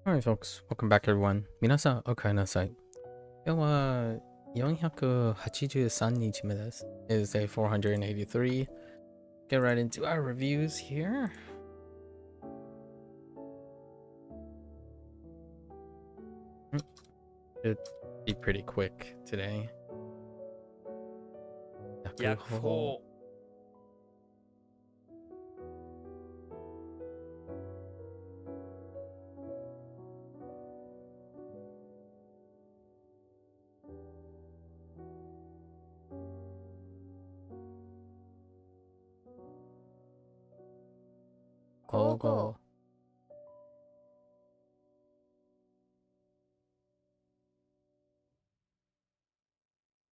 Alright, folks, welcome back, everyone. 皆さん、おかえりなさい。今日は483日目です。It is day 483. Get right into our reviews here. Should be pretty quick today. 逆報 皇后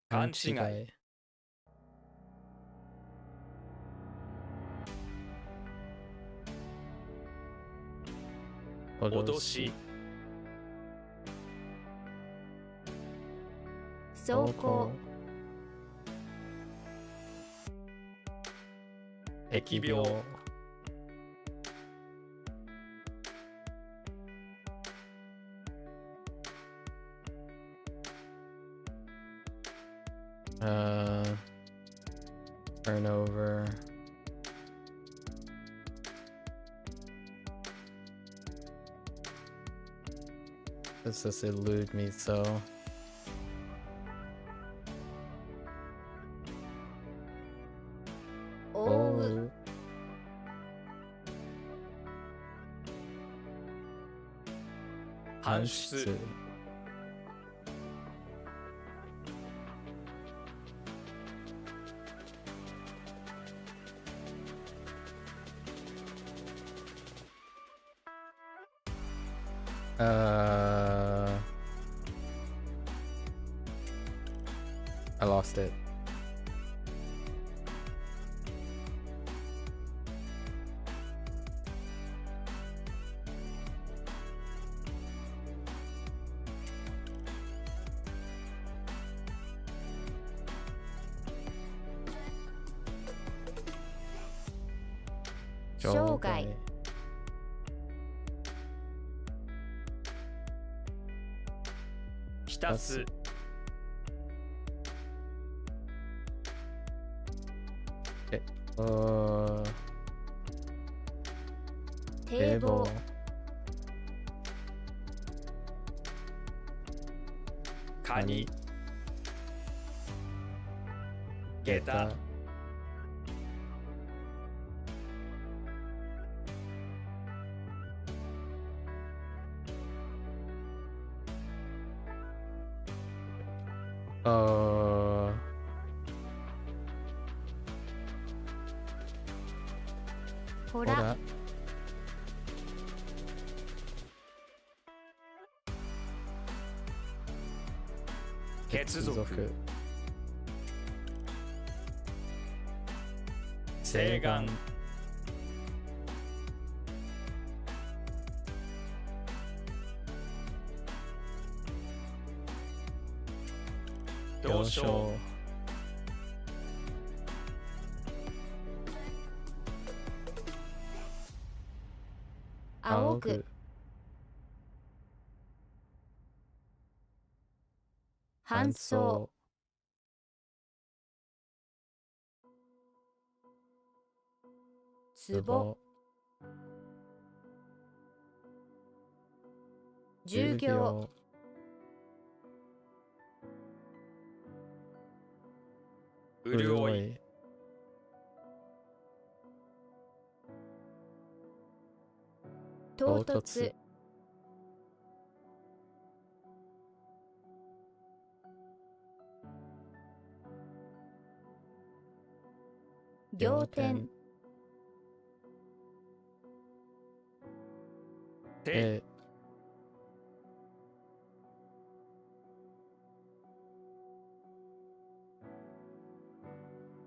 勘違い脅し走行疫病 Turnover. This just elude me so. Oh. Hanshitsu. I lost it. Shougai. Hitasu. Okay. Table. Kani. Geta. Hora. Ketsuzoku. Seigan. Dosho. Aogu. Hanso. Tsubo. Jugyo. Uruoi. Toutotsu. Gyoten. Te.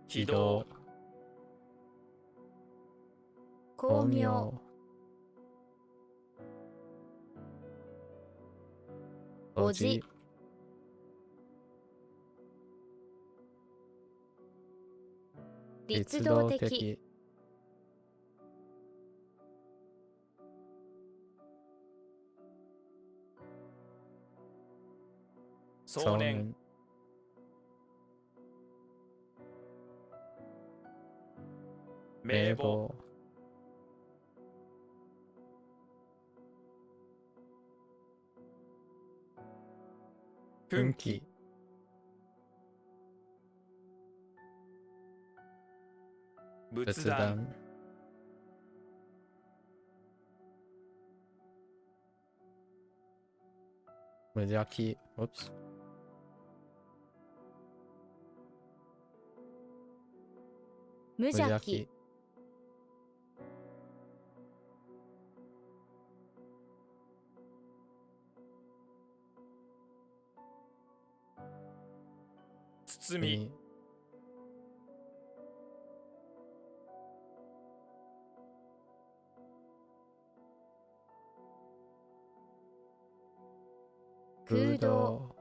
Hidou. 光明。おじ。律動的。少年、名簿、奮起、仏壇、無邪気、oops、無邪気、包み、空洞、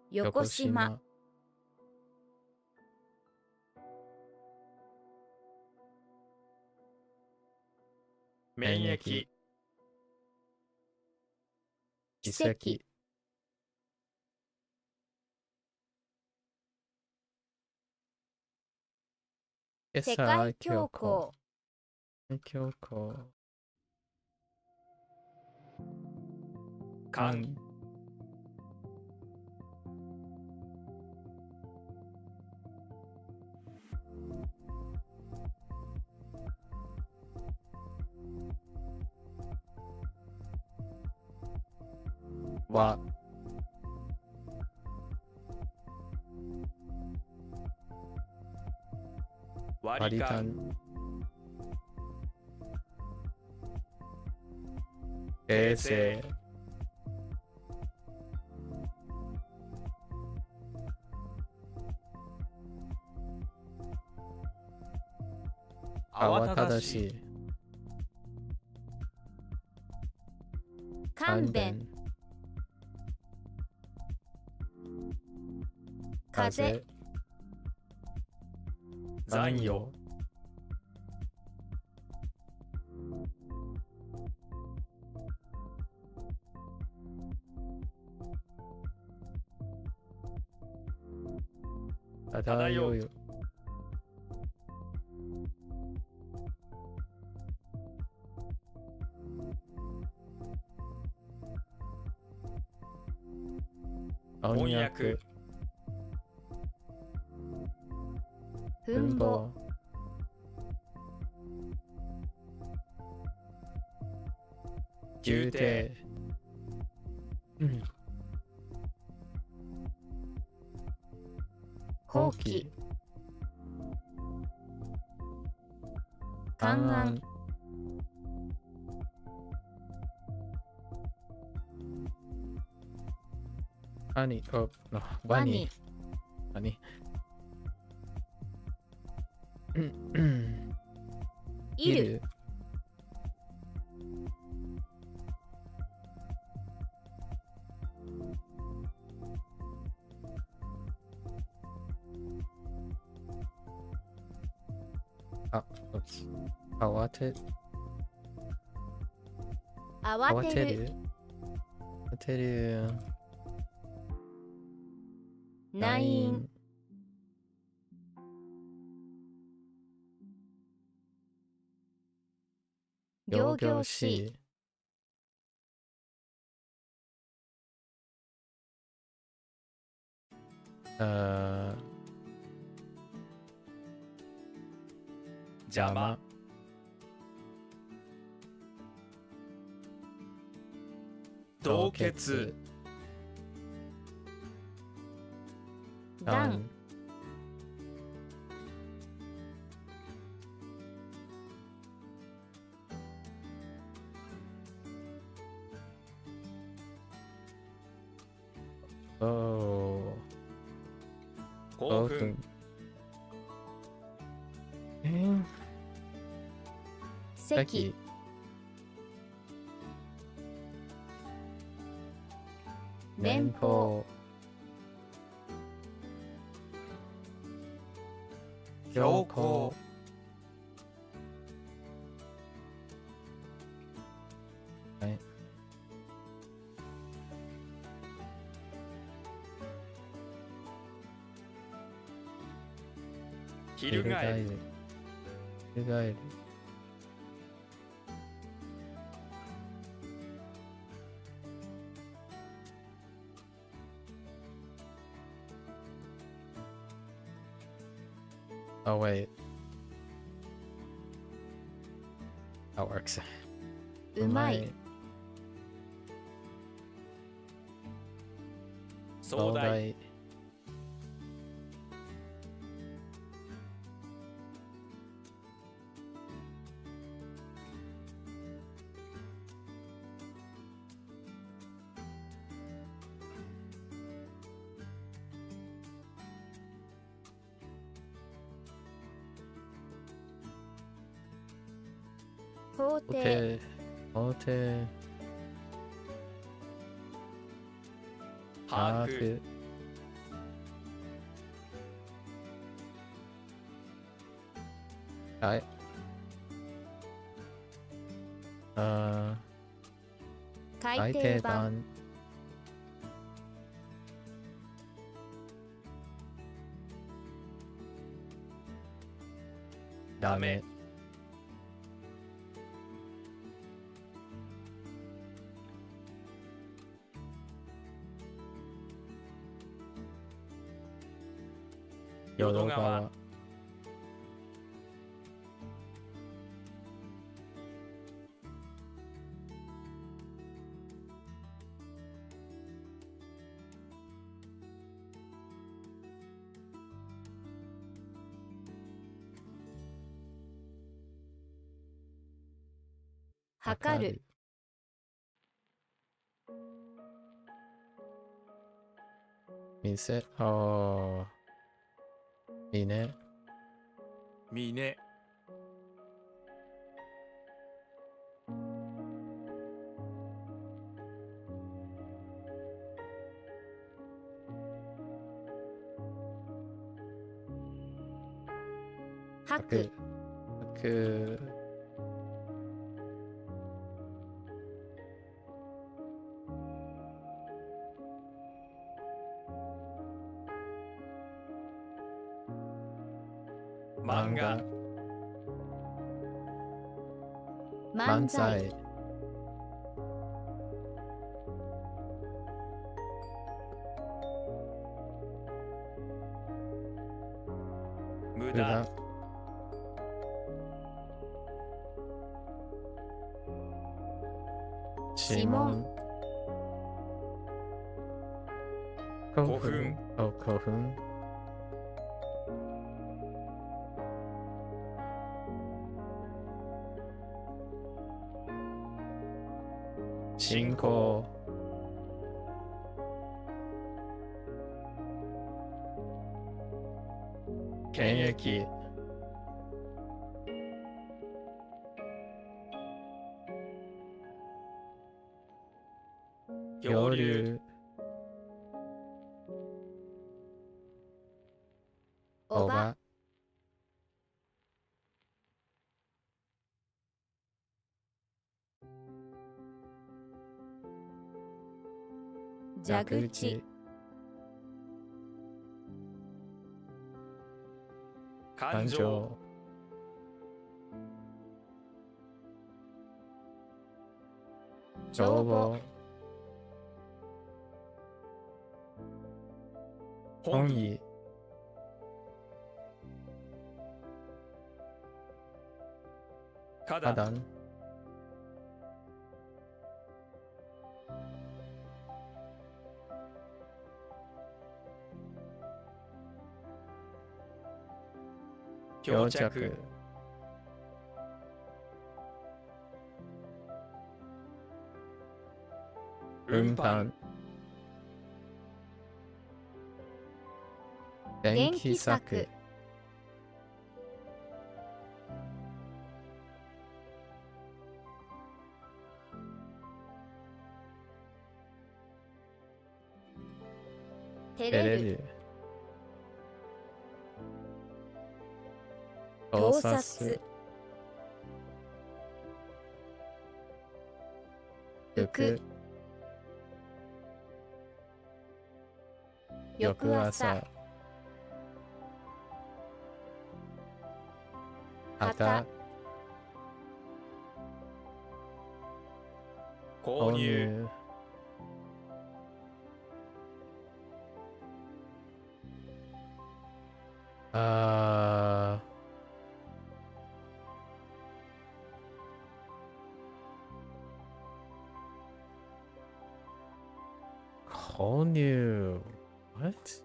横島、免疫、奇跡、世界恐慌、恐慌、勘、和、割り勘、平成、慌ただしい、勘弁、風、残余、漂う、翻訳、墳墓、宮廷、放棄、観案、ワニ、ワニ、ワニ、いる、慌て、慌てる、慌てる、内因、仰々しい、邪魔、洞穴、段、興奮、席、連邦、標高、翻る。翻る。Oh wait. That works. うまい。壮大。法廷。法廷。把握。はい。改訂版。ダメ。淀川。測る。店。ああ。いいね。峰。吐く。吐く。漫画。漫才。無駄。指紋。古墳。古墳。進行。検疫。漂流。おば。蛇口。感情。帳簿。本意。花壇。漂着。運搬。電気柵。照照れれる。る。盗撮。浮く。翌朝。旗購入あ購入 What?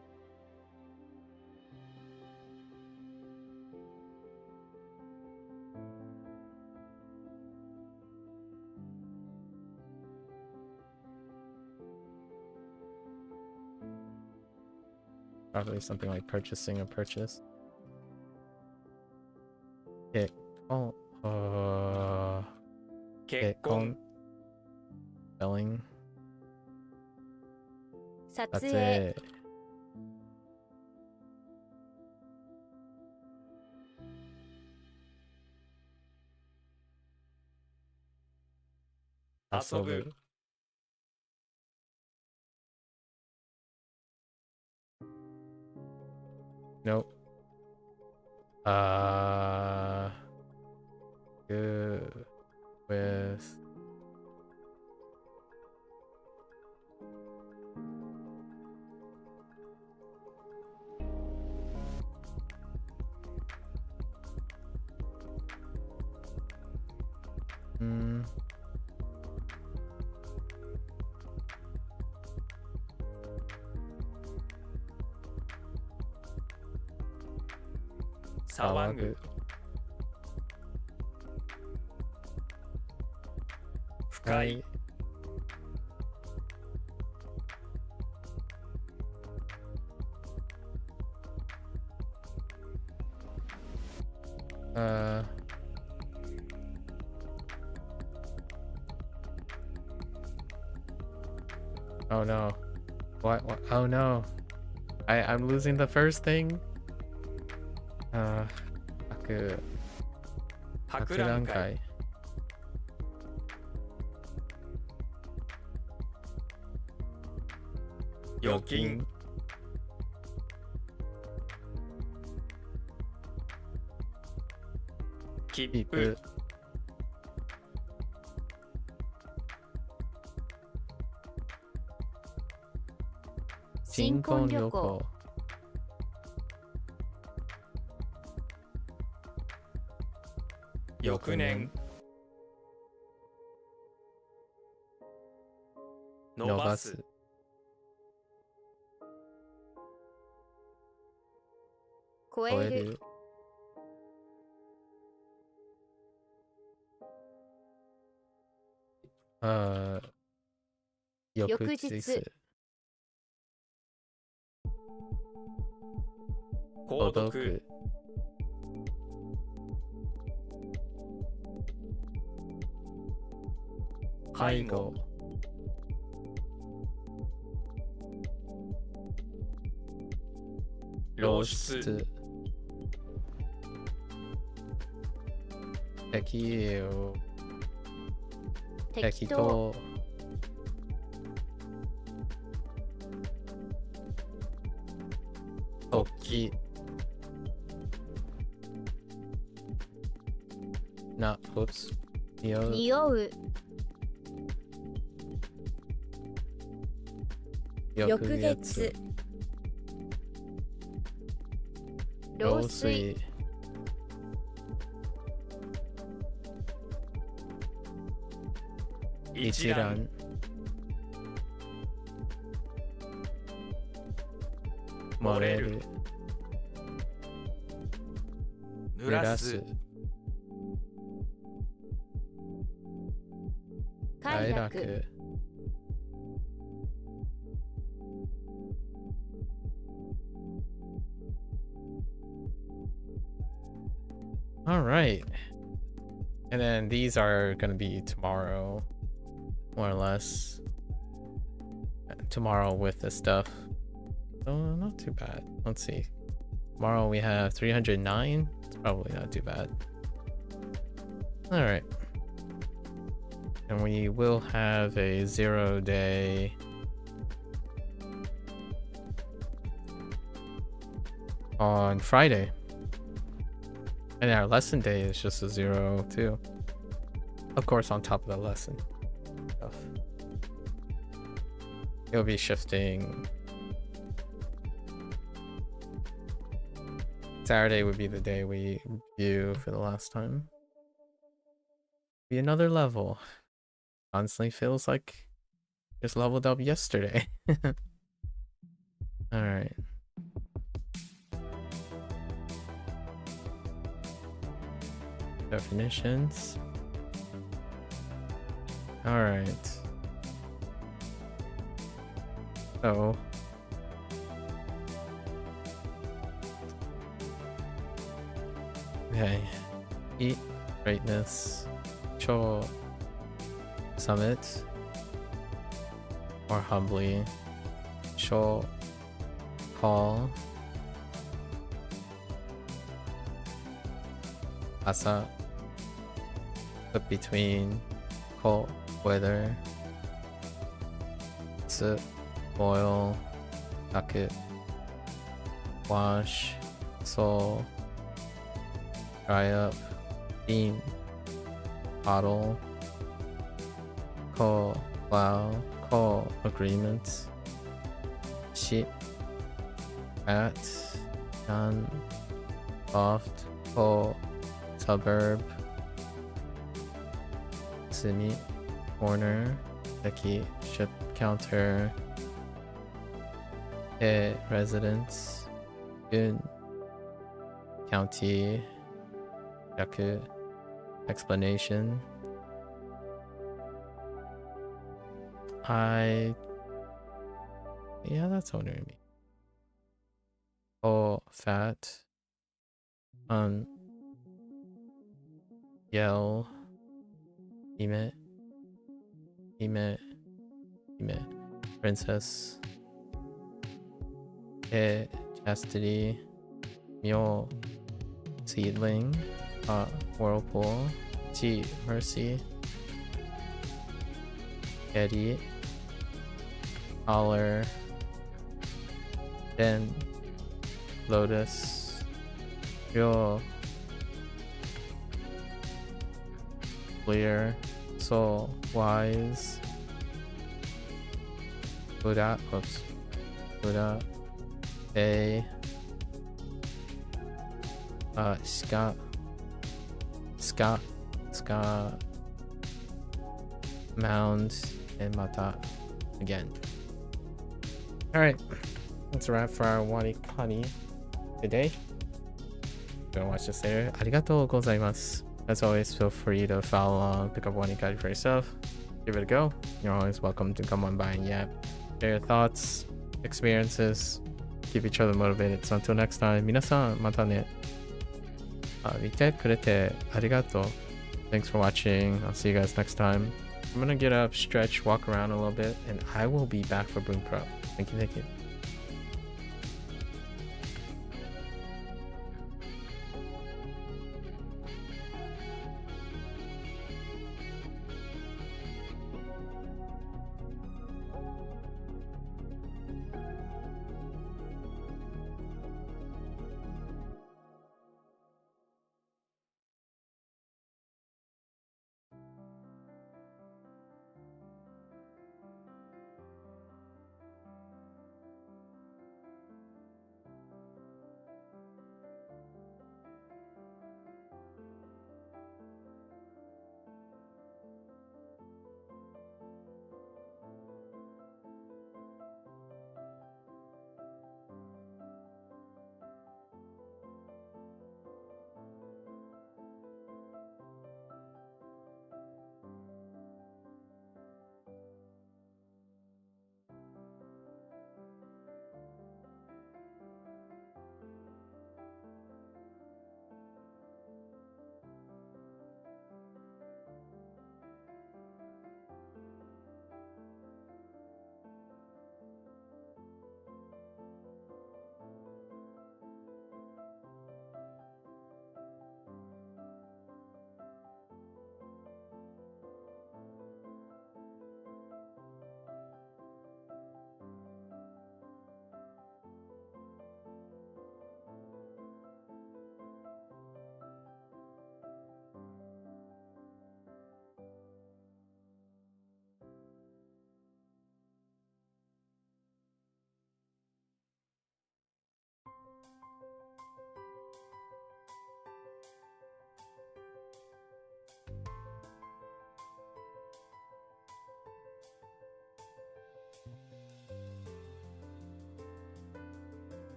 Probably something like purchasing a purchase. Oh, 結婚 selling 撮撮影影遊ぶ遊ぶ Nope. Good with騒ぐ深い Oh no. What? Oh no. I'm losing the first thing. 博覧会預金切切符符新婚旅行翌年伸ばす超える超える翌翌日日購読読介護露出適用適当適当突起なおつ匂う匂う翌月漏漏水水一覧漏れる濡らす快楽快楽 All right. And then these are going to be tomorrow, more or less. Tomorrow with the stuff. Oh, not too bad. Let's see. Tomorrow we have 309. It's probably not too bad. All right. And we will have a 0-day on Friday. And our lesson day is just a 0 too. Of course, on top of the lesson stuff. It'll be shifting. Saturday would be the day we review for the last time. Be another level. Constantly feels like just leveled up yesterday. Alright. Definitions. Alright. So okay. Eat greatness. Cho summit. Or humbly. Cho call. Asa. Put between. Cold weather. Tsu. Boil. Taku. Wash. Soul. Dry up. Beam. Bottle. Ko. Wow. Ko. Agreement. Shi. At. Yan. Soft. Ko. Suburb. Simi. Corner. Deki. Ship counter. E. Residence. Gun. County. Yaku. Explanation. Yeah, that's wondering me. Oh, fat. Yell. Ime. Princess. E. Chastity. Myo. Seedling. Whirlpool. Chi. Mercy. Eddie. Collar. Den. Lotus. Ryo. Clear. Soul. Wise. Buddha. Oops. Buddha. A. Ska. Mound. And Mata. Again. Alright. That's a wrap for our WaniKani today. If you want to watch this later, arigatou gozaimasu. As always, feel free to follow along, pick up WaniKani for yourself. Give it a go. You're always welcome to come on by and yap. Share your thoughts, experiences, keep each other motivated. So until next time, minasan mata ne. Vite kurete arigato. Thanks for watching. I'll see you guys next time. I'm gonna get up, stretch, walk around a little bit, and I will be back for Bunpro. Thank you.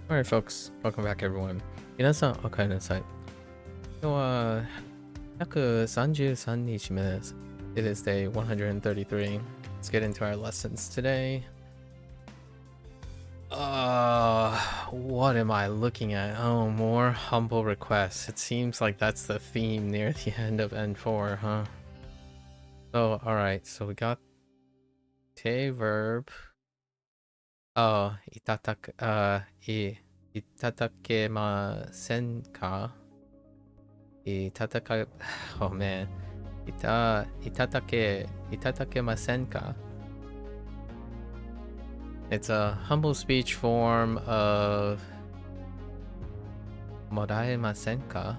Alright, folks. Welcome back, everyone. 皆さん、お帰りなさい。今日は、約33日目です。It is day 133. Let's get into our lessons today. What am I looking at? Oh, more humble requests. It seems like that's the theme near the end of N4, huh? So, alright, so we got te verb. Oh, itatake ka? Oh man. Itatake ka? It's a humble speech form of moraemasen ka?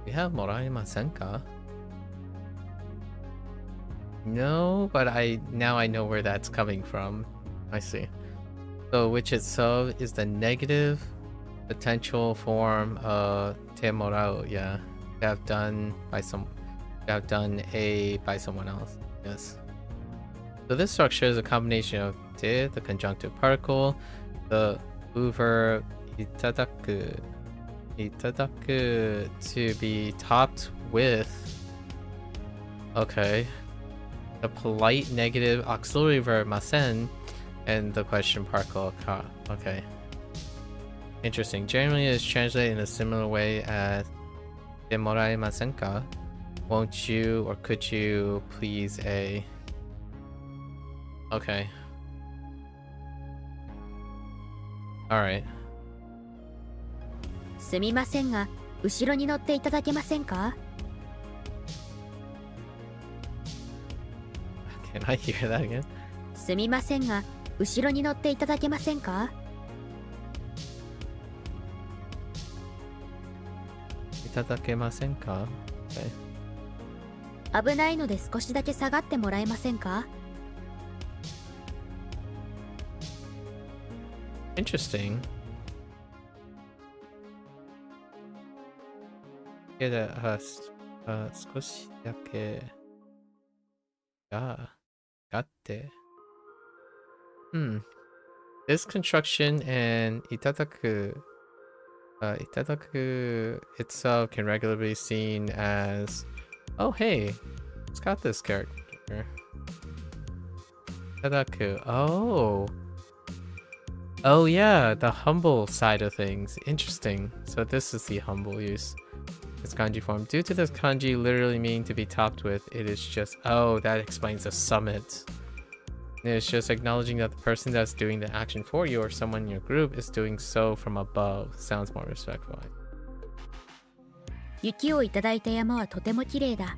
We have moraemasen ka? No, but now I know where that's coming from. I see. So which itself is the negative potential form of te morau, yeah. To have done by someone else. Yes. So this structure is a combination of te, the conjunctive particle, the verb itadaku to be topped with, okay, the polite negative auxiliary verb masen, and the question particle ka. Okay. Interesting. Generally, it is translated in a similar way as te moraemasen ka? Won't you or could you please a? Okay. Alright. すみませんが、後ろに乗っていただけませんか? Can I hear that again? すみませんが、後ろに乗っていただけませんか? Itadakemasen ka? Okay. 危ないので少しだけ下がってもらえませんか? Interesting. Yeah, 少しだけがって。This construction and itadaku itself can regularly be seen as, oh hey, it's got this character. Itadaku. Oh yeah, the humble side of things. Interesting. So this is the humble use. This kanji form. Due to this kanji literally meaning to be topped with, it is just, oh, that explains the summit. It's just acknowledging that the person that's doing the action for you or someone in your group is doing so from above. Sounds more respectful. 雪をいただいた山はとても綺麗だ。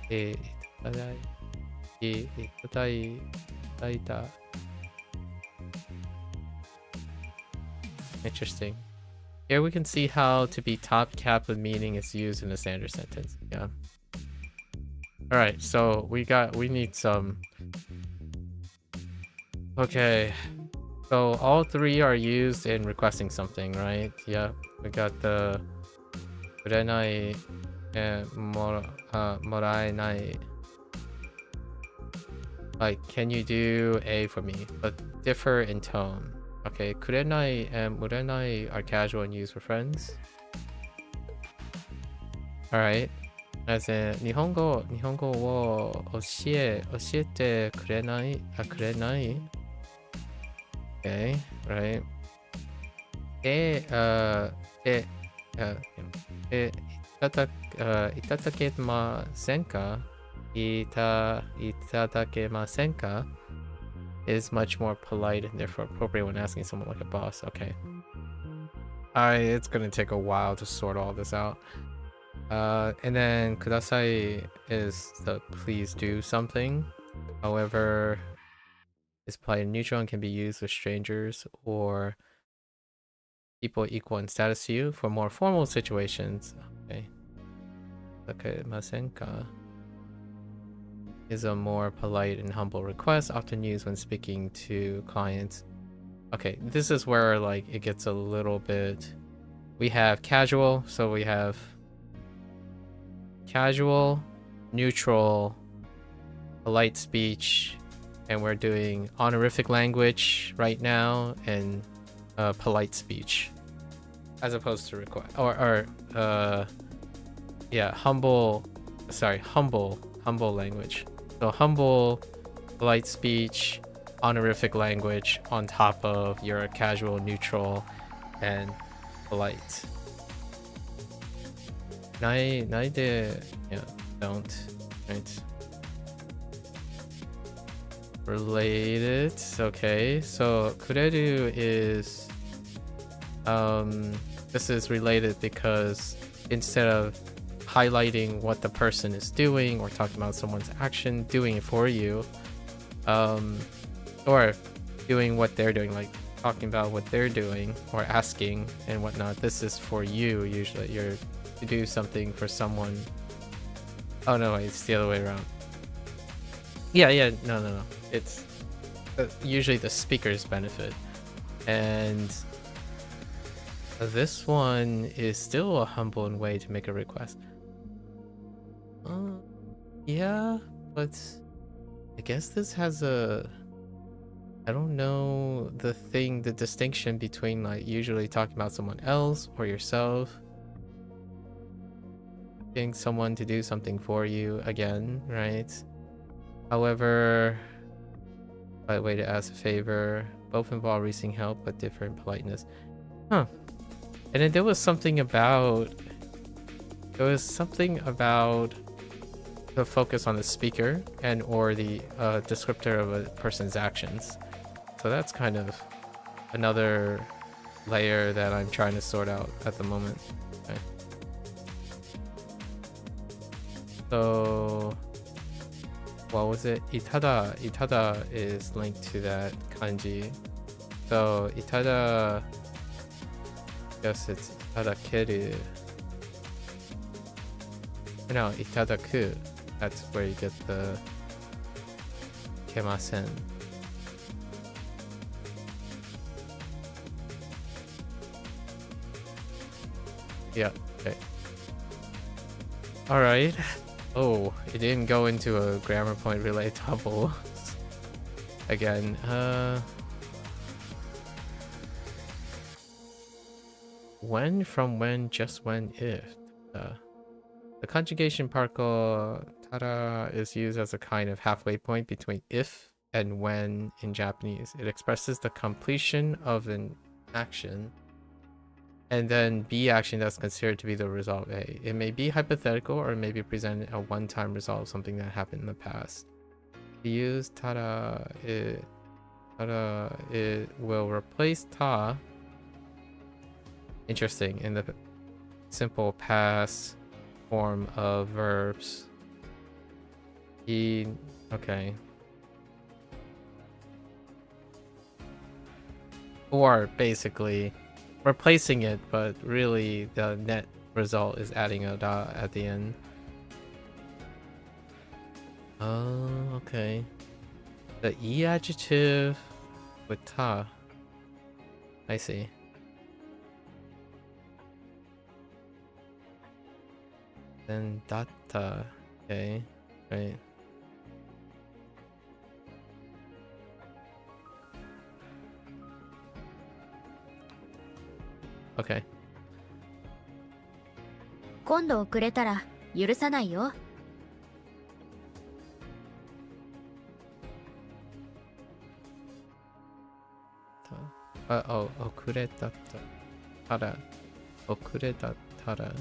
いただいた。Interesting. Here we can see how to be top capped with meaning is used in a standard sentence. Yeah. Alright, so we need some. Okay. So all three are used in requesting something, right? Yeah. We got the kurenai and moraenai. Like, can you do A for me? But differ in tone. Okay, kurenai and murenai are casual and used for friends. Alright. As in, 日本語を教えてくれない? Okay, right. いただけませんか? いただけませんか? Is much more polite and therefore appropriate when asking someone like a boss. Okay. It's gonna take a while to sort all this out. And then kudasai is the please do something. However, is polite and neutral and can be used with strangers or people equal in status to you. For more formal situations, okay. Takemasenka is a more polite and humble request, often used when speaking to clients. Okay, this is where like it gets a little bit. We have casual, so we have casual, neutral, polite speech, and we're doing honorific language right now and polite speech, as opposed to request or yeah, humble language. So humble, polite speech, honorific language on top of your casual, neutral, and polite. Yeah, don't, right? Related, okay. So kureru is this is related because instead of highlighting what the person is doing or talking about someone's action, doing it for you, or doing what they're doing, like talking about what they're doing or asking and whatnot, this is for you. Usually you're to do something for someone. Oh no, wait, it's the other way around. Yeah, no, it's usually the speaker's benefit. And this one is still a humble way to make a request. Yeah, but I guess this has a, I don't know the distinction between like usually talking about someone else or yourself, getting someone to do something for you again, right? However, by way to ask a favor, both involve receiving help but different politeness. Huh. And then there was something about the focus on the speaker and or the descriptor of a person's actions. So that's kind of another layer that I'm trying to sort out at the moment. Okay. So what was it? Itada. Itada is linked to that kanji. So itada, yes, it's itadakeru. No, itadaku. That's where you get the kemasen. Yeah, okay. Alright. Oh, it didn't go into a grammar point related double. Again, when, from when, just when, if. The conjugation particle tara is used as a kind of halfway point between if and when in Japanese. It expresses the completion of an action and then B action that's considered to be the result A. It may be hypothetical or it may be presented a one-time result of something that happened in the past. To use tara, it will replace ta. Interesting, in the simple past form of verbs. Okay. Or basically replacing it, but really the net result is adding a da at the end. Oh, okay. The E adjective with ta. I see. Then data. Okay, right. Okay. 今度遅れたら許さないよ。遅れたったら、遅れたったら。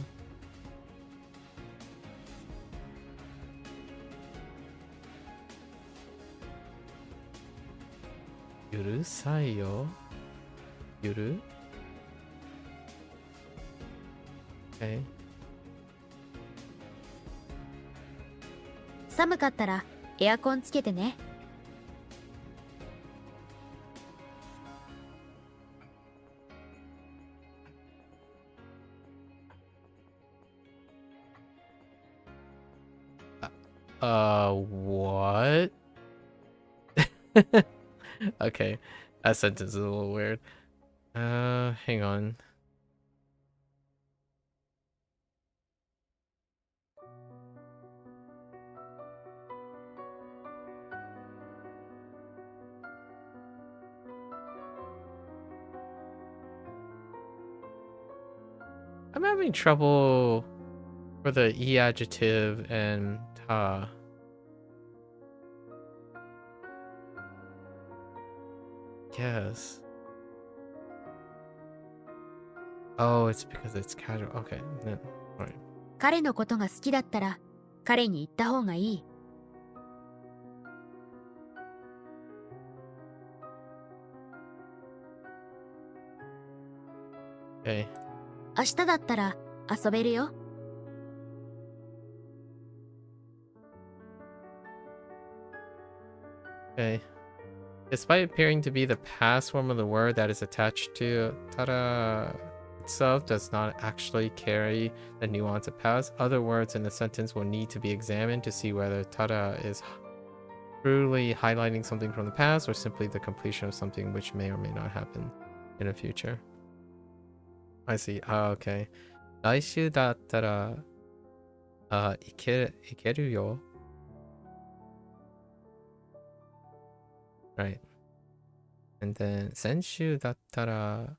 許さいよ。ゆる？ Okay. 寒かったらエアコンつけてね。What? Okay, that sentence is a little weird. Hang on. I'm having trouble for the E adjective and ta. Yes. Oh, it's because it's casual. Okay, then, alright. 彼のことが好きだったら、彼に言った方がいい。Okay. 明日だったら遊べるよ。Okay. Despite appearing to be the past form of the word that is attached to tara itself does not actually carry the nuance of past, other words in the sentence will need to be examined to see whether tara is truly highlighting something from the past or simply the completion of something which may or may not happen in the future. I see. Okay. 来週だったら、行けるよ。Right. And then 先週だったら、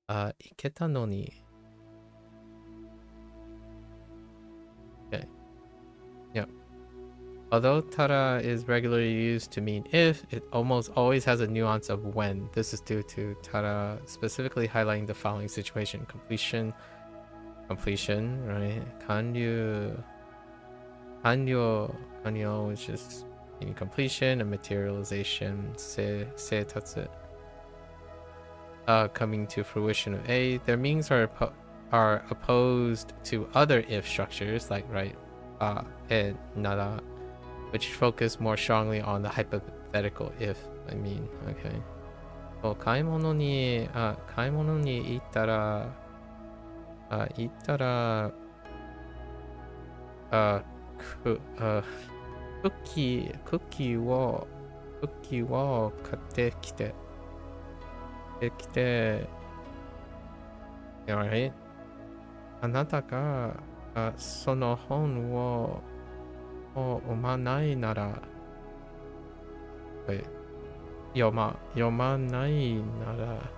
行けたのに。Okay. Yep. Although tara is regularly used to mean if, it almost always has a nuance of when. This is due to tara specifically highlighting the following situation: completion, right? Kanyu, which is meaning completion, and materialization, seitatsu, coming to fruition of A. Their meanings are opposed to other if structures like right, and nara, which focus more strongly on the hypothetical if. I mean, okay. 買い物に行ったら、クッキーを買ってきて。Alright. あなたがその本を読まないなら、読まないなら、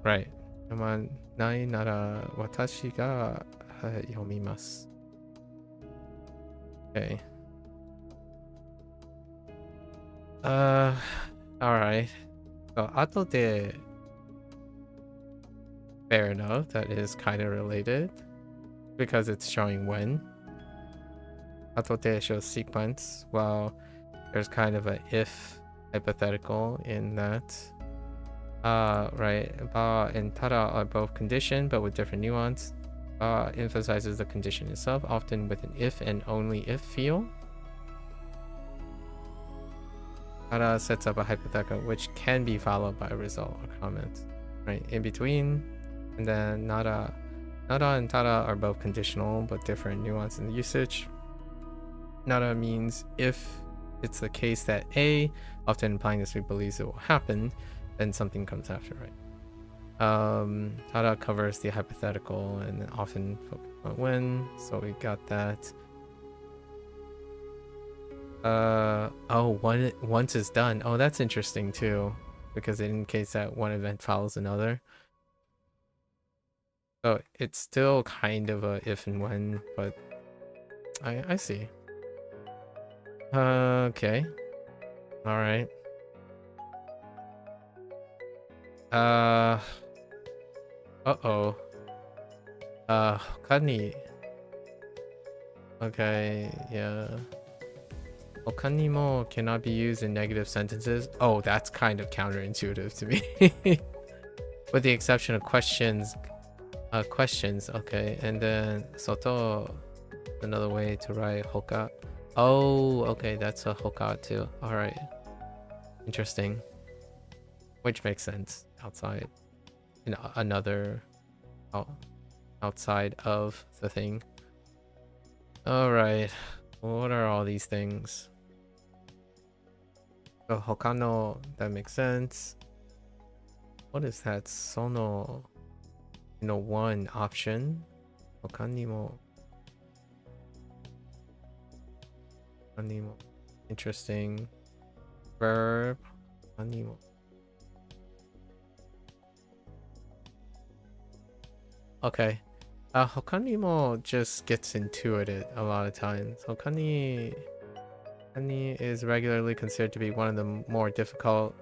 Right. 読まないなら私が読みます。Okay. Alright. So, 後で fair enough, that is kind of related because it's showing when. 後で shows sequence, while there's kind of a if hypothetical in that. Right. Ba and tara are both conditioned, but with different nuance. Ba emphasizes the condition itself, often with an if and only if feel. Tara sets up a hypothetical which can be followed by a result or comment. Right. In between, and then nara and tara are both conditional, but different nuance in the usage. Nara means if it's the case that A, often implying this we believes it will happen, then something comes after, right? Tara covers the hypothetical and often focus on when, so we got that. Once is done. Oh, that's interesting too, because it indicates that one event follows another. So it's still kind of a if and when, but I see. Okay. All right. Uh-oh. Kani. Okay, yeah. Okani mo cannot be used in negative sentences. Oh, that's kind of counterintuitive to me. With the exception of questions. Okay. And then soto, another way to write hoka. Oh, okay, that's a hoka too. Alright. Interesting. Which makes sense. Outside. Another outside of the thing. Alright. What are all these things? So hokano, that makes sense. What is that? Sono, one option. Hokanimo. Interesting. Verb. Hokanimo. Okay. Hokanimo just gets intuited a lot of times. Hokani is regularly considered to be one of the more difficult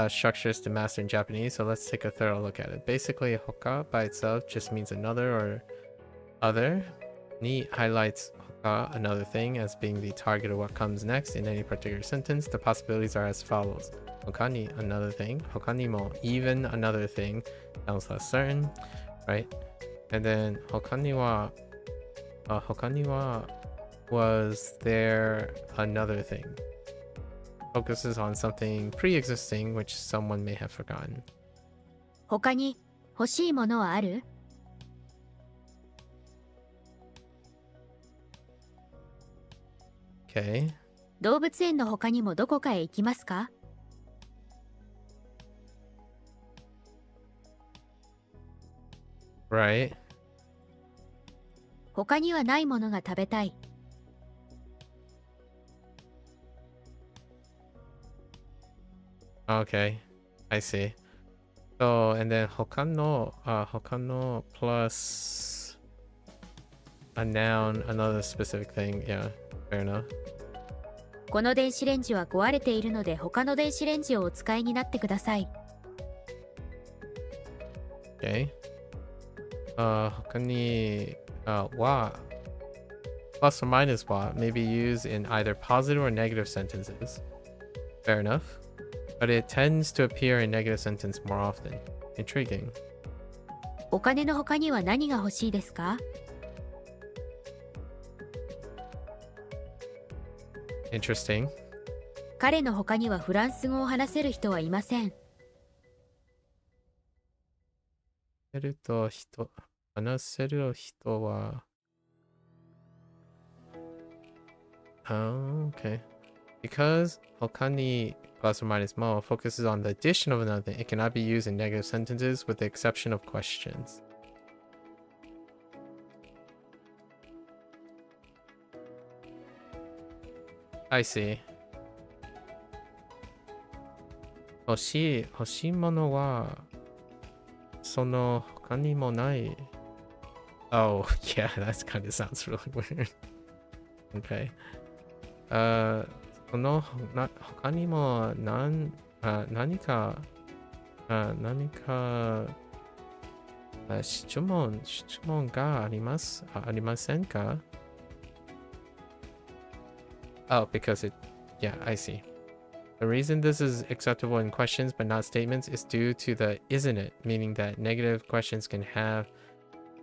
structures to master in Japanese, so let's take a thorough look at it. Basically, hoka by itself just means another or other. Ni highlights hoka, another thing, as being the target of what comes next in any particular sentence. The possibilities are as follows. Hokani, another thing. Hokanimo, even another thing. Sounds less certain, right? And then hokani wa was there another thing. Focuses on something pre-existing which someone may have forgotten. 他に欲しいものはある？ Okay. 動物園の他にもどこかへ行きますか？ Right. 他にはないものが食べたい。 Okay. I see. So, and then hokano plus a noun, another specific thing. Yeah, fair enough. この電子レンジは壊れているので他の電子レンジをお使いになってください。 Okay. Hokani wa plus or minus wa may be used in either positive or negative sentences. Fair enough. But it tends to appear in negative sentence more often. Intriguing. お金の他には何が欲しいですか？ Interesting. 彼の他にはフランス語を話せる人はいません。 Hanaseru hito wa. Oh, okay. Because hokani plus or minus mo focuses on the addition of another thing, it cannot be used in negative sentences with the exception of questions. I see. 欲しいものはその他にもない。Oh, yeah, that kind of sounds really weird. Okay. その他にも何か質問がありませんか? Oh, because yeah, I see. The reason this is acceptable in questions but not statements is due to the isn't it, meaning that negative questions can have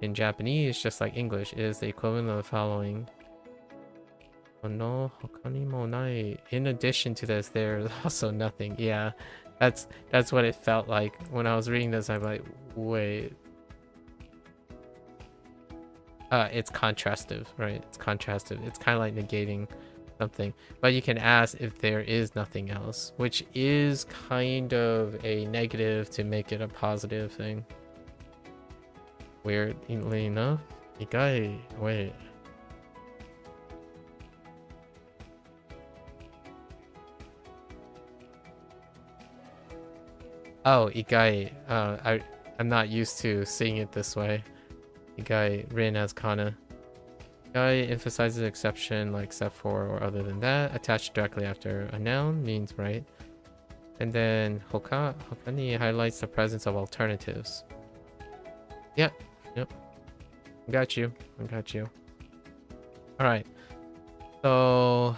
in Japanese, just like English, is the equivalent of the following. No, in addition to this, there's also nothing. Yeah, that's what it felt like when I was reading this. I'm like, wait. It's contrastive, right? It's contrastive. It's kind of like negating something, but you can ask if there is nothing else, which is kind of a negative to make it a positive thing. Weirdly enough, ikai. Wait. Oh, ikai. I'm not used to seeing it this way. Ikai written as kana. Ikai emphasizes exception like except for or other than that. Attached directly after a noun means right. And then hokani highlights the presence of alternatives. Yep. I got you. Alright. So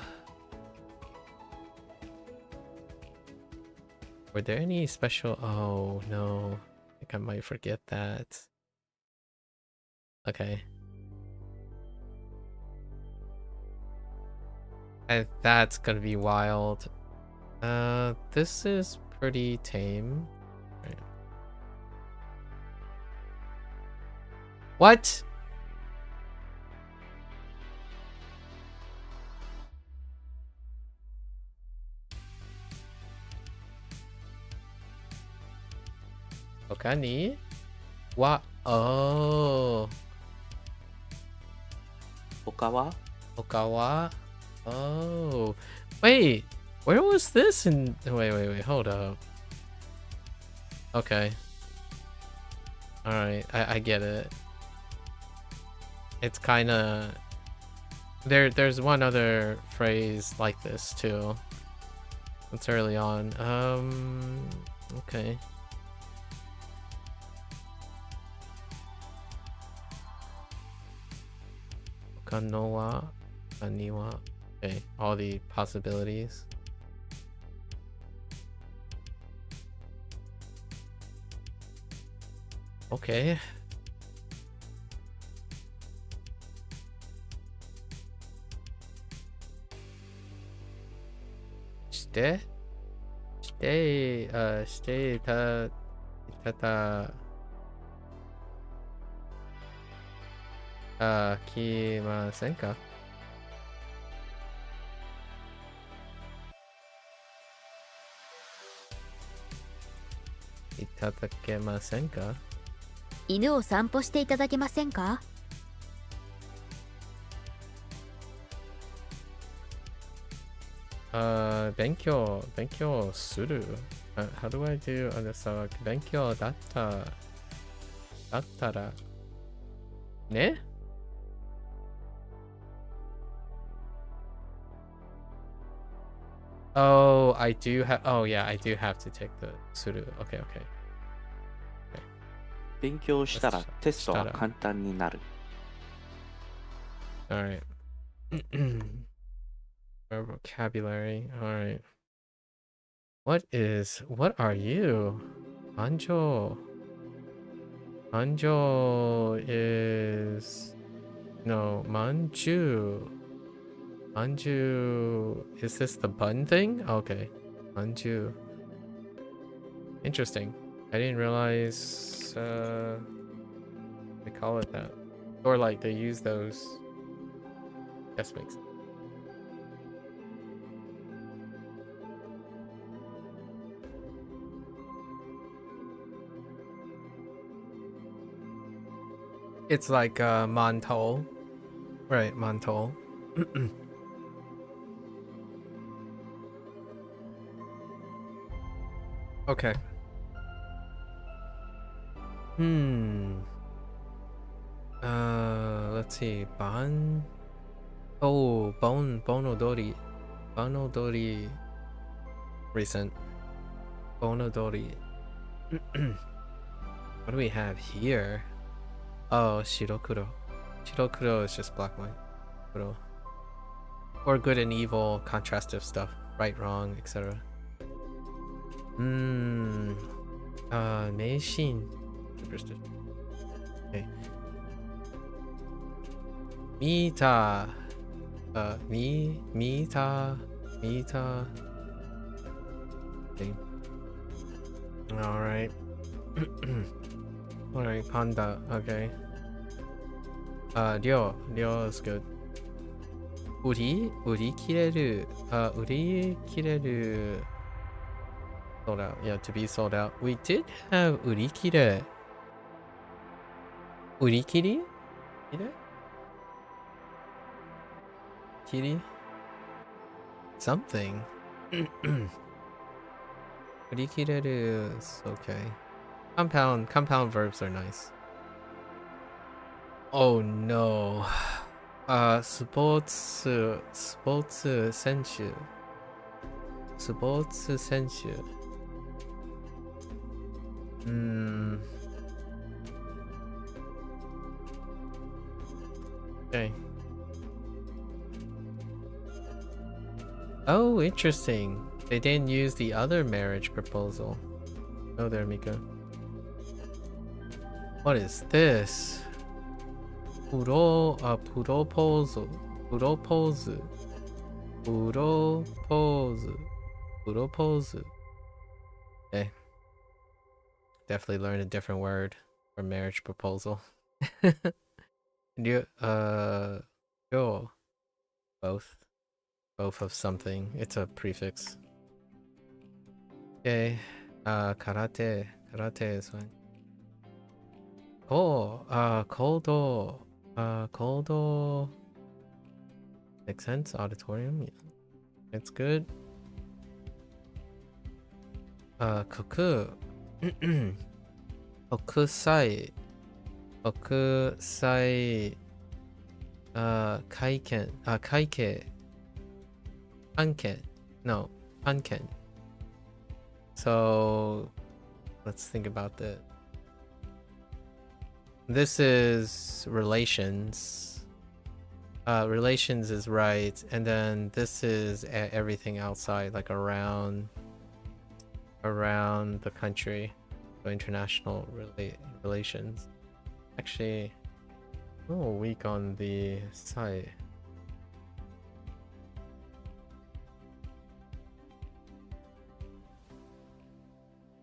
were there any special... Oh, no. I think I might forget that. Okay. And that's gonna be wild. This is pretty tame. Right. What? Okani? What? Oh. Okawa? Oh. Wait. Where was this in... Wait. Hold up. Okay. Alright, I get it. It's kinda... There's one other phrase like this too. It's early on. Okay. Okano wa, ani wa. Okay, all the possibilities. Okay. Stay, kimasen ka? Itadakimasen ka? 犬を散歩していただけませんか？ 勉強 suru. How do I do this? 勉強だったらね? Oh, I do have. Oh yeah, I do have to take the suru. Okay. 勉強したらテストは簡単になる。 All right. Our vocabulary. All right. What are you? Anjo is no manju. Manju, is this the bun thing? Okay. Manju. Interesting. I didn't realize they call it that. Or like they use those. Guess makes sense. It's like mantol. Right, mantol. Okay. Let's see. Bonodori. Bonodori. Recent. Bonodori. What do we have here? Oh, Shirokuro. Shirokuro is just black and white. Kuro. Or good and evil, contrastive stuff. Right, wrong, etc. Meishin. Superstition. Okay. Mita. Mita. Okay. Alright. Alright, panda. Okay. Ryo is good. Urikireru. Urikireru. Sold out. Yeah, to be sold out. We did have urikire. Urikiri? Kiri? Something. Urikireru is okay. Compound verbs are nice. Oh no. Sports sensu. Sports sensu. Okay. Oh, interesting. They didn't use the other marriage proposal. Oh there, Mika. What is this? Propose. Okay. Definitely learned a different word for marriage proposal. Yo. Both of something. It's a prefix. Okay. Karate is fine. Oh, Koldo. Makes sense. Auditorium. Yeah. It's good. Koku. Kokusai. Kokusai. Kaiken. Kaike. Anken. No. Anken. So let's think about this. This is relations. Relations is right, and then this is everything outside, like around the country. So international relations. Actually, a little weak on the site.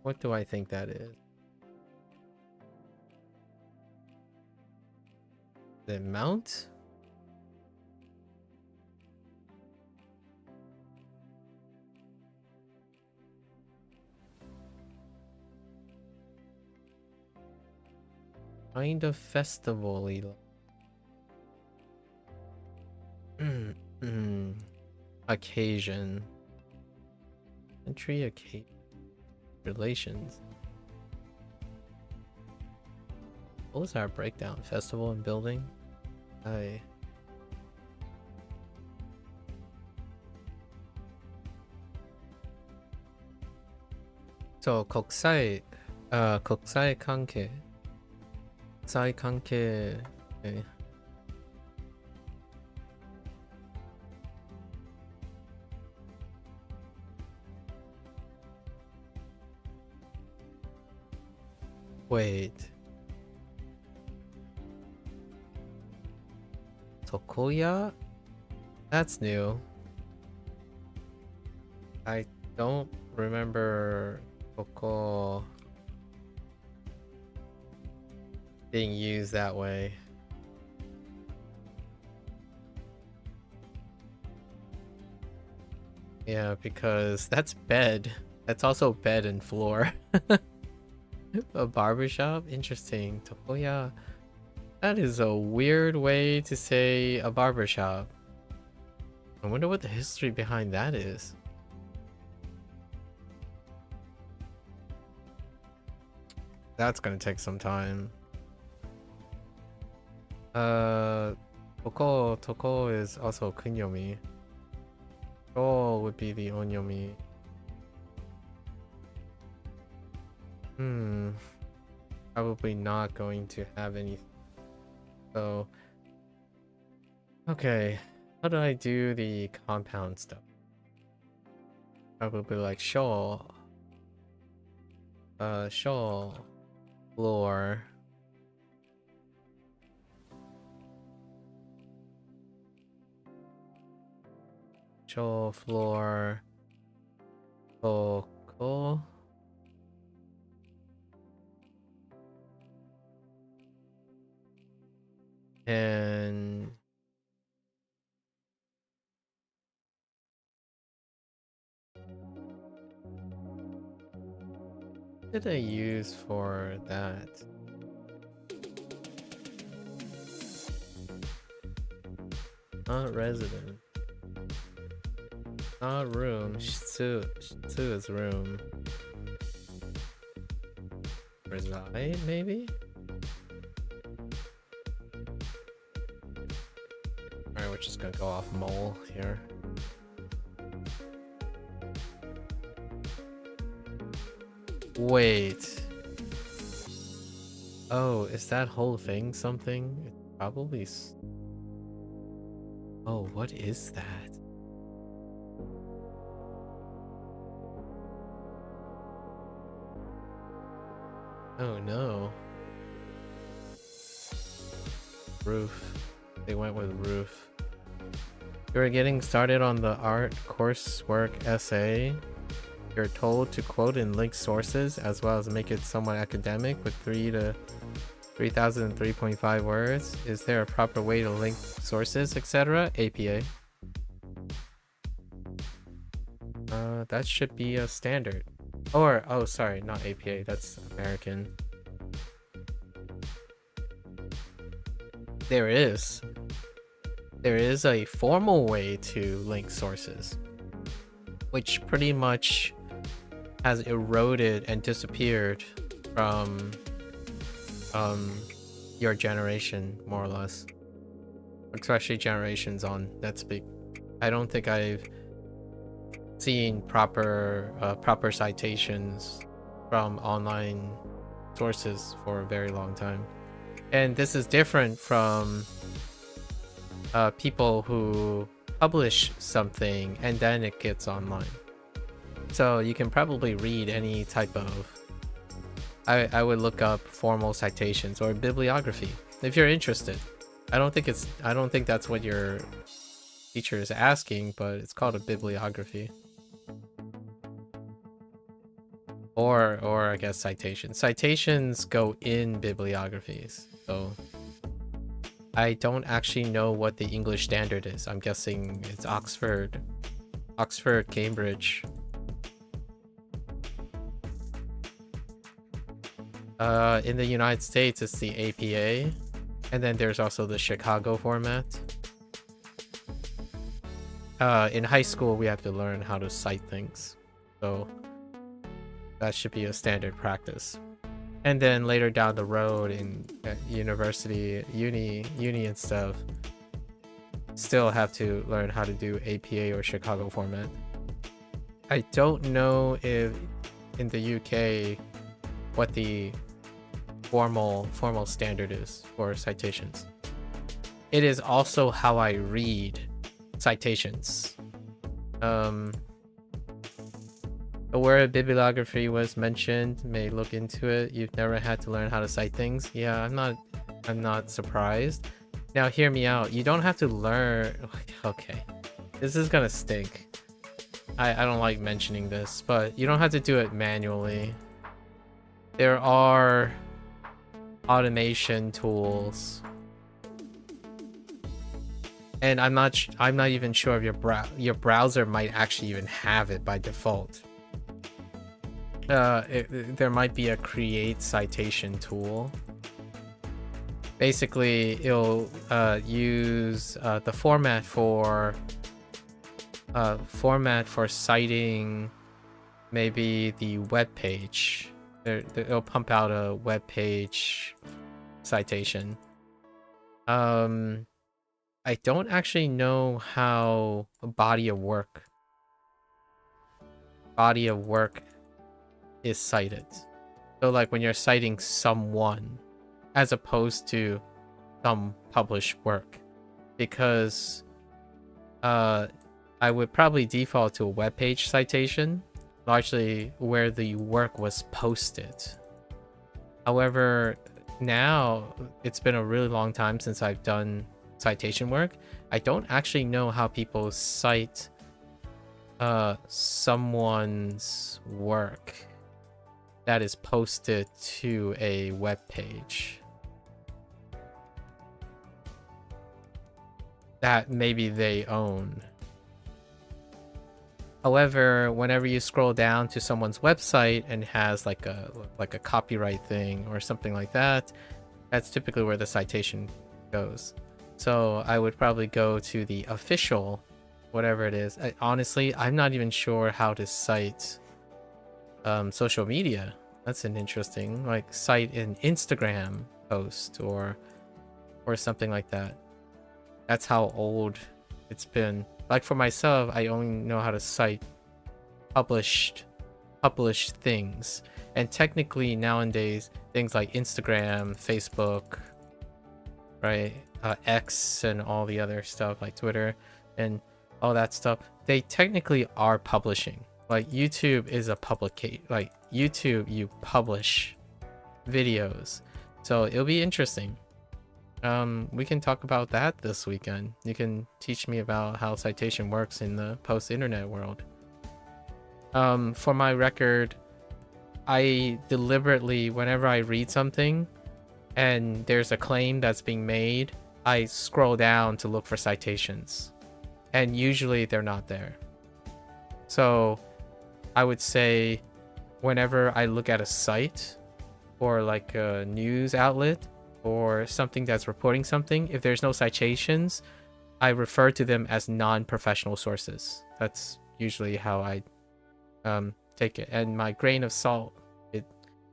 What do I think that is? The mount? Kind of festival-y. Occasion. Country occasion. Relations. What was our breakdown? Festival and building? Aye. So, kokusai kanke. Kokusai kanke. Okay. Wait. Tokoya? That's new. I don't remember Toko being used that way. Yeah, because that's bed. That's also bed and floor. A barbershop? Interesting. Tokoya. That is a weird way to say a barbershop. I wonder what the history behind that is. That's gonna take some time. Toko is also kunyomi. Ro would be the onyomi. Probably not going to have anything. So, okay, how do I do the compound stuff? Probably like shawl, floor, toko. And what did I use for that? Not resident. Not room. Shitsu is room. Reside, maybe? Alright, we're just gonna go off mole here. Wait. Oh, is that whole thing something? It's probably. Oh, what is that? Oh no. Roof. They went with roof. You're getting started on the art coursework essay. You're told to quote and link sources as well as make it somewhat academic with 3,003.5 words. Is there a proper way to link sources, etc.? APA. That should be a standard. Or, oh, sorry, not APA. That's American. There is a formal way to link sources, which pretty much has eroded and disappeared from your generation, more or less. Especially generations on NetSpeak. I don't think I've seen proper citations from online sources for a very long time. And this is different from people who publish something and then it gets online. So you can probably read any type of... I would look up formal citations or bibliography if you're interested. I don't think that's what your teacher is asking, but it's called a bibliography. Or I guess citations. Citations go in bibliographies. So I don't actually know what the English standard is. I'm guessing it's Oxford, Cambridge. In the United States, it's the APA, and then there's also the Chicago format. In high school, we have to learn how to cite things, so that should be a standard practice. And then later down the road in university, uni and stuff, still have to learn how to do APA or Chicago format. I don't know if in the UK what the formal standard is for citations. It is also how I read citations. Where a bibliography was mentioned, may look into it. You've never had to learn how to cite things. Yeah, I'm not surprised. Now hear me out. You don't have to learn... Okay, this is gonna stink. I don't like mentioning this, but you don't have to do it manually. There are automation tools, and I'm not even sure if your browser might actually even have it by default. There might be a create citation tool. Basically, it'll use the format for citing maybe the web page. It'll pump out a web page citation. I don't actually know how a body of work is cited. So like when you're citing someone as opposed to some published work, because I would probably default to a web page citation, largely where the work was posted. However, now it's been a really long time since I've done citation work. I don't actually know how people cite someone's work that is posted to a web page that maybe they own. However, whenever you scroll down to someone's website and has like a copyright thing or something like that, that's typically where the citation goes. So I would probably go to the official, whatever it is. Honestly, I'm not even sure how to cite social media. That's an interesting, like, cite an Instagram post or something like that. That's how old it's been. Like for myself, I only know how to cite published things. And technically nowadays, things like Instagram, Facebook, right, X, and all the other stuff like Twitter and all that stuff, they technically are publishing. Like YouTube is a like YouTube, you publish videos, so it'll be interesting. We can talk about that this weekend. You can teach me about how citation works in the post-internet world. For my record, I deliberately, whenever I read something and there's a claim that's being made, I scroll down to look for citations, and usually they're not there. So I would say whenever I look at a site or like a news outlet or something that's reporting something, if there's no citations, I refer to them as non-professional sources. That's usually how I take it. And my grain of salt,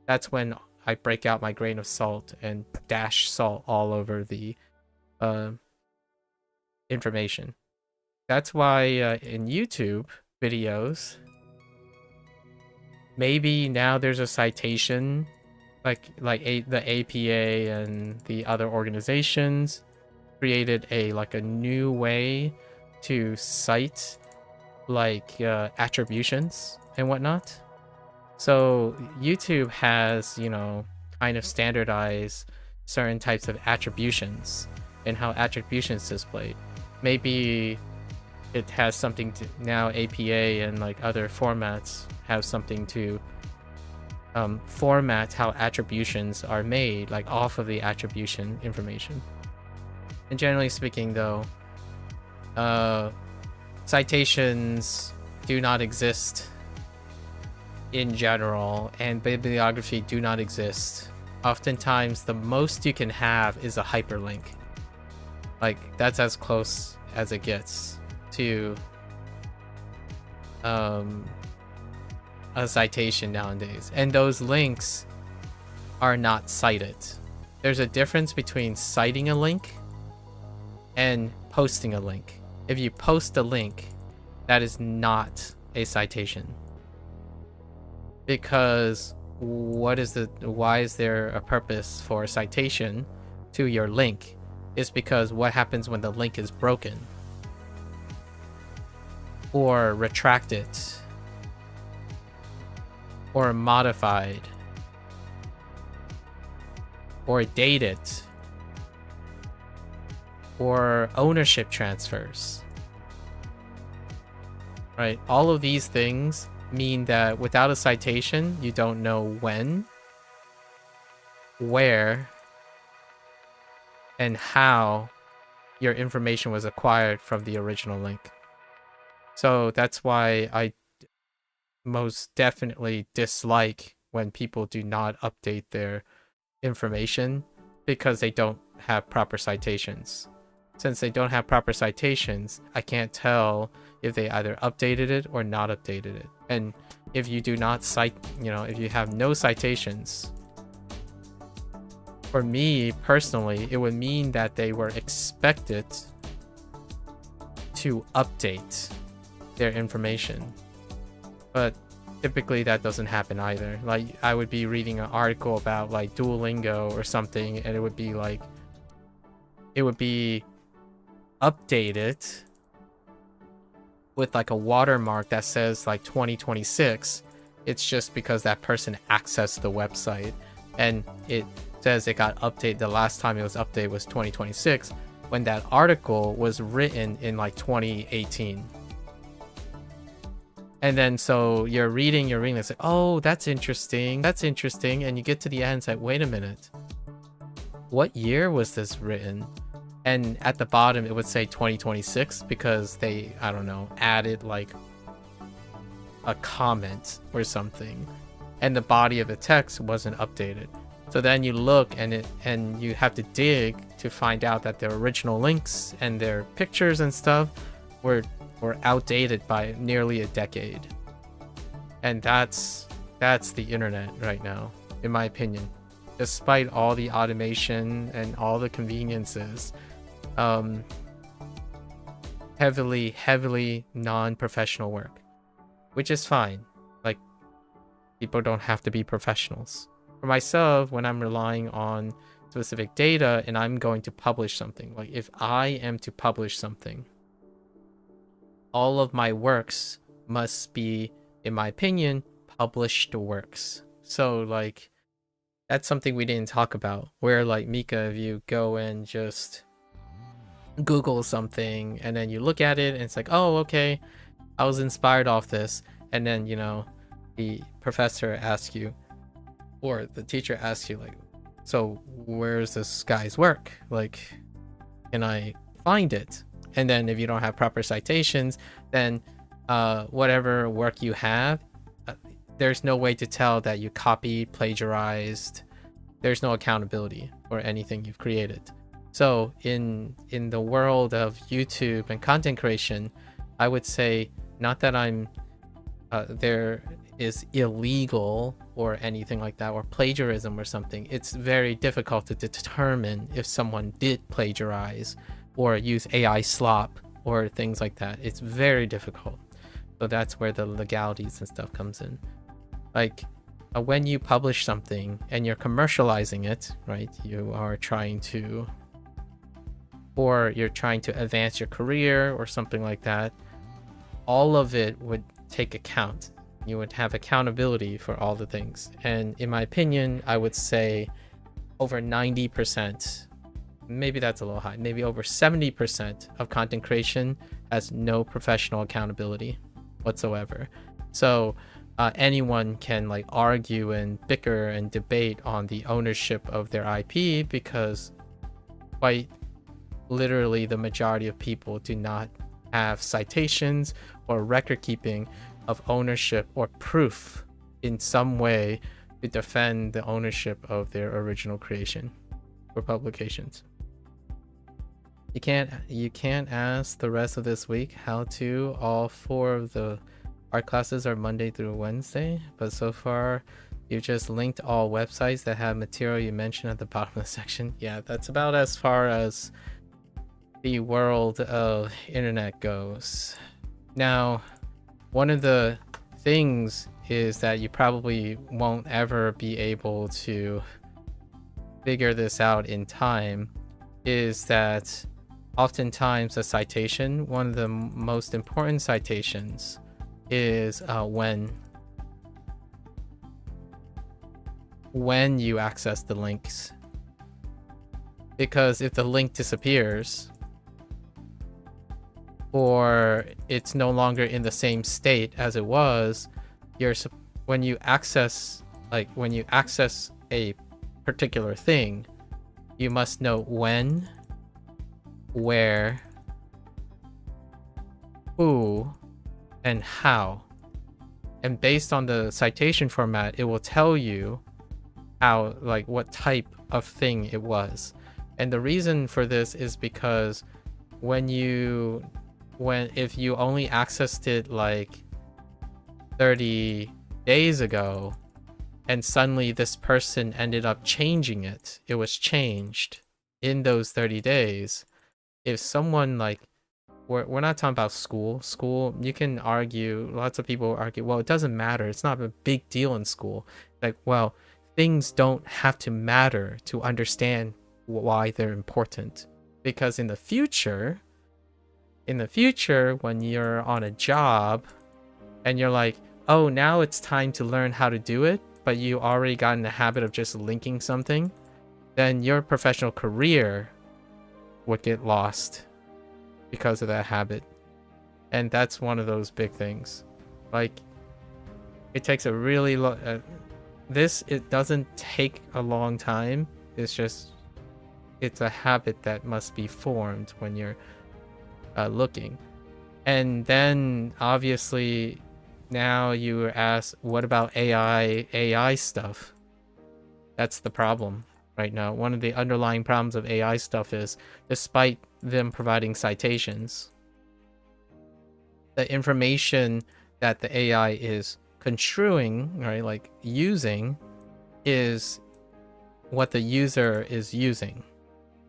that's when I break out my grain of salt and dash salt all over the information. That's why in YouTube videos, maybe now there's a citation, the APA and the other organizations created a new way to cite attributions and whatnot. So YouTube has, kind of standardized certain types of attributions and how attributions is displayed. Maybe it has something to now APA and other formats have something to format how attributions are made, off of the attribution information. And generally speaking, though, citations do not exist in general, and bibliography do not exist. Oftentimes, the most you can have is a hyperlink. That's as close as it gets to a citation nowadays. And those links are not cited. There's a difference between citing a link and posting a link. If you post a link, that is not a citation. Because why is there a purpose for a citation to your link? Is because what happens when the link is broken or retracted or modified or dated or ownership transfers, right? All of these things mean that without a citation, you don't know when, where, and how your information was acquired from the original link. So that's why I most definitely dislike when people do not update their information, because they don't have proper citations. Since they don't have proper citations, I can't tell if they either updated it or not updated it. And if you do not cite, if you have no citations, for me personally, it would mean that they were expected to update their information. But typically that doesn't happen either. I would be reading an article about Duolingo or something, and it would be updated with a watermark that says 2026. It's just because that person accessed the website, and it says it got updated. The last time it was updated was 2026, when that article was written in 2018. And then so you're reading, it's oh, that's interesting, and you get to the end, it's wait a minute, what year was this written? And at the bottom it would say 2026 because they, I don't know, added a comment or something, and the body of the text wasn't updated. So then you look and you have to dig to find out that their original links and their pictures and stuff were outdated by nearly a decade. And that's the internet right now, in my opinion. Despite all the automation and all the conveniences, heavily non-professional work, which is fine. People don't have to be professionals. For myself, when I'm relying on specific data and I'm going to publish something, if I am to publish something, all of my works must be, in my opinion, published works. So that's something we didn't talk about, where Mika, if you go and just Google something and then you look at it and it's oh, okay, I was inspired off this, and then the professor asks you, or the teacher asks you, so where's this guy's work? Can I find it? And then if you don't have proper citations, then whatever work you have, there's no way to tell that you copied, plagiarized. There's no accountability for anything you've created. So in the world of YouTube and content creation, I would say, not that I'm there, is illegal or anything like that, or plagiarism or something, it's very difficult to determine if someone did plagiarize or use AI slop or things like that. It's very difficult. So that's where the legalities and stuff comes in. Like when you publish something and you're commercializing it, right? You are trying to, or you're trying to advance your career or something like that. All of it would take account. You would have accountability for all the things. And in my opinion, I would say over 90%, maybe that's a little high, maybe over 70% of content creation has no professional accountability whatsoever. So anyone can like argue and bicker and debate on the ownership of their IP, because quite literally the majority of people do not have citations or record keeping of ownership or proof in some way to defend the ownership of their original creation or publications. You can't ask the rest of this week how to. All 4 of the art classes are Monday through Wednesday, but so far you just linked all websites that have material you mentioned at the bottom of the section. Yeah, that's about as far as the world of internet goes. Now, one of the things is that you probably won't ever be able to figure this out in time, is that oftentimes a citation, one of the most important citations, is when you access the links. Because if the link disappears, or it's no longer in the same state as it was, when you access a particular thing, you must know when, where, who, and how. And based on the citation format, it will tell you how, like, what type of thing it was. And the reason for this is because if you only accessed it like 30 days ago and suddenly this person ended up changing it, it was changed in those 30 days. If someone like, we're not talking about school, you can argue, lots of people argue, well, it doesn't matter, it's not a big deal in school. Like, well, things don't have to matter to understand why they're important, because in the future, when you're on a job and you're like, oh, now it's time to learn how to do it, but you already got in the habit of just linking something, then your professional career would get lost because of that habit. And that's one of those big things. Like, it takes a really long, it doesn't take a long time. It's a habit that must be formed when you're looking. And then obviously now you were asked, what about AI stuff? That's the problem right now. One of the underlying problems of AI stuff is, despite them providing citations, the information that the AI is construing, right, like using, is what the user is using.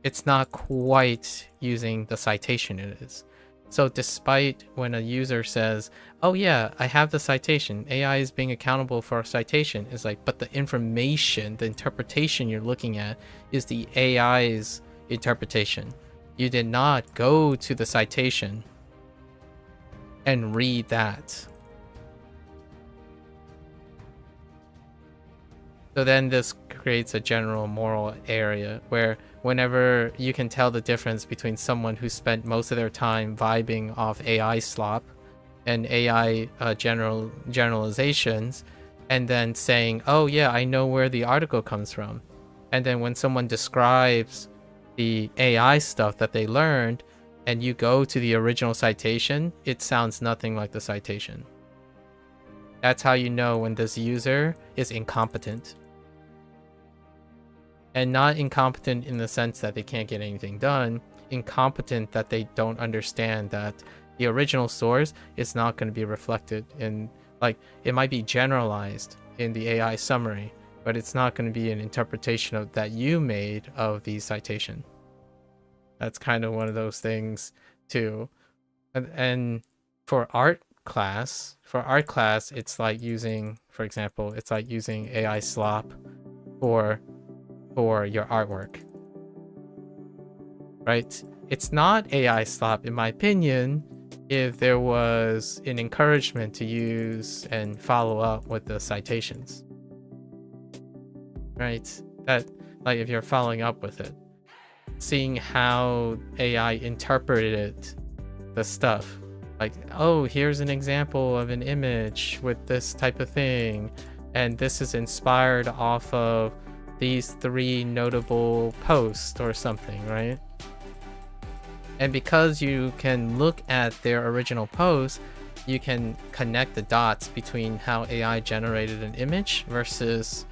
It's not quite using the citation it is. So despite when a user says, oh yeah, I have the citation, AI is being accountable for a citation, it's like, but the information, the interpretation you're looking at is the AI's interpretation. You did not go to the citation and read that. So then this creates a general moral area where whenever you can tell the difference between someone who spent most of their time vibing off AI slop and AI generalizations, and then saying, oh yeah, I know where the article comes from. And then when someone describes the AI stuff that they learned and you go to the original citation, it sounds nothing like the citation. That's how you know when this user is incompetent. And not incompetent in the sense that they can't get anything done, incompetent that they don't understand that the original source is not going to be reflected in Like, it might be generalized in the AI summary, but it's not going to be an interpretation of that you made of the citation. That's kind of one of those things too. And for art class, it's like using, for example, it's like using AI slop for your artwork, right? It's not AI slop, in my opinion, if there was an encouragement to use and follow up with the citations, right? That, like, if you're following up with it, seeing how AI interpreted the stuff, like, oh, here's an example of an image with this type of thing, and this is inspired off of these 3 notable posts or something, right? And because you can look at their original post, you can connect the dots between how AI generated an image versus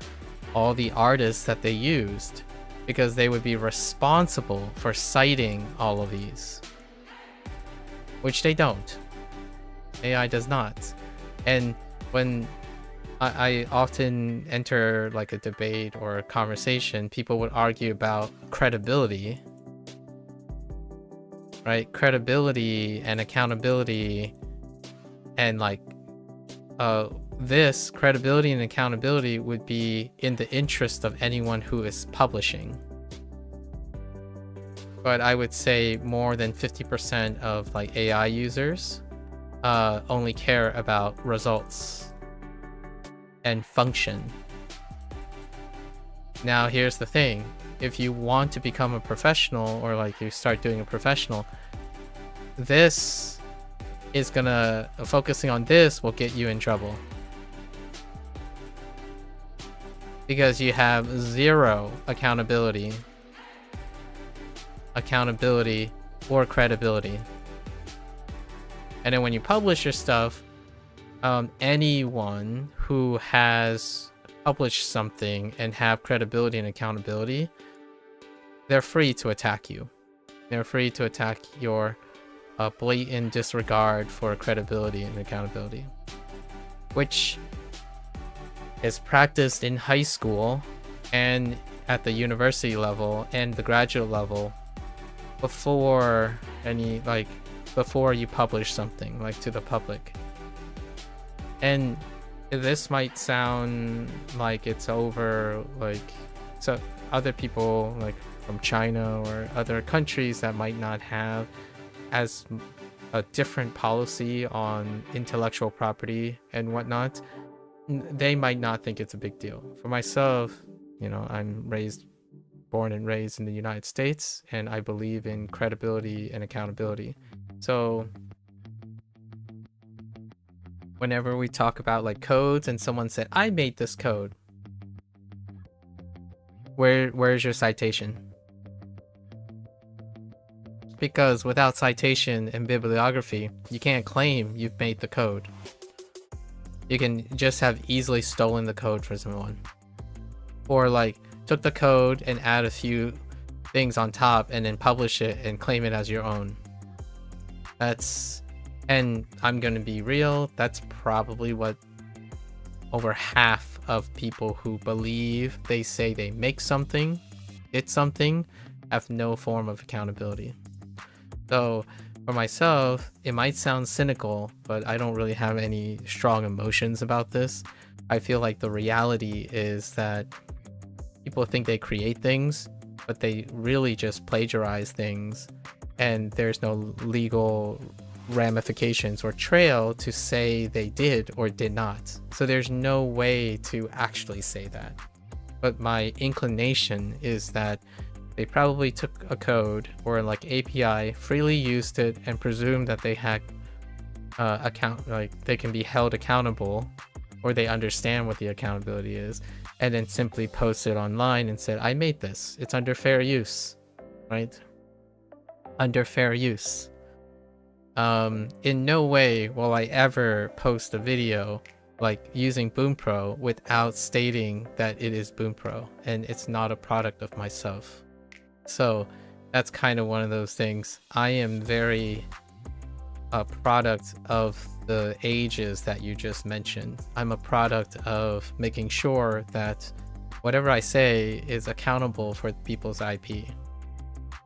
all the artists that they used, because they would be responsible for citing all of these, which they don't. AI does not. And when I often enter like a debate or a conversation, people would argue about credibility, right? Credibility and accountability, and like this credibility and accountability would be in the interest of anyone who is publishing. But I would say more than 50% of like AI users only care about results and function. Now here's the thing, if you want to become a professional, or like you start doing a professional, this is gonna, focusing on this will get you in trouble, because you have zero accountability or credibility. And then when you publish your stuff, anyone who has published something and have credibility and accountability, they're free to attack you. They're free to attack your blatant disregard for credibility and accountability, which is practiced in high school and at the university level and the graduate level before you publish something like to the public. And this might sound like it's over, like, so other people like from China or other countries that might not have as a different policy on intellectual property and whatnot, they might not think it's a big deal. For myself, you know, I'm born and raised in the United States, and I believe in credibility and accountability. So whenever we talk about like codes and someone said, I made this code, where's your citation? Because without citation and bibliography, you can't claim you've made the code. You can just have easily stolen the code from someone, or like took the code and add a few things on top and then publish it and claim it as your own. And I'm gonna be real, that's probably what over half of people who believe they say they make something, did something, have no form of accountability. So for myself, it might sound cynical, but I don't really have any strong emotions about this. I feel like the reality is that people think they create things, but they really just plagiarize things, and there's no legal ramifications or trail to say they did or did not. So there's no way to actually say that. But my inclination is that they probably took a code or like API, freely used it, and presumed that they had they can be held accountable, or they understand what the accountability is, and then simply post it online and said, I made this. It's under fair use, right? Under fair use. In no way will I ever post a video like using Bunpro without stating that it is Bunpro and it's not a product of myself. So that's kind of one of those things. I am very a product of the ages that you just mentioned. I'm a product of making sure that whatever I say is accountable for people's IP.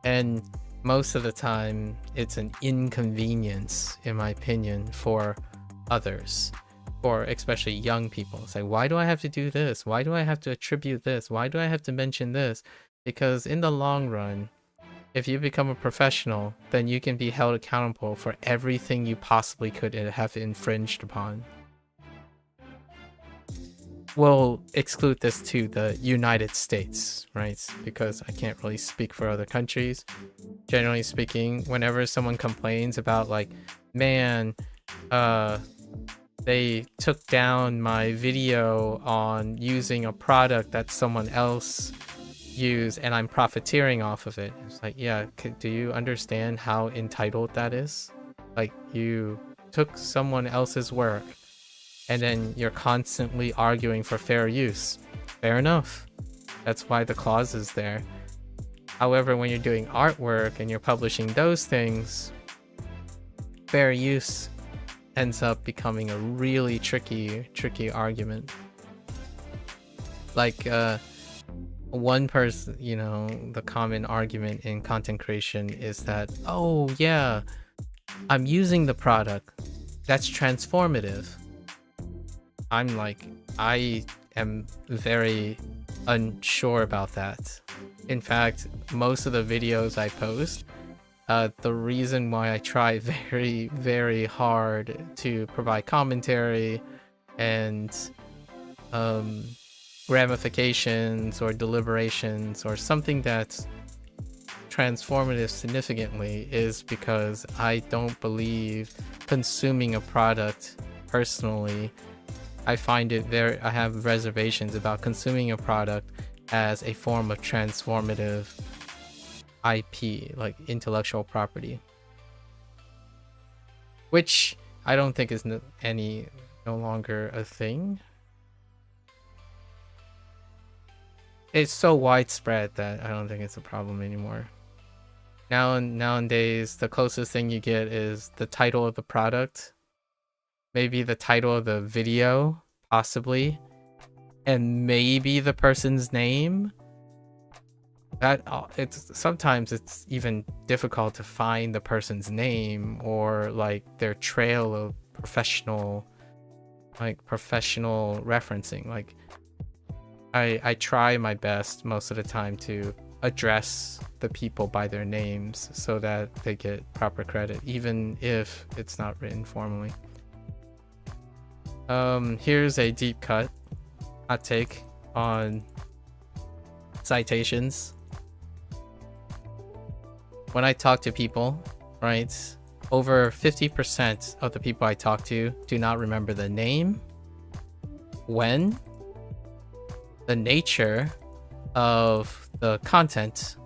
And most of the time, it's an inconvenience, in my opinion, for others, for especially young people. It's like, why do I have to do this? Why do I have to attribute this? Why do I have to mention this? Because in the long run, if you become a professional, then you can be held accountable for everything you possibly could have infringed upon. We'll exclude this to the United States, right? Because I can't really speak for other countries. Generally speaking, whenever someone complains about like, man, they took down my video on using a product that someone else used and I'm profiteering off of it. It's like, yeah, do you understand how entitled that is? Like, you took someone else's work and then you're constantly arguing for fair use. Fair enough. That's why the clause is there. However, when you're doing artwork and you're publishing those things, fair use ends up becoming a really tricky argument. Like, one person, you know, the common argument in content creation is that, oh yeah, I'm using the product. That's transformative. I'm like, I am very unsure about that. In fact, most of the videos I post, the reason why I try very hard to provide commentary and ramifications or deliberations or something that's transformative significantly is because I don't believe consuming a product personally. I find it I have reservations about consuming a product as a form of transformative IP, like intellectual property, which I don't think is no longer a thing. It's so widespread that I don't think it's a problem anymore. Nowadays, the closest thing you get is the title of the product, maybe the title of the video, possibly, and maybe the person's name. Sometimes it's even difficult to find the person's name or like their trail of professional referencing. Like, I try my best most of the time to address the people by their names so that they get proper credit, even if it's not written formally. Here's a deep cut hot take on citations. When I talk to people, right, over 50% of the people I talk to do not remember the name, when, the nature of the content,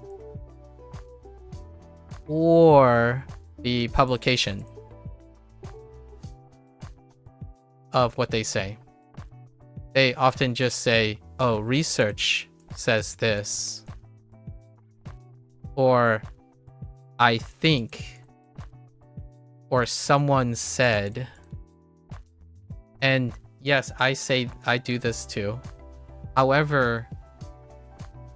or the publication of what they say. They often just say, oh, research says this, or I think, or someone said. And yes, I do this too. However,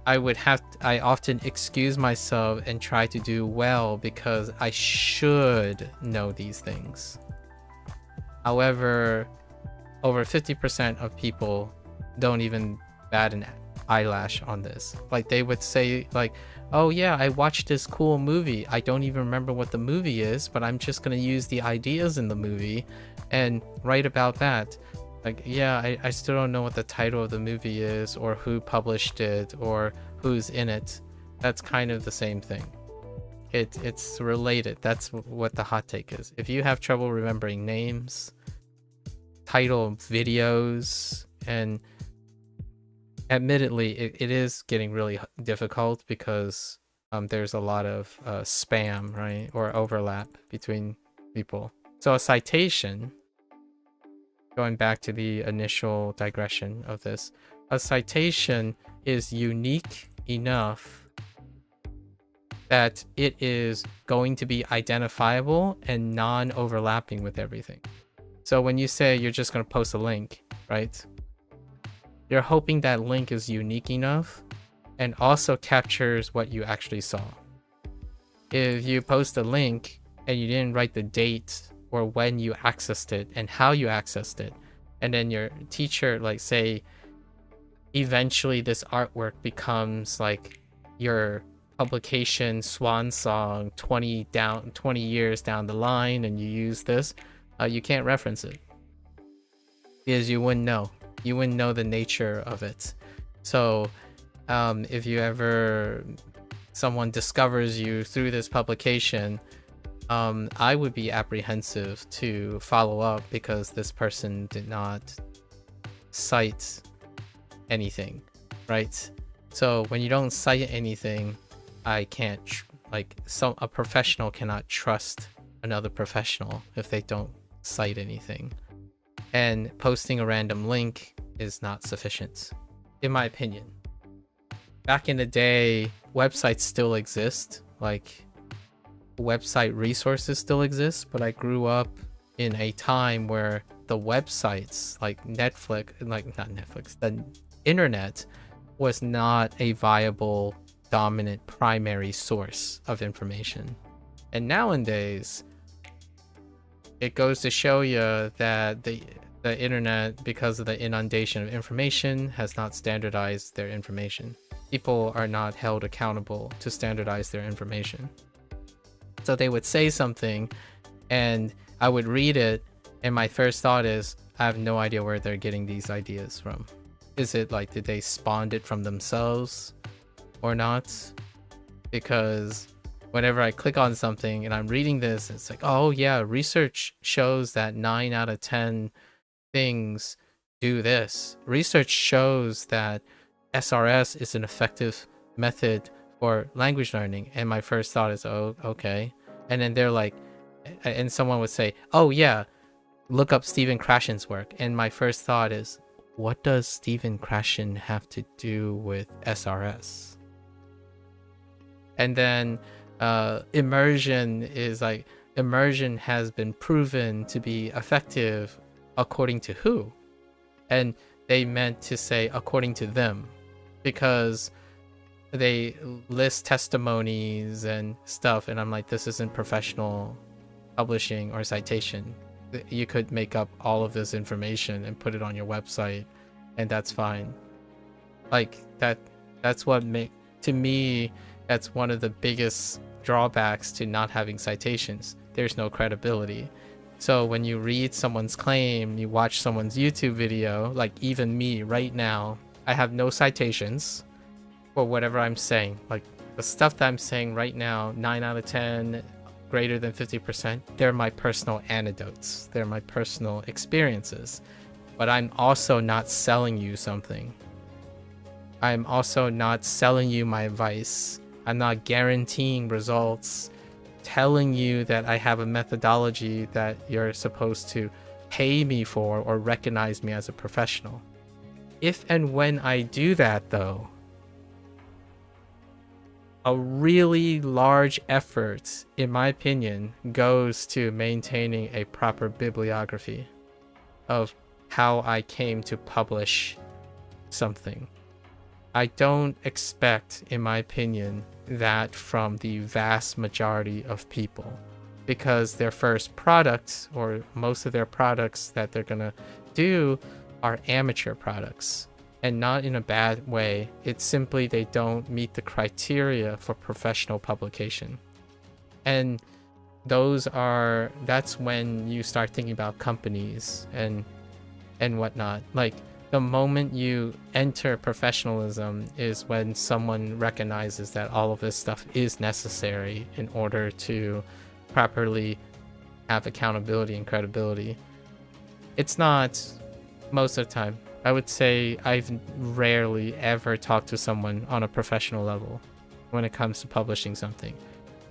I often excuse myself and try to do well because I should know these things. However, over 50% of people don't even bat an eyelash on this. Like, they would say like, oh yeah, I watched this cool movie. I don't even remember what the movie is, but I'm just gonna use the ideas in the movie and write about that. Like, yeah, I still don't know what the title of the movie is or who published it or who's in it. That's kind of the same thing. It's related. That's what the hot take is. If you have trouble remembering names, title of videos, and admittedly it is getting really difficult because there's a lot of spam, right, or overlap between people. So a citation, going back to the initial digression of this, a citation is unique enough that it is going to be identifiable and non-overlapping with everything. So when you say you're just going to post a link, right? You're hoping that link is unique enough and also captures what you actually saw. If you post a link and you didn't write the date or when you accessed it and how you accessed it, and then your teacher, like, say, eventually this artwork becomes like your publication swan song 20 years down the line, and you use this, you can't reference it because you wouldn't know the nature of it. So if you ever someone discovers you through this publication, I would be apprehensive to follow up because this person did not cite anything, right? So when you don't cite anything, I can't a professional cannot trust another professional if they don't cite anything. And posting a random link is not sufficient, in my opinion. Back in the day, websites still exist, like website resources still exist, but I grew up in a time where the websites like the internet was not a viable dominant primary source of information. And nowadays it goes to show you that the internet, because of the inundation of information, has not standardized their information. People are not held accountable to standardize their information. So they would say something and I would read it, and my first thought is, I have no idea where they're getting these ideas from. Is it like, did they spawn it from themselves or not? Because whenever I click on something and I'm reading this, it's like, oh yeah, research shows that 9 out of 10 things do this. Research shows that SRS is an effective method for language learning. And my first thought is, oh, okay. And then they're like, and someone would say, oh yeah, look up Stephen Krashen's work. And my first thought is, what does Stephen Krashen have to do with SRS? And then immersion is like, immersion has been proven to be effective according to who? And they meant to say according to them, because they list testimonies and stuff, and I'm like, this isn't professional publishing or citation. You could make up all of this information and put it on your website, and that's fine. Like that's what to me, that's one of the biggest drawbacks to not having citations. There's no credibility. So when you read someone's claim, you watch someone's YouTube video, like even me right now, I have no citations for whatever I'm saying. Like the stuff that I'm saying right now, 9 out of 10, greater than 50%, they're my personal anecdotes. They're my personal experiences. But I'm also not selling you something. I'm also not selling you my advice. I'm not guaranteeing results, telling you that I have a methodology that you're supposed to pay me for or recognize me as a professional. If and when I do that, though, a really large effort, in my opinion, goes to maintaining a proper bibliography of how I came to publish something. I don't expect, in my opinion, that from the vast majority of people, because their first products, or most of their products that they're gonna do, are amateur products, and not in a bad way. It's simply they don't meet the criteria for professional publication. And that's when you start thinking about companies and whatnot. Like, the moment you enter professionalism is when someone recognizes that all of this stuff is necessary in order to properly have accountability and credibility. It's not most of the time. I would say I've rarely ever talked to someone on a professional level when it comes to publishing something.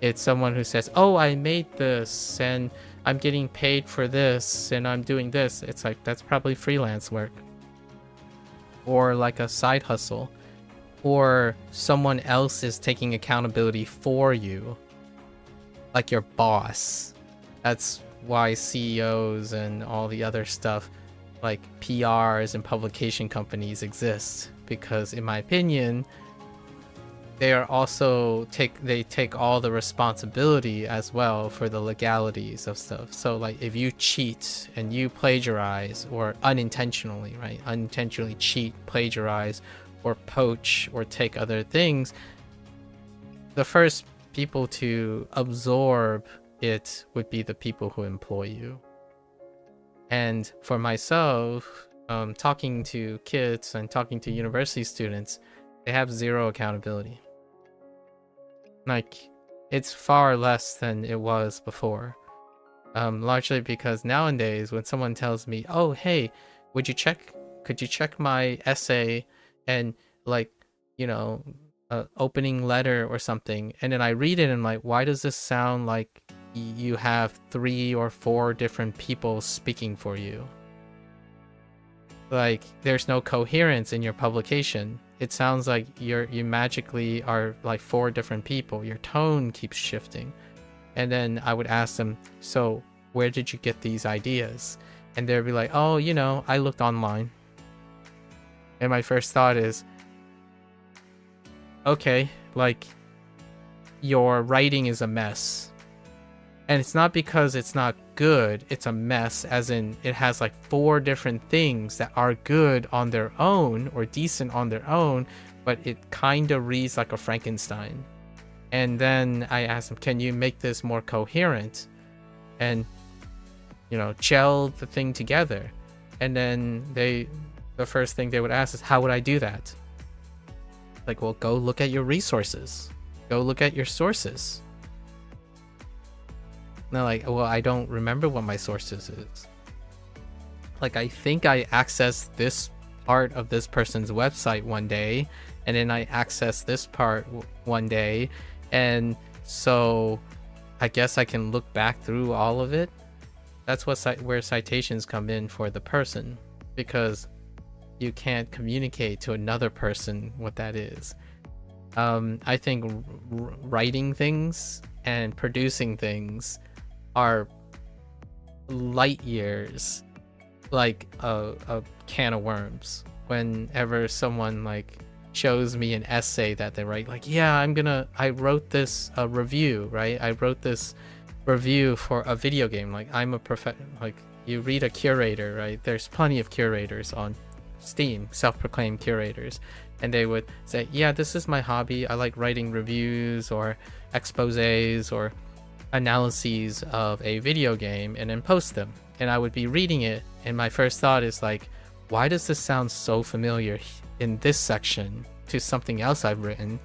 It's someone who says, oh, I made this and I'm getting paid for this and I'm doing this. It's like, that's probably freelance work or like a side hustle. or someone else is taking accountability for you, like your boss. That's why CEOs and all the other stuff like PRs and publication companies exist, because in my opinion they are also take all the responsibility as well for the legalities of stuff. So like if you cheat and you plagiarize, or unintentionally, right, unintentionally cheat, plagiarize, or poach, or take other things, the first people to absorb it would be the people who employ you. And for myself, talking to kids and talking to university students, they have zero accountability. Like, it's far less than it was before. Largely because nowadays when someone tells me, oh hey, could you check my essay and like, you know, opening letter or something, and then I read it and I'm like, why does this sound like you have 3 or 4 different people speaking for you? Like, there's no coherence in your publication. It sounds like you magically are like 4 different people. Your tone keeps shifting. And then I would ask them, so where did you get these ideas? And they'd be like, oh, you know, I looked online. And my first thought is, okay, like, your writing is a mess. And it's not because it's not good, it's a mess, as in it has like 4 different things that are good on their own or decent on their own, but it kind of reads like a Frankenstein. And then I asked them, can you make this more coherent and, you know, gel the thing together? And then the first thing they would ask is, how would I do that? Like, well, go look at your resources, go look at your sources. No, like, well, I don't remember what my sources is. Like, I think I accessed this part of this person's website one day, and then I accessed this part one day, and so I guess I can look back through all of it. That's where citations come in for the person, because you can't communicate to another person what that is. I think writing things and producing things are light years like a can of worms. Whenever someone like shows me an essay that they write, like, yeah, I wrote this review, right? I wrote this review for a video game. Like, I'm a like, you read a curator, right? There's plenty of curators on Steam, self-proclaimed curators, and they would say, yeah, this is my hobby. I like writing reviews or exposés or analyses of a video game, and then post them. And I would be reading it, and my first thought is like, why does this sound so familiar in this section to something else I've written,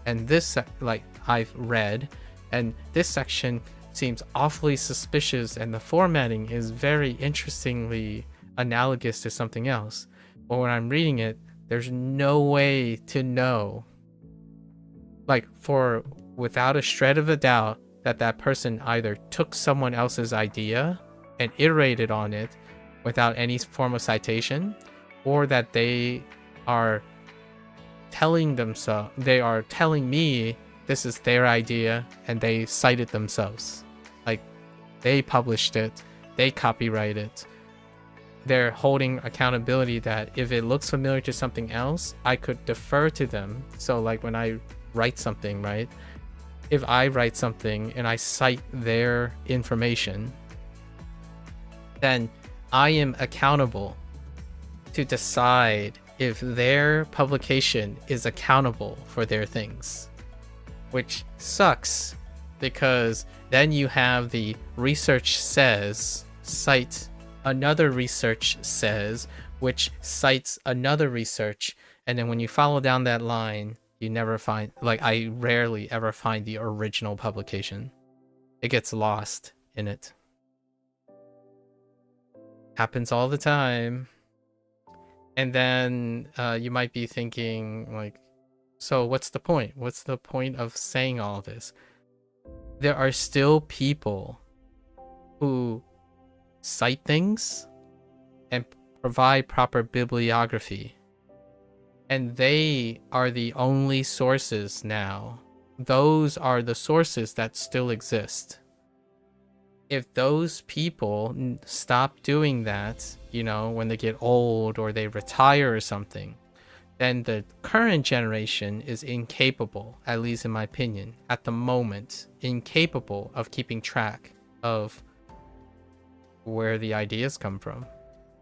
and this like I've read, and this section seems awfully suspicious, and the formatting is very interestingly analogous to something else. But when I'm reading it, there's no way to know, like, without a shred of a doubt, that person either took someone else's idea and iterated on it without any form of citation, or that they are telling me this is their idea and they cited themselves. Like, they published it, they copyrighted it. They're holding accountability that if it looks familiar to something else, I could defer to them. So like when I write something, right? If I write something and I cite their information, then I am accountable to decide if their publication is accountable for their things, which sucks, because then you have the research says cite another research says, which cites another research, and then when you follow down that line, you never find, like, I rarely ever find the original publication. It gets lost in it. Happens all the time. And then you might be thinking, like, so what's the point? What's the point of saying all this? There are still people who cite things and provide proper bibliography. And they are the only sources now. Those are the sources that still exist. If those people stop doing that, you know, when they get old or they retire or something, then the current generation is incapable, at least in my opinion, at the moment, incapable of keeping track of where the ideas come from.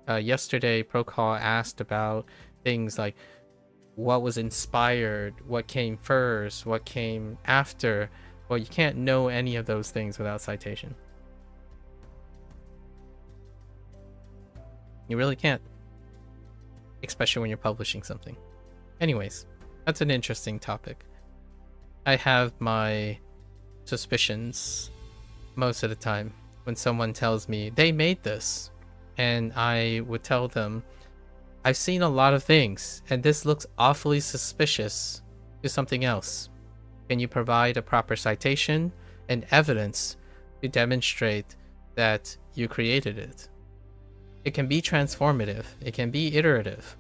Yesterday, Procall asked about things like what was inspired, what came first, what came after. Well, you can't know any of those things without citation. You really can't. Especially when you're publishing something. Anyways, that's an interesting topic. I have my suspicions most of the time when someone tells me they made this, and I would tell them, I've seen a lot of things, and this looks awfully suspicious to something else. Can you provide a proper citation and evidence to demonstrate that you created it? It can be transformative, it can be iterative,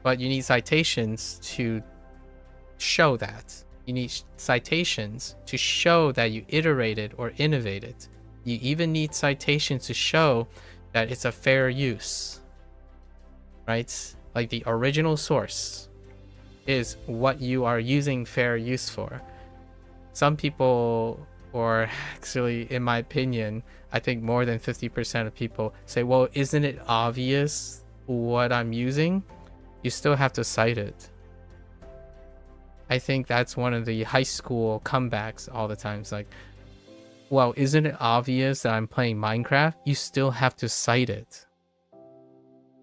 but you need citations to show that. You need citations to show that you iterated or innovated. You even need citations to show that it's a fair use, right? Like the original source is what you are using fair use for. Some people, or actually in my opinion, I think more than 50% of people say, well, isn't it obvious what I'm using? You still have to cite it. I think that's one of the high school comebacks all the time. It's like, well, isn't it obvious that I'm playing Minecraft? You still have to cite it.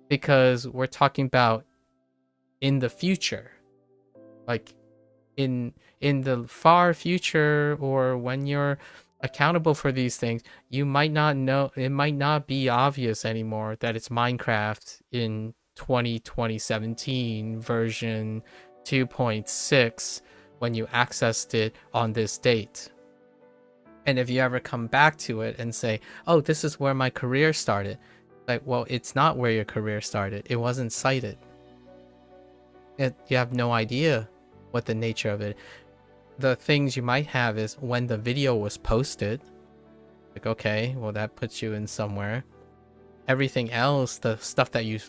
Because we're talking about in the future. Like in the far future, or when you're accountable for these things, you might not know, it might not be obvious anymore that it's Minecraft in 2017 version 2.6 when you accessed it on this date. And if you ever come back to it and say, oh, this is where my career started, like, well, it's not where your career started. It wasn't cited. You have no idea what the nature of it. The things you might have is when the video was posted. Like, okay, well, that puts you in somewhere. Everything else, the stuff that you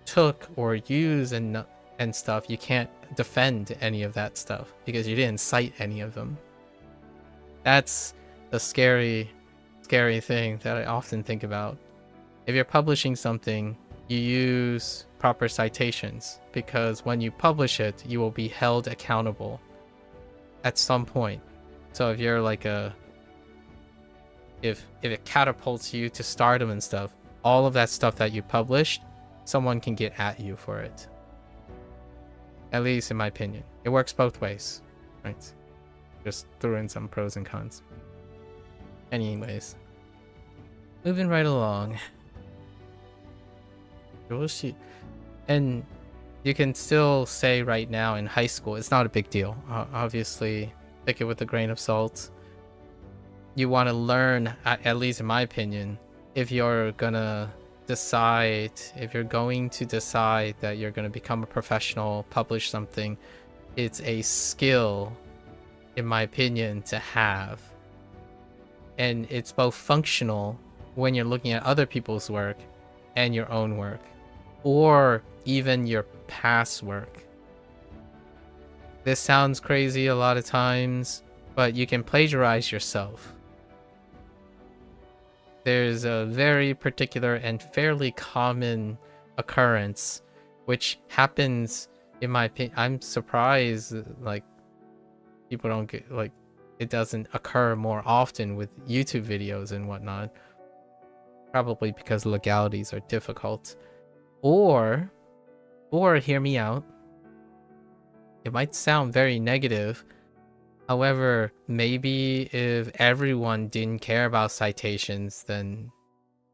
took or used and stuff, you can't defend any of that stuff because you didn't cite any of them. That's the scary thing that I often think about. If you're publishing something, you use proper citations, because when you publish it, you will be held accountable at some point. So if you're like if it catapults you to stardom and stuff, all of that stuff that you published, someone can get at you for it. At least in my opinion. It works both ways, right? Just threw in some pros and cons. Anyways, moving right along. And you can still say right now in high school, it's not a big deal. Obviously, take it with a grain of salt. You want to learn, at least in my opinion, if you're gonna decide, if you're going to decide that you're going to become a professional, publish something, it's a skill, in my opinion, to have. And it's both functional when you're looking at other people's work and your own work, or even your past work. This sounds crazy a lot of times, but you can plagiarize yourself. There's a very particular and fairly common occurrence which happens, in my opinion. I'm surprised like people don't get, like, it doesn't occur more often with YouTube videos and whatnot, probably because legalities are difficult. Or hear me out, it might sound very negative. However, maybe if everyone didn't care about citations, then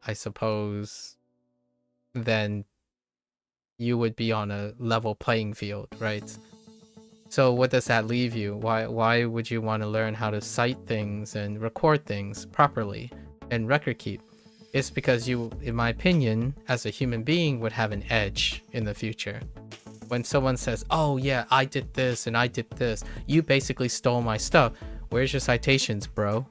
I suppose then you would be on a level playing field, right? So what does that leave you? Why would you want to learn how to cite things and record things properly and record keep? It's because you, in my opinion, as a human being, would have an edge in the future. when someone says, oh yeah, I did this and I did this, you basically stole my stuff. Where's your citations, bro?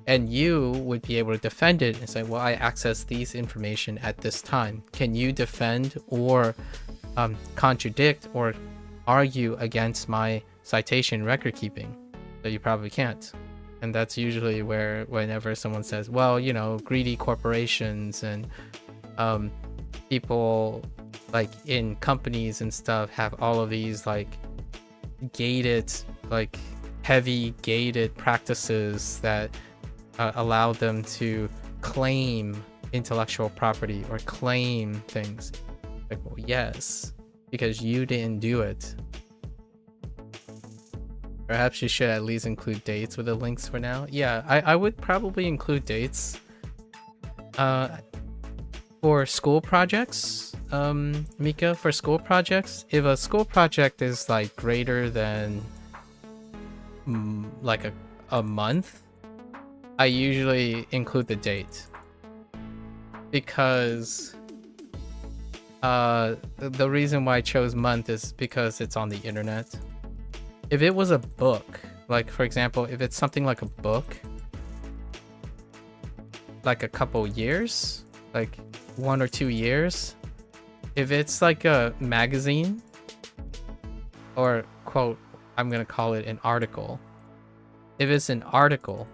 And you would be able to defend it and say, well, I accessed these information at this time. Can you defend or contradict or argue against my citation record keeping? So you probably can't. And that's usually whenever someone says, well, you know, greedy corporations and people like in companies and stuff have all of these like gated, like heavy gated practices that allow them to claim intellectual property or claim things. Like, well, yes, because you didn't do it. Perhaps you should at least include dates with the links for now. Yeah, I would probably include dates. For school projects, Mika, for school projects, if a school project is like greater than like a month, I usually include the date. Because the reason why I chose month is because it's on the internet. If it was a book, like for example, if it's something like a book, like a couple years, like 1 or 2 years, if it's like a magazine or quote, I'm gonna call it an article. If it's an article,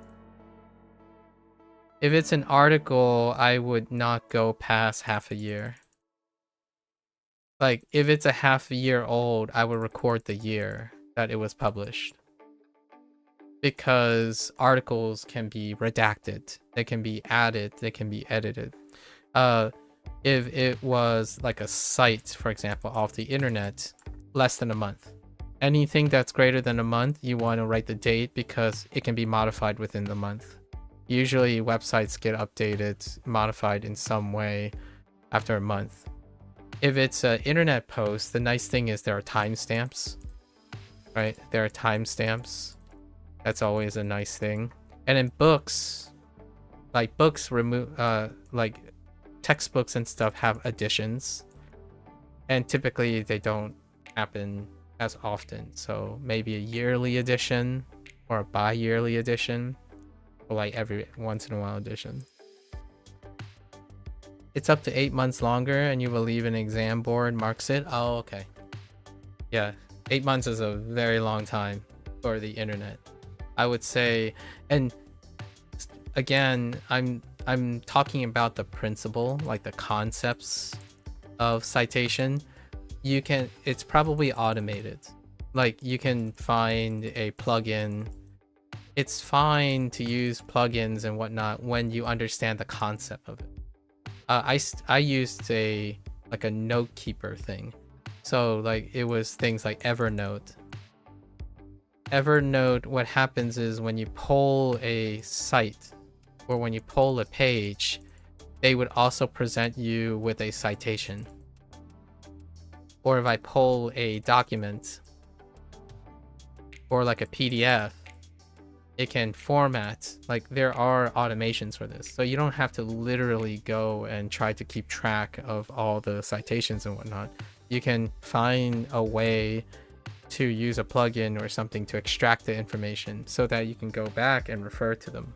I would not go past half a year. Like if it's a half a year old, I would record the year that it was published. Because articles can be redacted, they can be added, they can be edited. If it was like a site, for example, off the internet, less than a month. Anything that's greater than a month, you want to write the date because it can be modified within the month. Usually websites get updated, modified in some way after a month. If it's an internet post, the nice thing is there are timestamps, right? There are timestamps. That's always a nice thing. And in books, like books like textbooks and stuff have additions. And typically they don't happen as often. So maybe a yearly edition or a bi-yearly edition. Or like every once in a while edition. It's up to 8 months longer and you will leave an exam board marks it. Oh, okay. Yeah, 8 months is a very long time for the internet, I would say. And again, I'm talking about the principle, like the concepts of citation. It's probably automated. Like you can find a plugin. It's fine to use plugins and whatnot when you understand the concept of it. I used a note keeper thing. So like it was things like Evernote. Evernote, what happens is when you pull a site or when you pull a page, they would also present you with a citation. Or if I pull a document or like a PDF, it can format, like there are automations for this. So you don't have to literally go and try to keep track of all the citations and whatnot. You can find a way to use a plugin or something to extract the information so that you can go back and refer to them.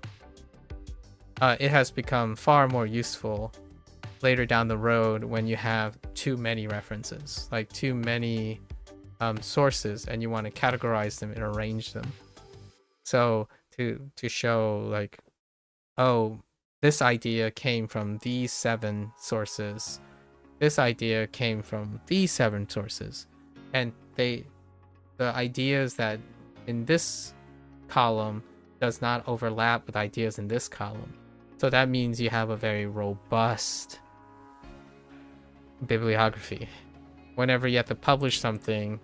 It has become far more useful later down the road when you have too many references, like too many sources, and you want to categorize them and arrange them. So to show like, oh, this idea came from these 7 sources. This idea came from these 7 sources. And the ideas that in this column does not overlap with ideas in this column. So that means you have a very robust bibliography. Whenever you have to publish something,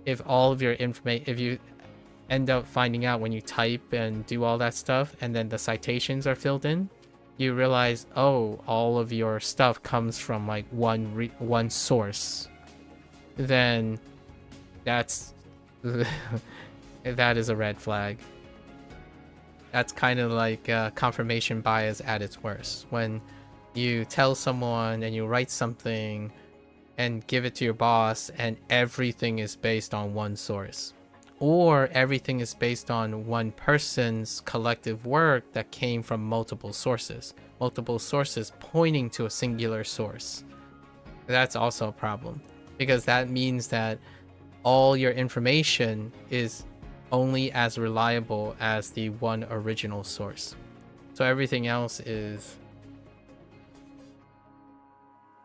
if all of your information, if you end up finding out when you type and do all that stuff and then the citations are filled in, you realize, oh, all of your stuff comes from like one source, then that's that is a red flag. That's kind of like confirmation bias at its worst. When you tell someone and you write something and give it to your boss, and everything is based on one source, or everything is based on one person's collective work that came from multiple sources pointing to a singular source. That's also a problem, because that means that all your information is only as reliable as the one original source. So everything else is,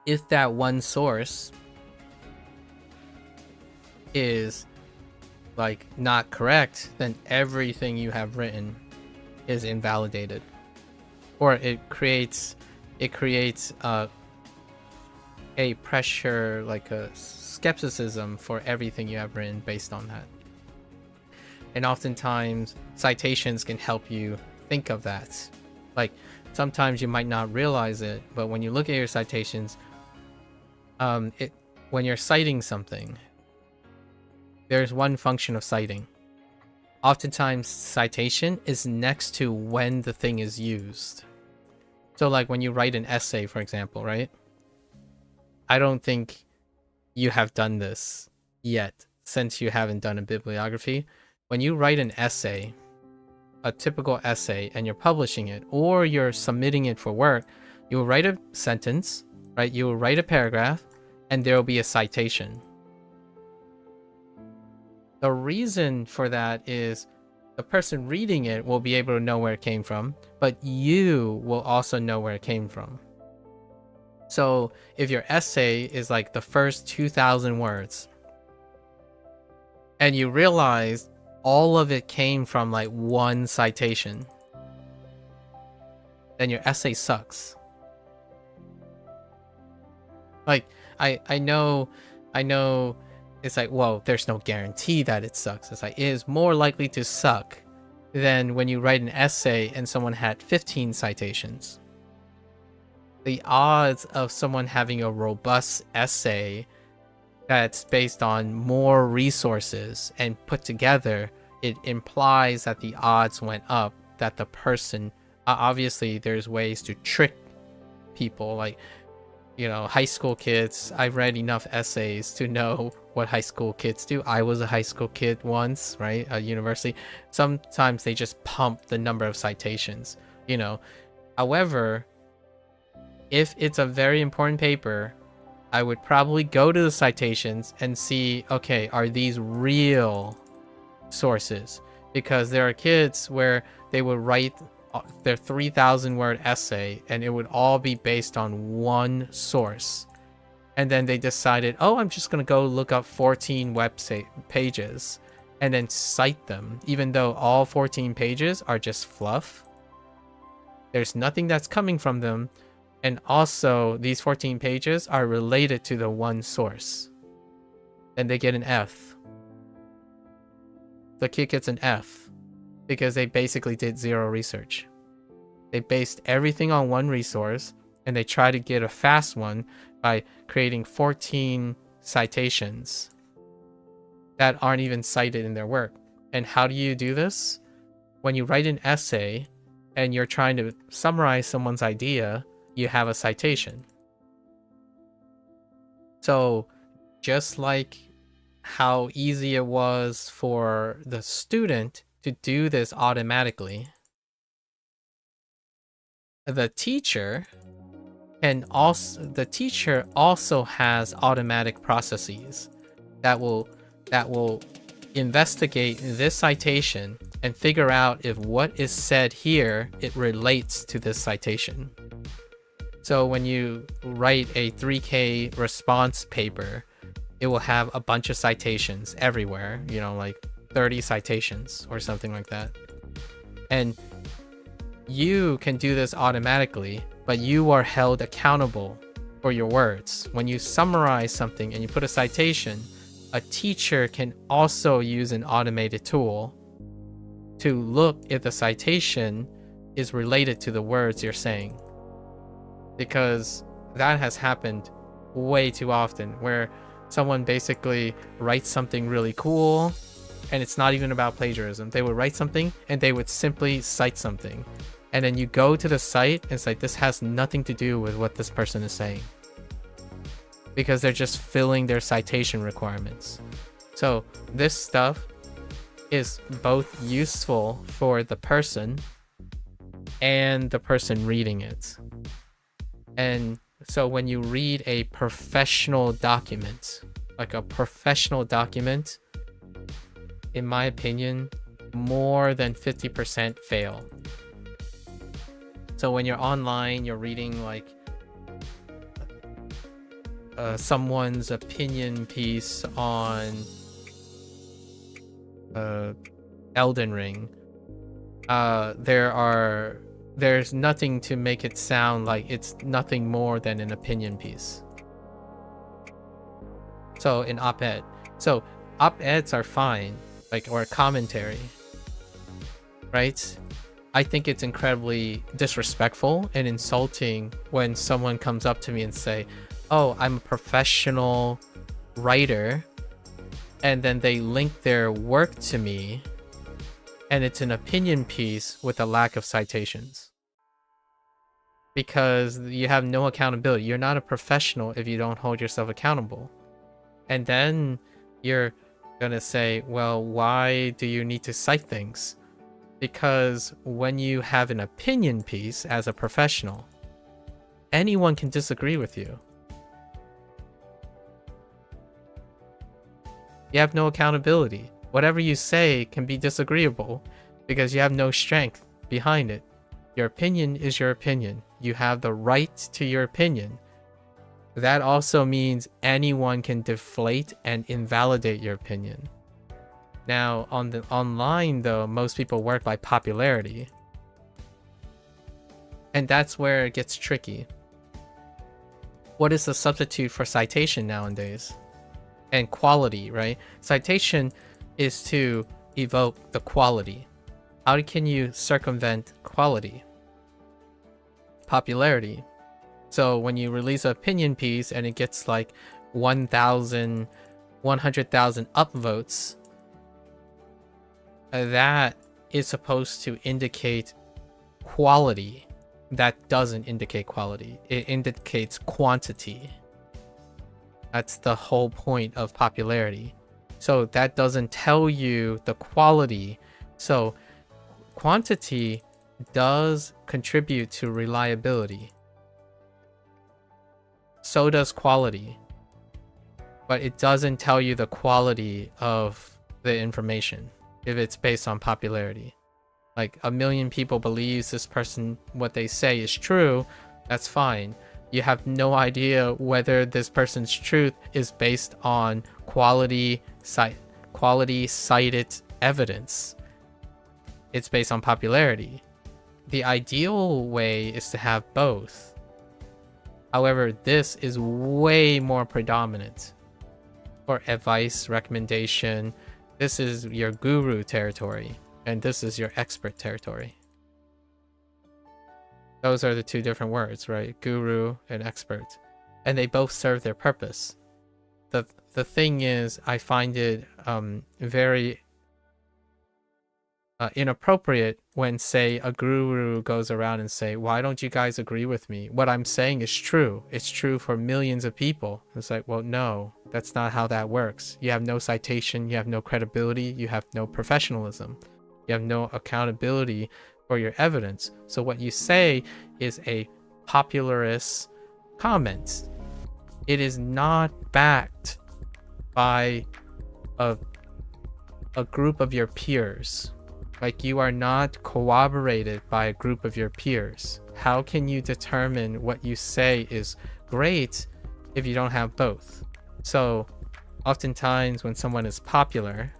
if that one source is like not correct, then everything you have written is invalidated, or it creates a pressure, like a skepticism for everything you have written based on that. And oftentimes citations can help you think of that. Like sometimes you might not realize it, but when you look at your citations, when you're citing something, there's one function of citing. Oftentimes citation is next to when the thing is used. So like when you write an essay, for example, right? I don't think you have done this yet, since you haven't done a bibliography. When you write an essay, a typical essay, and you're publishing it, or you're submitting it for work, you will write a sentence, right? You will write a paragraph, and there will be a citation. The reason for that is the person reading it will be able to know where it came from, but you will also know where it came from. So if your essay is like the first 2,000 words, and you realize all of it came from like one citation, then your essay sucks. Like, I know it's like, well, there's no guarantee that it sucks. It's like, it is more likely to suck than when you write an essay and someone had 15 citations. The odds of someone having a robust essay that's based on more resources and put together, it implies that the odds went up, that the person, obviously there's ways to trick people, like, you know, high school kids. I've read enough essays to know what high school kids do. I was a high school kid once, right? At university. Sometimes they just pump the number of citations, you know. However, if it's a very important paper, I would probably go to the citations and see, okay, are these real sources? Because there are kids where they would write their 3,000 word essay and it would all be based on one source. And then they decided, oh, I'm just going to go look up 14 website pages and then cite them, even though all 14 pages are just fluff. There's nothing that's coming from them. And also, these 14 pages are related to the one source. And they get an F. The kid gets an F because they basically did zero research. They based everything on one resource, and they try to get a fast one by creating 14 citations that aren't even cited in their work. And how do you do this? When you write an essay and you're trying to summarize someone's idea, you have a citation. So just like how easy it was for the student to do this automatically, the teacher also has automatic processes that will investigate this citation and figure out if what is said here, it relates to this citation. So when you write a 3K response paper, it will have a bunch of citations everywhere, you know, like 30 citations or something like that. And you can do this automatically, but you are held accountable for your words. When you summarize something and you put a citation, a teacher can also use an automated tool to look if the citation is related to the words you're saying. Because that has happened way too often, where someone basically writes something really cool and it's not even about plagiarism. They would write something and they would simply cite something. And then you go to the site and it's like, this has nothing to do with what this person is saying. because they're just filling their citation requirements. So this stuff is both useful for the person and the person reading it. And so when you read a professional document, like a professional document, in my opinion, more than 50% fail. So when you're online, you're reading like someone's opinion piece on Elden Ring, there's nothing to make it sound like it's nothing more than an opinion piece. So an op-ed. So op-eds are fine, like, or commentary, right? I think it's incredibly disrespectful and insulting when someone comes up to me and say, oh, I'm a professional writer, and then they link their work to me, and it's an opinion piece with a lack of citations. Because you have no accountability. You're not a professional if you don't hold yourself accountable. And then you're gonna say, well, why do you need to cite things? Because when you have an opinion piece as a professional, anyone can disagree with you. You have no accountability. Whatever you say can be disagreeable because you have no strength behind it. Your opinion is your opinion. You have the right to your opinion. That also means anyone can deflate and invalidate your opinion. Now, on the online though, most people work by popularity. And that's where it gets tricky. What is the substitute for citation nowadays? And quality, right? Citation is to evoke the quality. How can you circumvent quality? Popularity. So when you release an opinion piece and it gets like 100,000 upvotes, that is supposed to indicate quality. That doesn't indicate quality. It indicates quantity. That's the whole point of popularity. So that doesn't tell you the quality. So quantity does contribute to reliability. So does quality. But it doesn't tell you the quality of the information if it's based on popularity. Like 1 million people believes this person, what they say is true, that's fine. You have no idea whether this person's truth is based on quality cited evidence. It's based on popularity. The ideal way is to have both. However, this is way more predominant. For advice, recommendation, this is your guru territory, and this is your expert territory. Those are the two different words, right? Guru and expert. And they both serve their purpose. The thing is, I find it very inappropriate when, say, a guru goes around and say, why don't you guys agree with me? What I'm saying is true. It's true for millions of people. It's like, well, no, that's not how that works. You have no citation, you have no credibility, you have no professionalism, you have no accountability for your evidence. So what you say is a popularist comment. It is not backed by a group of your peers. Like, you are not corroborated by a group of your peers. How can you determine what you say is great if you don't have both? So oftentimes when someone is popular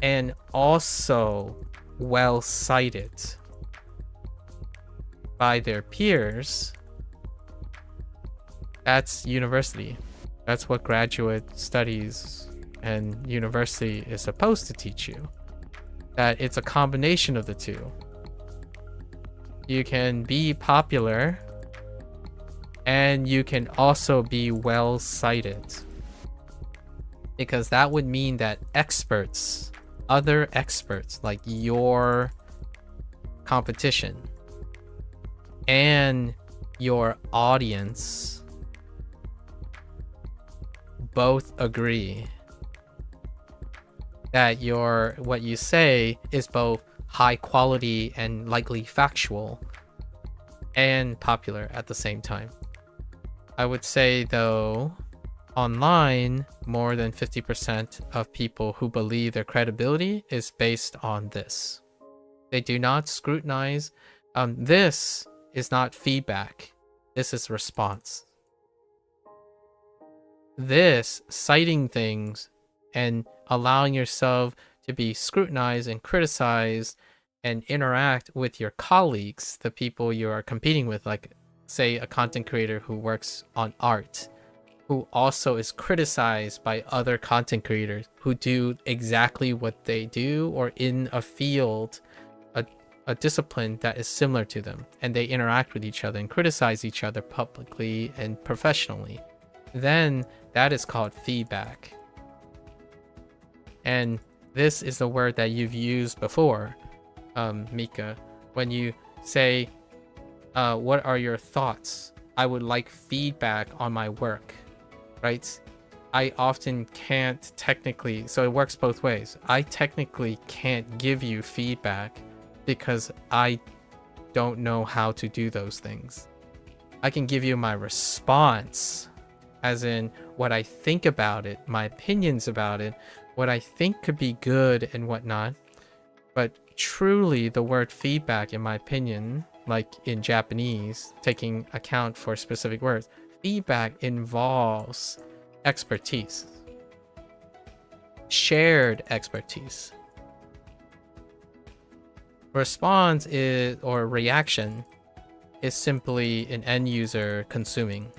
and also well cited by their peers, that's university. That's what graduate studies and university is supposed to teach you. That it's a combination of the two. You can be popular and you can also be well cited, because that would mean that experts, other experts like your competition and your audience both agree that what you say is both high quality and likely factual and popular at the same time. I would say though, online, more than 50% of people who believe their credibility is based on this. They do not scrutinize. This is not feedback. This is response. This, citing things and allowing yourself to be scrutinized and criticized and interact with your colleagues, the people you are competing with, like say a content creator who works on art, who also is criticized by other content creators who do exactly what they do or in a field, a discipline that is similar to them, and they interact with each other and criticize each other publicly and professionally. Then that is called feedback. And this is the word that you've used before, Mika, when you say, what are your thoughts? I would like feedback on my work, right? I often can't technically, so it works both ways. I technically can't give you feedback because I don't know how to do those things. I can give you my response, as in what I think about it, my opinions about it, what I think could be good and whatnot. But truly, the word feedback, in my opinion, like in Japanese, taking account for specific words, feedback involves expertise, shared expertise. Response is, or reaction, is simply an end user consuming,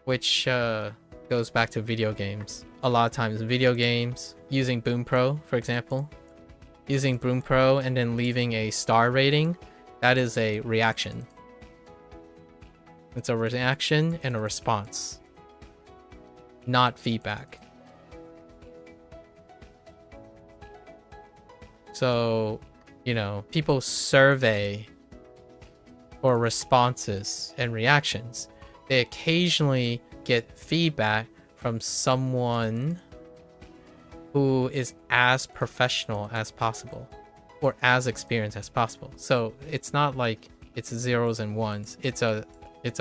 which goes back to video games. A lot of times video games, using Bunpro, for example, using Bunpro and then leaving a star rating, that is a reaction. It's a reaction and a response, not feedback. So, you know, people survey for responses and reactions. They occasionally get feedback from someone who is as professional as possible or as experienced as possible. So it's not like it's zeros and ones. It's a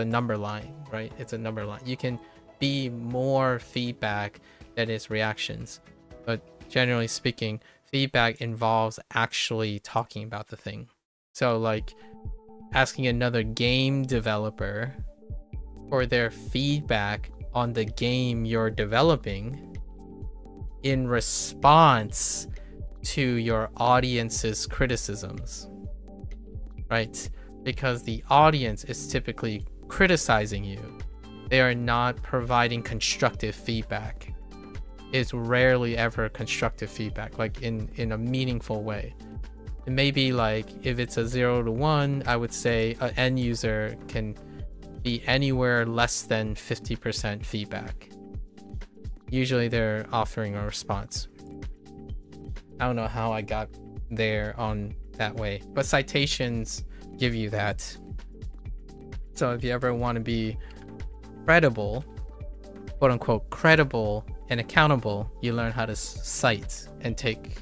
number line, right? It's a number line. You can be more feedback than is reactions, but generally speaking, feedback involves actually talking about the thing. So like asking another game developer for their feedback on the game you're developing in response to your audience's criticisms, right? Because the audience is typically criticizing you. They are not providing constructive feedback. It's rarely ever constructive feedback, like in a meaningful way. It may be like, if it's a 0 to 1, I would say an end user can be anywhere less than 50% feedback. Usually they're offering a response. I don't know how I got there on that way, but citations give you that. So if you ever want to be credible, quote unquote credible and accountable, you learn how to cite and take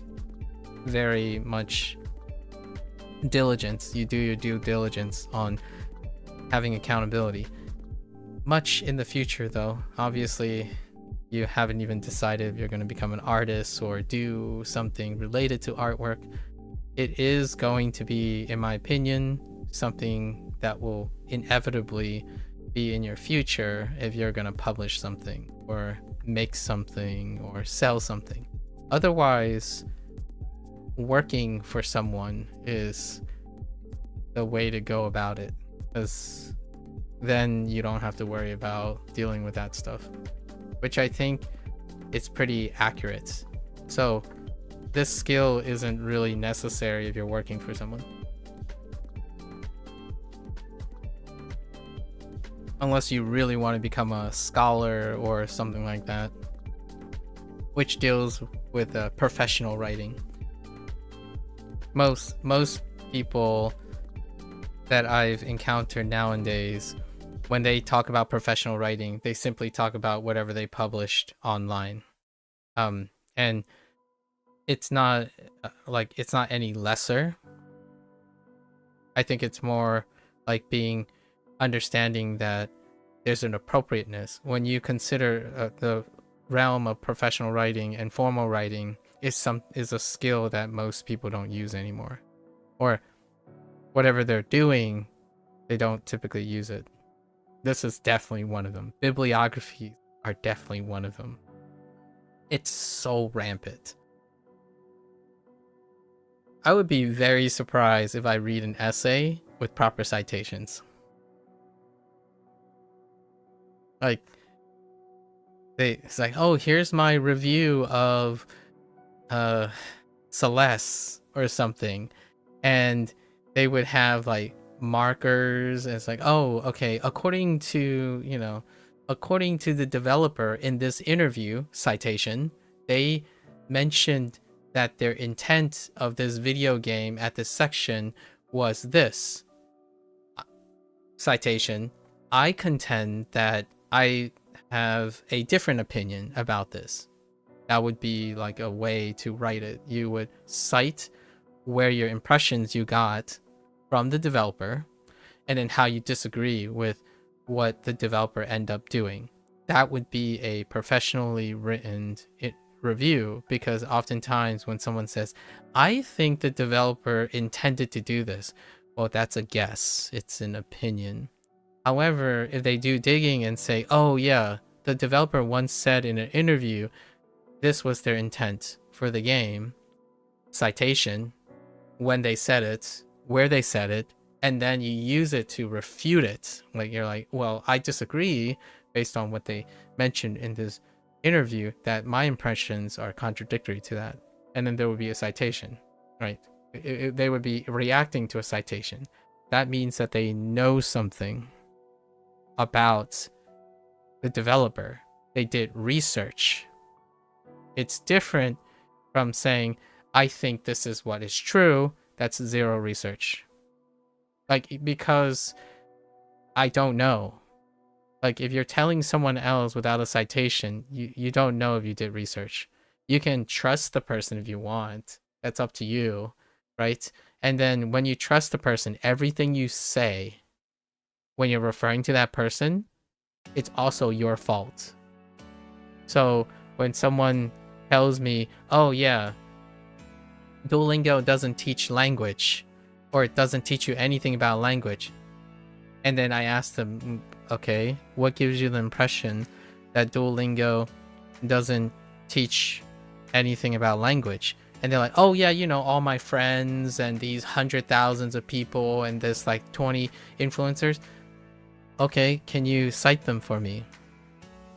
very much diligence. You do your due diligence on having accountability. Much in the future though, obviously you haven't even decided if you're going to become an artist or do something related to artwork. It is going to be, in my opinion, something that will inevitably be in your future if you're going to publish something or make something or sell something. Otherwise, working for someone is the way to go about it, because then you don't have to worry about dealing with that stuff, which I think is pretty accurate. So this skill isn't really necessary if you're working for someone, unless you really want to become a scholar or something like that, which deals with professional writing. Most people that I've encountered nowadays, when they talk about professional writing, they simply talk about whatever they published online. And it's not it's not any lesser. I think it's more like being understanding that there's an appropriateness when you consider the realm of professional writing and formal writing is a skill that most people don't use anymore, or whatever they're doing, they don't typically use it. This is definitely one of them. Bibliographies are definitely one of them. It's so rampant. I would be very surprised if I read an essay with proper citations. Like, it's like, oh, here's my review of Celeste or something, and they would have like markers, and it's like, oh, okay, according to the developer in this interview citation, they mentioned that their intent of this video game at this section was this. Citation, I contend that I have a different opinion about this. That would be like a way to write it. You would cite where your impressions you got from the developer, and then how you disagree with what the developer end up doing. That would be a professionally written review, because oftentimes when someone says, I think the developer intended to do this, well, that's a guess. It's an opinion. However, if they do digging and say, oh yeah, the developer once said in an interview, this was their intent for the game, citation, when they said it, where they said it, and then you use it to refute it. Like, you're like, well, I disagree based on what they mentioned in this interview, that my impressions are contradictory to that. And then there would be a citation, right? They would be reacting to a citation. That means that they know something about the developer. They did research. It's different from saying, I think this is what is true. That's zero research. Like, because I don't know. Like, if you're telling someone else without a citation, you don't know if you did research. You can trust the person if you want. That's up to you, right? And then when you trust the person, everything you say when you're referring to that person, it's also your fault. So when someone tells me, oh yeah, Duolingo doesn't teach language, or it doesn't teach you anything about language, and then I ask them, okay, what gives you the impression that Duolingo doesn't teach anything about language? And they're like, oh yeah, all my friends and these 100,000s of people and this like 20 influencers. Okay, can you cite them for me?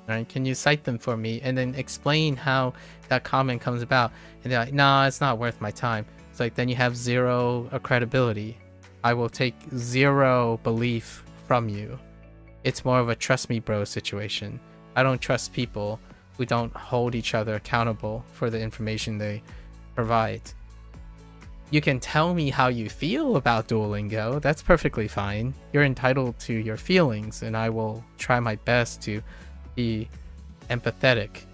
Right? Can you cite them for me? And then explain how that comment comes about. And they're like, nah, it's not worth my time. It's like, then you have zero credibility. I will take zero belief from you. It's more of a trust me bro situation. I don't trust people who don't hold each other accountable for the information they provide. You can tell me how you feel about Duolingo. That's perfectly fine. You're entitled to your feelings, and I will try my best to be empathetic.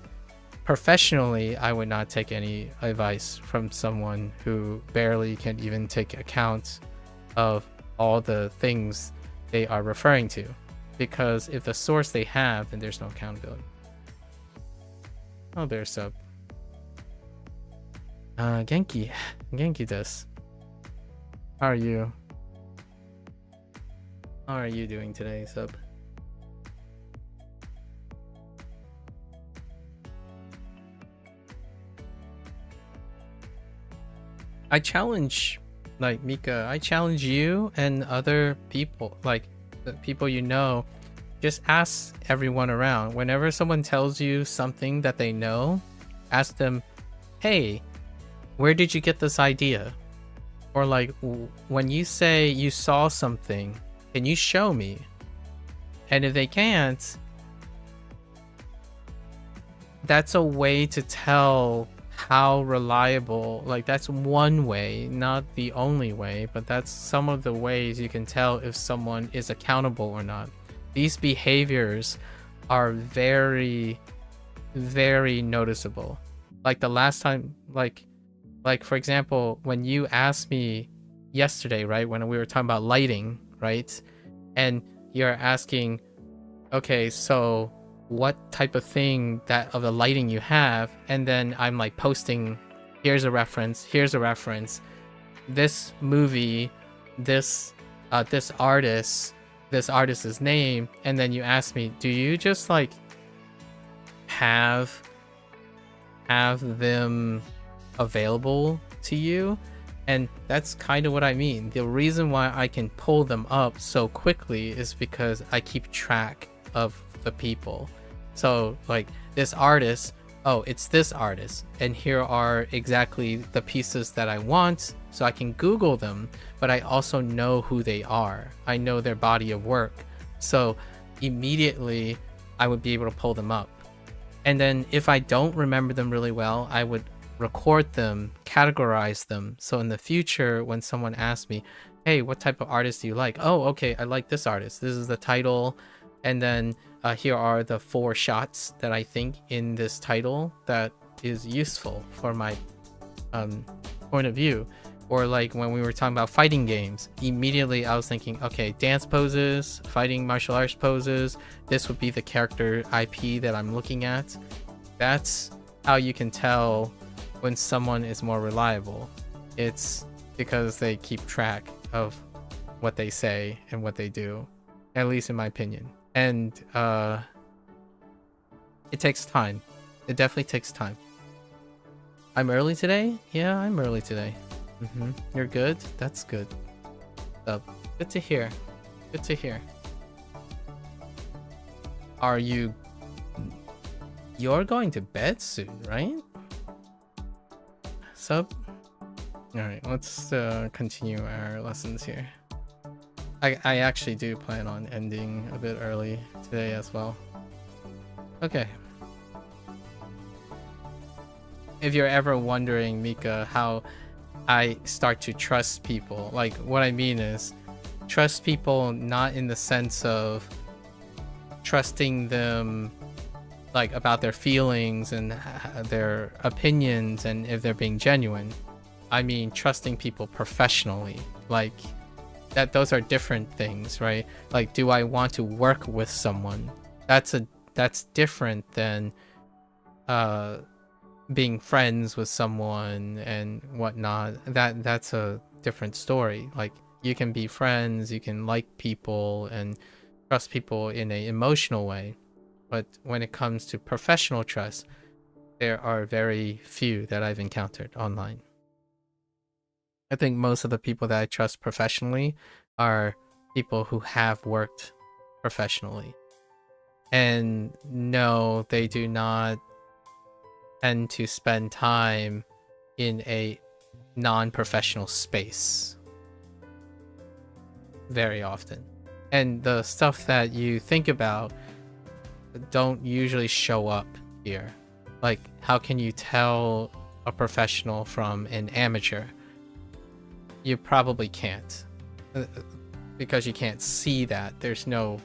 Professionally, I would not take any advice from someone who barely can even take account of all the things they are referring to. Because if the source they have, then there's no accountability. Oh, there's sub. Genki desu. How are you? How are you doing today, sub? I challenge, like, Mika, I challenge you and other people, like the people you know, just ask everyone around. Whenever someone tells you something that they know, ask them, hey, where did you get this idea? Or like, when you say you saw something, can you show me? And if they can't, that's a way to tell how reliable, like that's one way, not the only way, but that's some of the ways you can tell if someone is accountable or not. these behaviors are very, very noticeable. Like the last time, like for example, when you asked me yesterday, right, when we were talking about lighting, right, and you're asking, okay, so what type of thing that of the lighting you have, and then I'm like posting, here's a reference, this movie, this artist's name, and then you ask me, do you just like have them available to you? And that's kind of what I mean. The reason why I can pull them up so quickly is because I keep track of the people. So like this artist, oh, it's this artist, and here are exactly the pieces that I want, so I can Google them, but I also know who they are. I know their body of work, so immediately I would be able to pull them up. And then if I don't remember them really well, I would record them, categorize them, so in the future when someone asks me, hey, what type of artist do you like? Oh, okay, I like this artist, this is the title, and then here are the 4 shots that I think in this title that is useful for my point of view. Or like when we were talking about fighting games, immediately I was thinking, okay, dance poses, fighting martial arts poses, this would be the character IP that I'm looking at. That's how you can tell when someone is more reliable. It's because they keep track of what they say and what they do, at least in my opinion. And it takes time. It definitely takes time. I'm early today? Yeah, I'm early today. You're good? That's good. So, good to hear. Good to hear. Are you... You're going to bed soon, right? Sub? Alright, let's continue our lessons here. I actually do plan on ending a bit early today as well. Okay. If you're ever wondering, Mika, how I start to trust people, like what I mean is trust people not in the sense of trusting them like about their feelings and their opinions and if they're being genuine. I mean trusting people professionally, like that. Those are different things, right? Like, do I want to work with someone? That's different than being friends with someone and whatnot. That's a different story. Like, you can be friends, you can like people and trust people in an emotional way, but when it comes to professional trust, there are very few that I've encountered online. I think most of the people that I trust professionally are people who have worked professionally. And no, they do not tend to spend time in a non-professional space very often. And the stuff that you think about don't usually show up here. Like, how can you tell a professional from an amateur? You probably can't, because you can't see that. There's no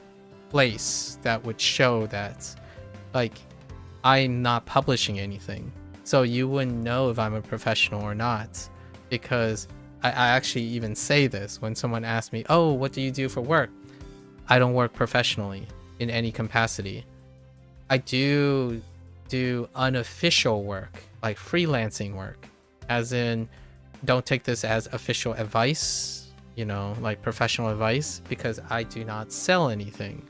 place that would show that. Like, I'm not publishing anything, so you wouldn't know if I'm a professional or not, because I actually even say this when someone asks me, oh, what do you do for work? I don't work professionally in any capacity. I do unofficial work, like freelancing work, as in, don't take this as official advice, you know, like professional advice, because I do not sell anything.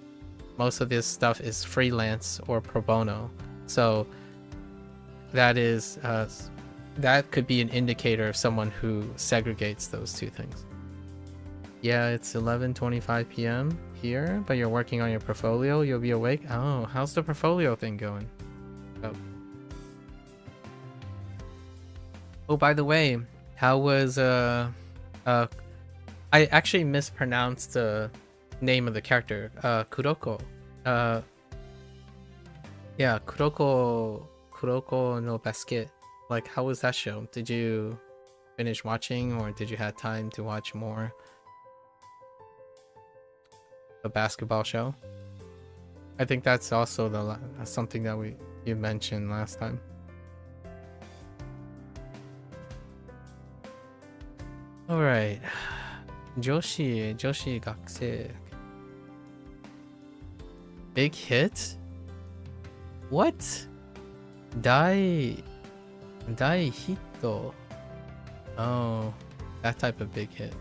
Most of this stuff is freelance or pro bono. So that is that could be an indicator of someone who segregates those two things. Yeah, it's 11:25 p.m. here, but you're working on your portfolio. You'll be awake. Oh, how's the portfolio thing going? Oh, by the way, how was I actually mispronounced the name of the character, Kuroko. Yeah, Kuroko no Basket. Like, how was that show? Did you finish watching, or did you have time to watch more? A basketball show? I think that's also something that you mentioned last time. All right. Joshi Gakusei. Big hit? What? Dai Hito. Oh, that type of big hit.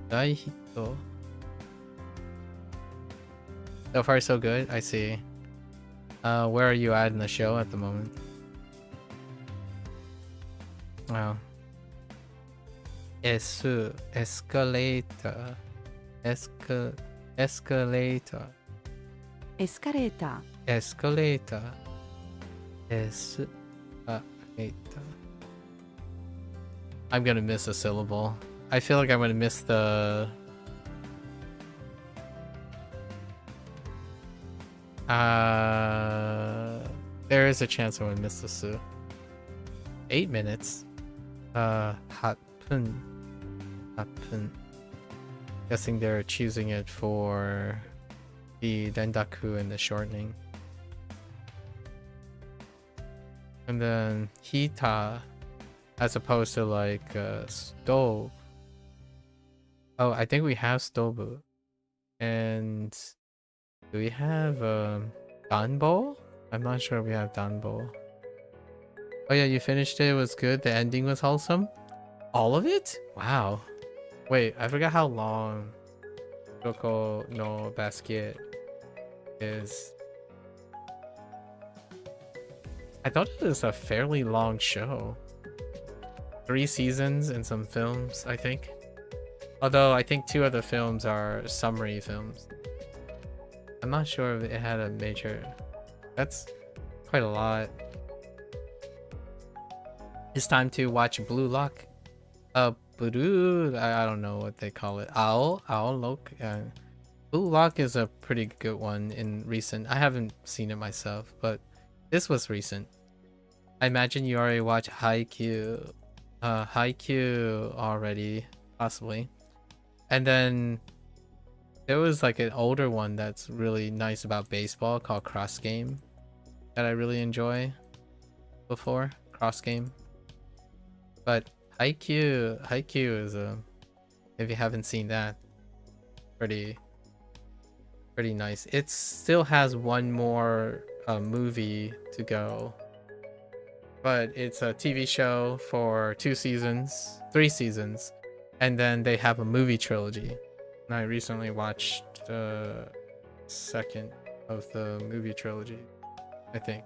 Dai Hito. So far so good, I see. Where are you at in the show at the moment? Wow. Escalator. Escalator. Escalator. Escalator. I'm gonna miss a syllable. I feel like I'm gonna miss the... there is a chance I would miss the su. 8 minutes. Happen. Guessing they're choosing it for the Dendaku and the shortening. And then Hita, as opposed to like stove. Oh, I think we have Stobu. And do we have Danbo? I'm not sure we have Danbo. Oh yeah, you finished it. It was good. The ending was wholesome. All of it? Wow. Wait, I forgot how long Shoko no Basket is. I thought it was a fairly long show. 3 seasons and some films, I think. Although I think 2 of the films are summary films. I'm not sure if it had a major... That's quite a lot. It's time to watch Blue Lock. Blue... I don't know what they call it. Owl Lock. Blue Lock is a pretty good one in recent... I haven't seen it myself, but this was recent. I imagine you already watched Haikyuu. Haikyuu already, possibly. And then there was like an older one that's really nice about baseball called Cross Game that I really enjoy before. Cross Game. But Haikyuu is a... if you haven't seen that, pretty nice. It still has one more movie to go. But it's a TV show for 3 seasons. And then they have a movie trilogy. And I recently watched the second of the movie trilogy, I think.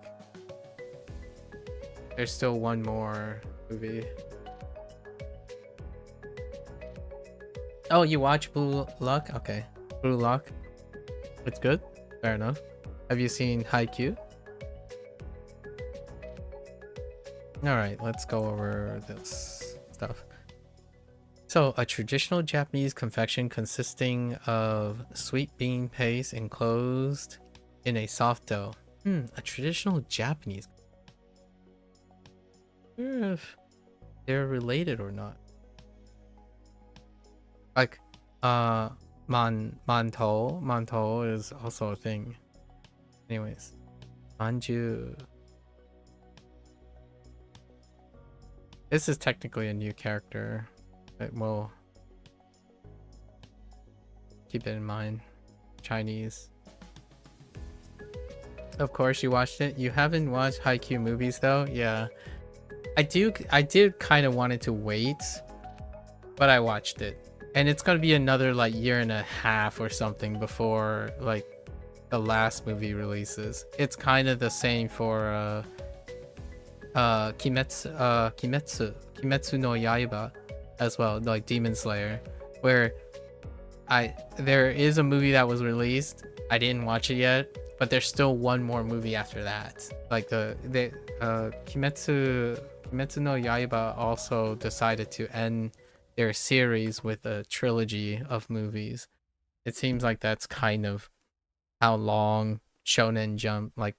There's still one more movie. Oh, you watch Blue Lock? Okay. Blue Lock. It's good. Fair enough. Have you seen Haikyuu? Alright, let's go over this stuff. So, a traditional Japanese confection consisting of sweet bean paste enclosed in a soft dough. A traditional Japanese. I wonder if they're related or not. Like, mantou is also a thing. Anyways, manju. This is technically a new character, but we'll keep it in mind. Chinese. Of course you watched it. You haven't watched Haikyuu movies though? Yeah. I did kind of wanted to wait, but I watched it. And it's gonna be another like 1.5 years or something before like the last movie releases. It's kind of the same for Kimetsu no Yaiba as well, like Demon Slayer, where there is a movie that was released. I didn't watch it yet, but there's still one more movie after that. Like Kimetsu no Yaiba also decided to end their series with a trilogy of movies. It seems like that's kind of how long Shonen Jump like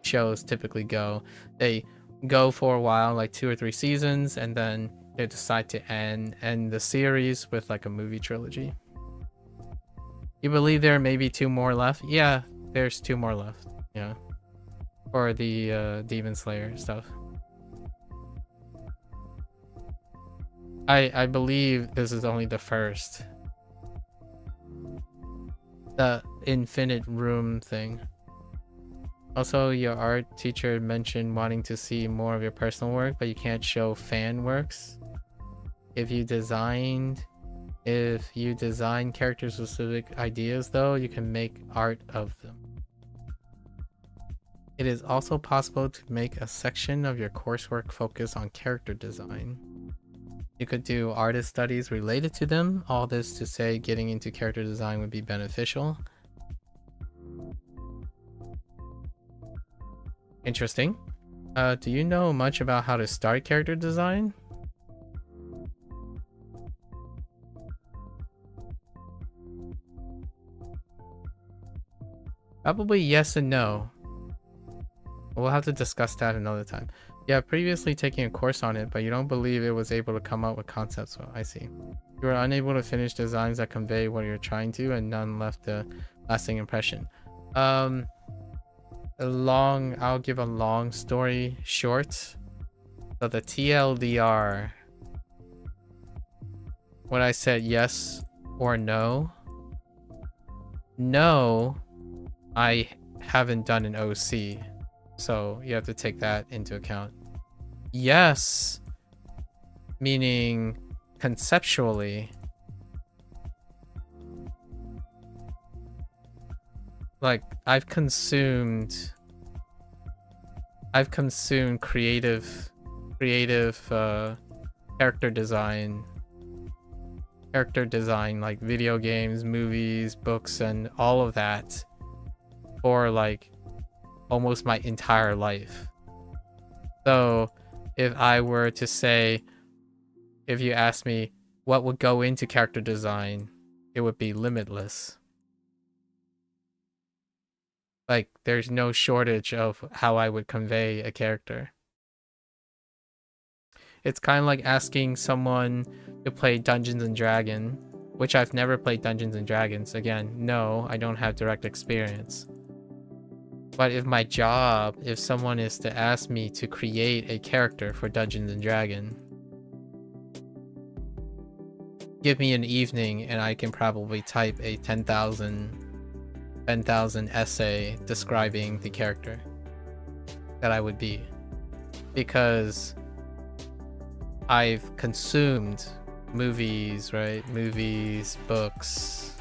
shows typically go. They go for a while, like 2 or 3 seasons, and then they decide to end the series with like a movie trilogy. You believe there may be 2 more left? Yeah, there's 2 more left. Yeah. For the Demon Slayer stuff. I believe this is only the first. The infinite room thing. Also, your art teacher mentioned wanting to see more of your personal work, but you can't show fan works. If you design character specific ideas though, you can make art of them. It is also possible to make a section of your coursework focus on character design. You could do artist studies related to them. All this to say getting into character design would be beneficial. Interesting. Do you know much about how to start character design? Probably yes and no. We'll have to discuss that another time. Yeah, previously taking a course on it, but you don't believe it was able to come up with concepts. Well, I see. You were unable to finish designs that convey what you're trying to, and none left a lasting impression. I'll give a long story short. So the TLDR, when I said yes or no, I haven't done an OC, so you have to take that into account. Yes, meaning conceptually, like I've consumed creative character design like video games, movies, books, and all of that for like almost my entire life. So if I were to say, if you ask me what would go into character design, it would be limitless. Like there's no shortage of how I would convey a character. It's kind of like asking someone to play Dungeons and Dragons, which I've never played Dungeons and Dragons. Again, no, I don't have direct experience. But if someone is to ask me to create a character for Dungeons and Dragons, give me an evening and I can probably type a 10,000 essay describing the character that I would be. Because I've consumed movies, right? Movies, books,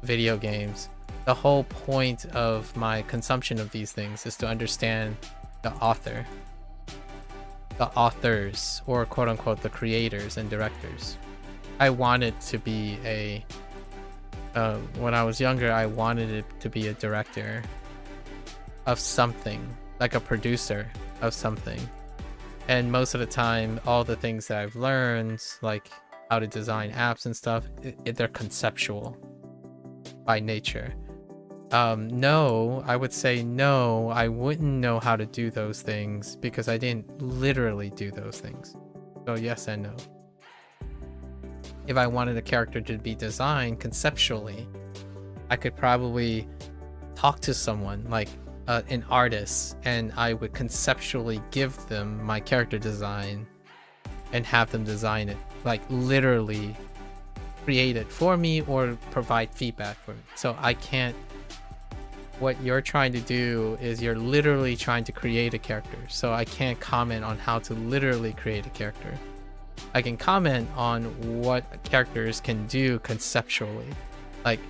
video games. The whole point of my consumption of these things is to understand the author, the authors, or quote unquote the creators and directors. I wanted to be when I was younger, I wanted it to be a director of something, like a producer of something. And most of the time, all the things that I've learned, like how to design apps and stuff, they're conceptual by nature. No, I would say no, I wouldn't know how to do those things because I didn't literally do those things. So yes and no. If I wanted a character to be designed conceptually, I could probably talk to someone like an artist, and I would conceptually give them my character design and have them design it, like literally create it for me or provide feedback for me. So I can't, what you're trying to do is you're literally trying to create a character. So I can't comment on how to literally create a character. I can comment on what characters can do conceptually. Like,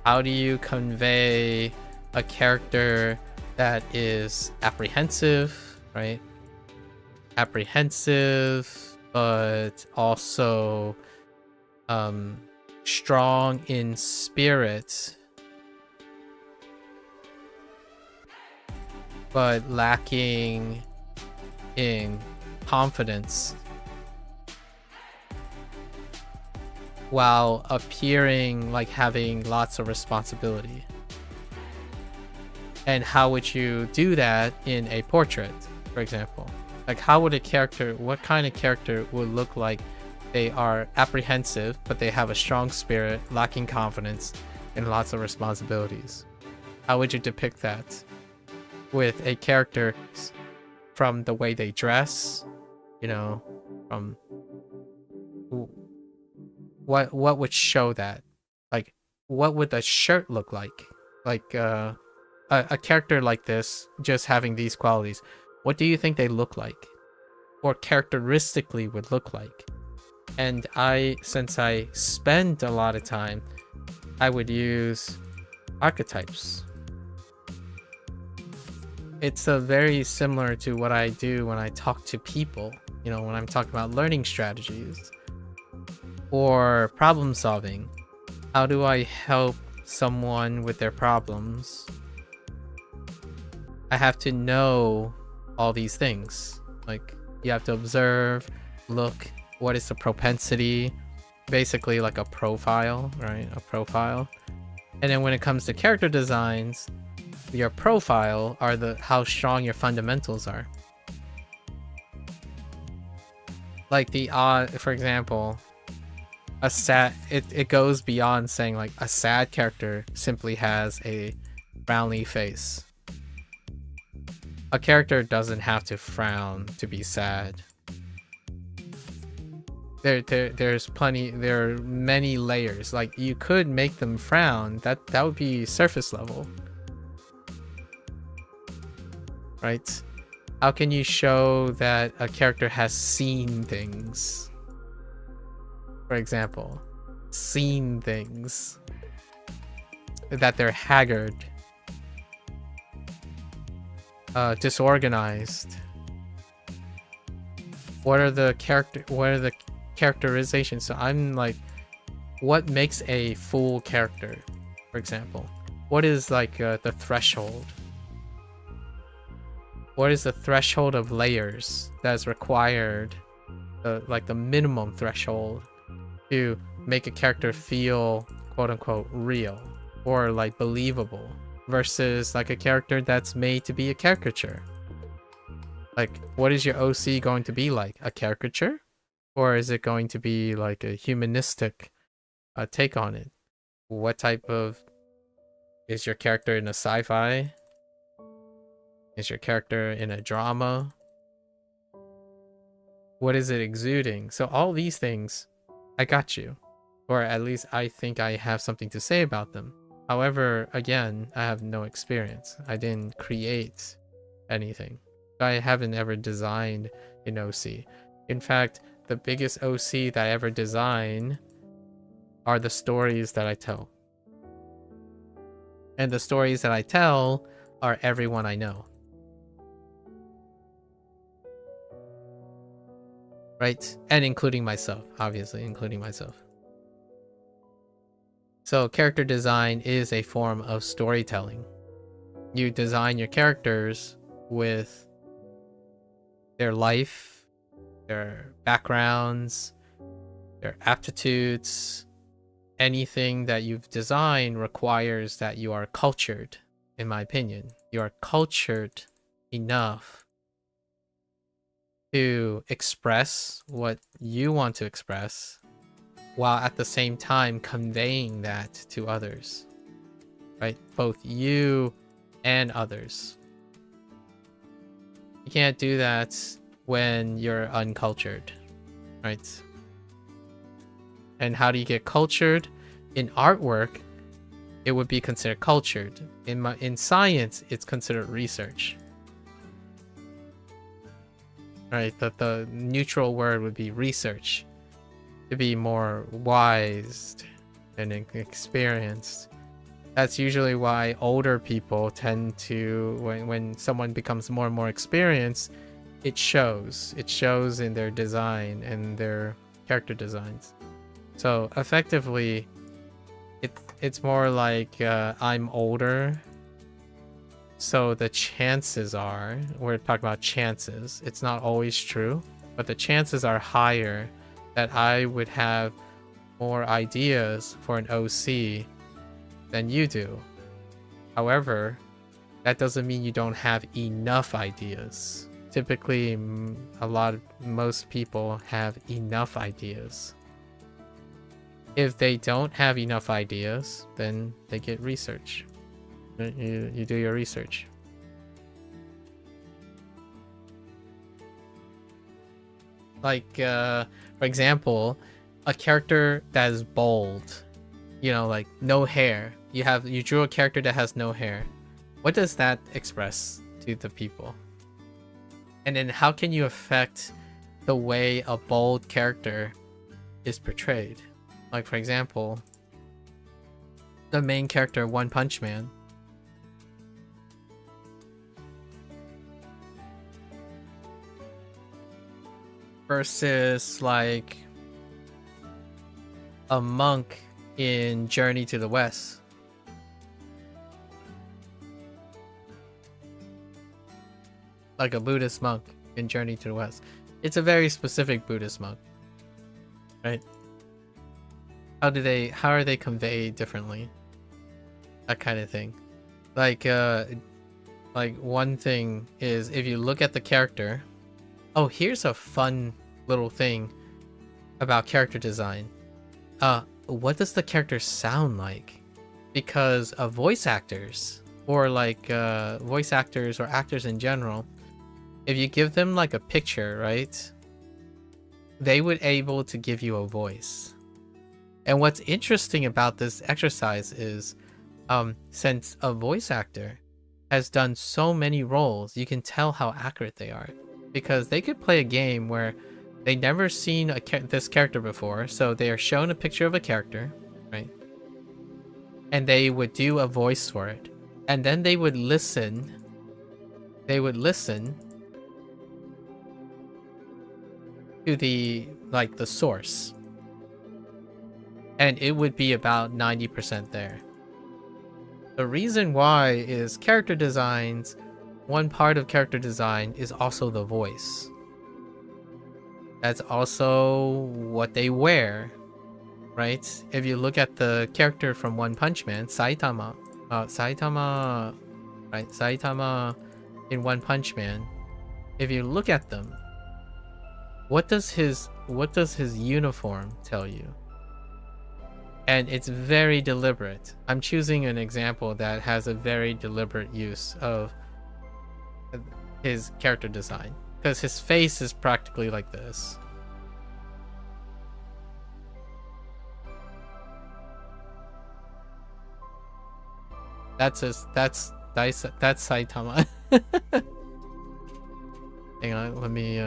how do you convey a character that is apprehensive, right? Apprehensive, but also strong in spirit, but lacking in confidence, while appearing like having lots of responsibility. And how would you do that in a portrait, for example? Like, how would what kind of character would look like they are apprehensive, but they have a strong spirit, lacking confidence, and lots of responsibilities. How would you depict that with a character from the way they dress, you know, from what would show that? Like, what would the shirt look like? Like a character like this, just having these qualities, what do you think they look like? Or characteristically would look like? And since I spend a lot of time, I would use archetypes. It's very similar to what I do when I talk to people, you know, when I'm talking about learning strategies or problem solving. How do I help someone with their problems? I have to know all these things. Like, you have to observe, look, what is the propensity? Basically like a profile, right? A profile. And then when it comes to character designs, your profile are how strong your fundamentals are. Like for example, it goes beyond saying like a sad character simply has a frowny face. A character doesn't have to frown to be sad. There are many layers. Like, you could make them frown. That would be surface level. Right? How can you show that a character has seen things? For example, seen things. That they're haggard. Disorganized. What are the characterizations? So I'm like, what makes a full character, for example? What is like the threshold? What is the threshold of layers that is required, like the minimum threshold to make a character feel quote unquote real or like believable versus like a character that's made to be a caricature? Like, what is your OC going to be like? A caricature? Or is it going to be like a humanistic take on it? What type of... Is your character in a sci-fi? Is your character in a drama? What is it exuding? So all these things, I got you. Or at least I think I have something to say about them. However, again, I have no experience. I didn't create anything. I haven't ever designed an OC. In fact, the biggest OC that I ever design are the stories that I tell. And the stories that I tell are everyone I know. Right? And including myself, obviously, including myself. So character design is a form of storytelling. You design your characters with their life, their backgrounds, their aptitudes. Anything that you've designed requires that you are cultured, in my opinion. You are cultured enough to express what you want to express while at the same time conveying that to others. Right? Both you and others. You can't do that when you're uncultured, right? And how do you get cultured? In artwork, it would be considered cultured. In science, it's considered research. Right? The neutral word would be research. To be more wise and experienced. That's usually why older people tend to, when someone becomes more and more experienced, it shows. It shows in their design and their character designs. So effectively, it's more like I'm older. So the chances are, we're talking about chances. It's not always true, but the chances are higher that I would have more ideas for an OC than you do. However, that doesn't mean you don't have enough ideas. Typically, most people have enough ideas. If they don't have enough ideas, then they get research. You do your research. Like, for example, a character that is bald, you know, like no hair. You drew a character that has no hair. What does that express to the people? And then how can you affect the way a bald character is portrayed? Like, for example, the main character, One Punch Man. Versus, like, a monk in Journey to the West. Like a Buddhist monk in Journey to the West. It's a very specific Buddhist monk, right? How are they conveyed differently? That kind of thing. Like one thing is, if you look at the character. Oh, here's a fun little thing about character design. What does the character sound like? Because voice actors, or like voice actors or actors in general, if you give them like a picture, right, they would able to give you a voice. And what's interesting about this exercise is, since a voice actor has done so many roles, you can tell how accurate they are. Because they could play a game where they never seen this character before, so they are shown a picture of a character, right? And they would do a voice for it, and then they would listen. They would listen to the source, and it would be about 90% there. The reason why is character designs. One part of character design is also the voice. That's also what they wear, right? If you look at the character from One Punch Man, Saitama, right? Saitama in One Punch Man. If you look at them, what does his uniform tell you? And it's very deliberate. I'm choosing an example that has a very deliberate use of his character design, because his face is practically like this. That's Saitama. Hang on, let me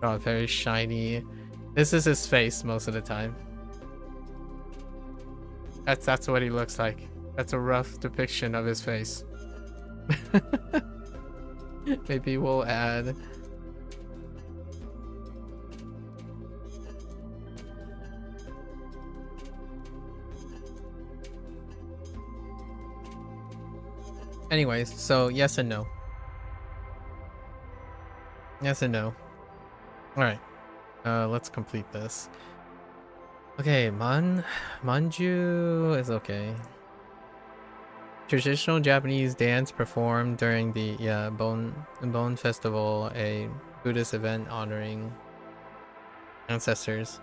draw a very shiny. This is his face most of the time. That's what he looks like. That's a rough depiction of his face. Maybe we'll add. Anyways, so yes and no. Yes and no. Alright. Let's complete this. Okay, Manju is okay. Traditional Japanese dance performed during the Bon Festival, a Buddhist event honoring ancestors,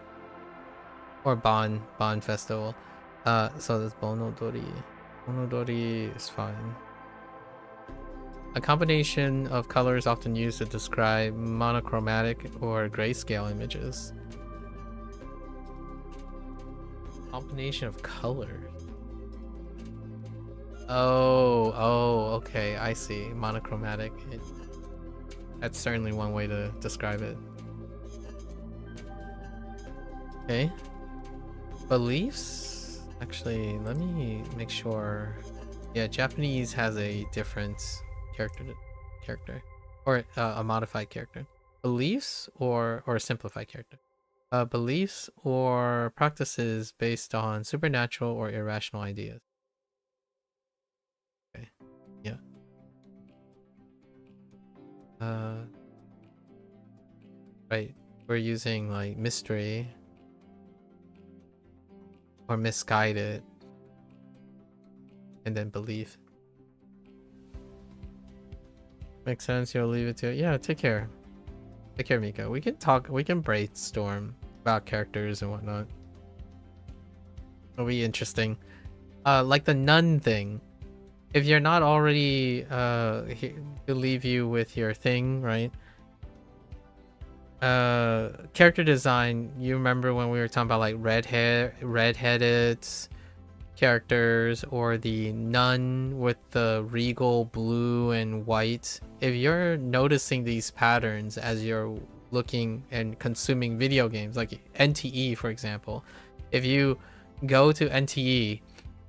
or Bon Festival. So this Bonodori. Bonodori is fine. A combination of colors often used to describe monochromatic or grayscale images. Combination of colors. Oh, okay, I see. Monochromatic. That's certainly one way to describe it. Okay. Beliefs? Actually, let me make sure. Yeah, Japanese has a different character. Or a modified character. Beliefs or a simplified character. Beliefs or practices based on supernatural or irrational ideas. Okay, yeah. Right, we're using like mystery or misguided, and then belief. Makes sense. You'll leave it to it. Yeah, take care. Take care, Mika. We can talk. We can brainstorm about characters and whatnot. It'll be interesting. Like the nun thing. If you're not already to leave you with your thing, right? Character design. You remember when we were talking about like redheaded characters, or the nun with the regal blue and white. If you're noticing these patterns as you're looking and consuming video games, like NTE for example, if you go to NTE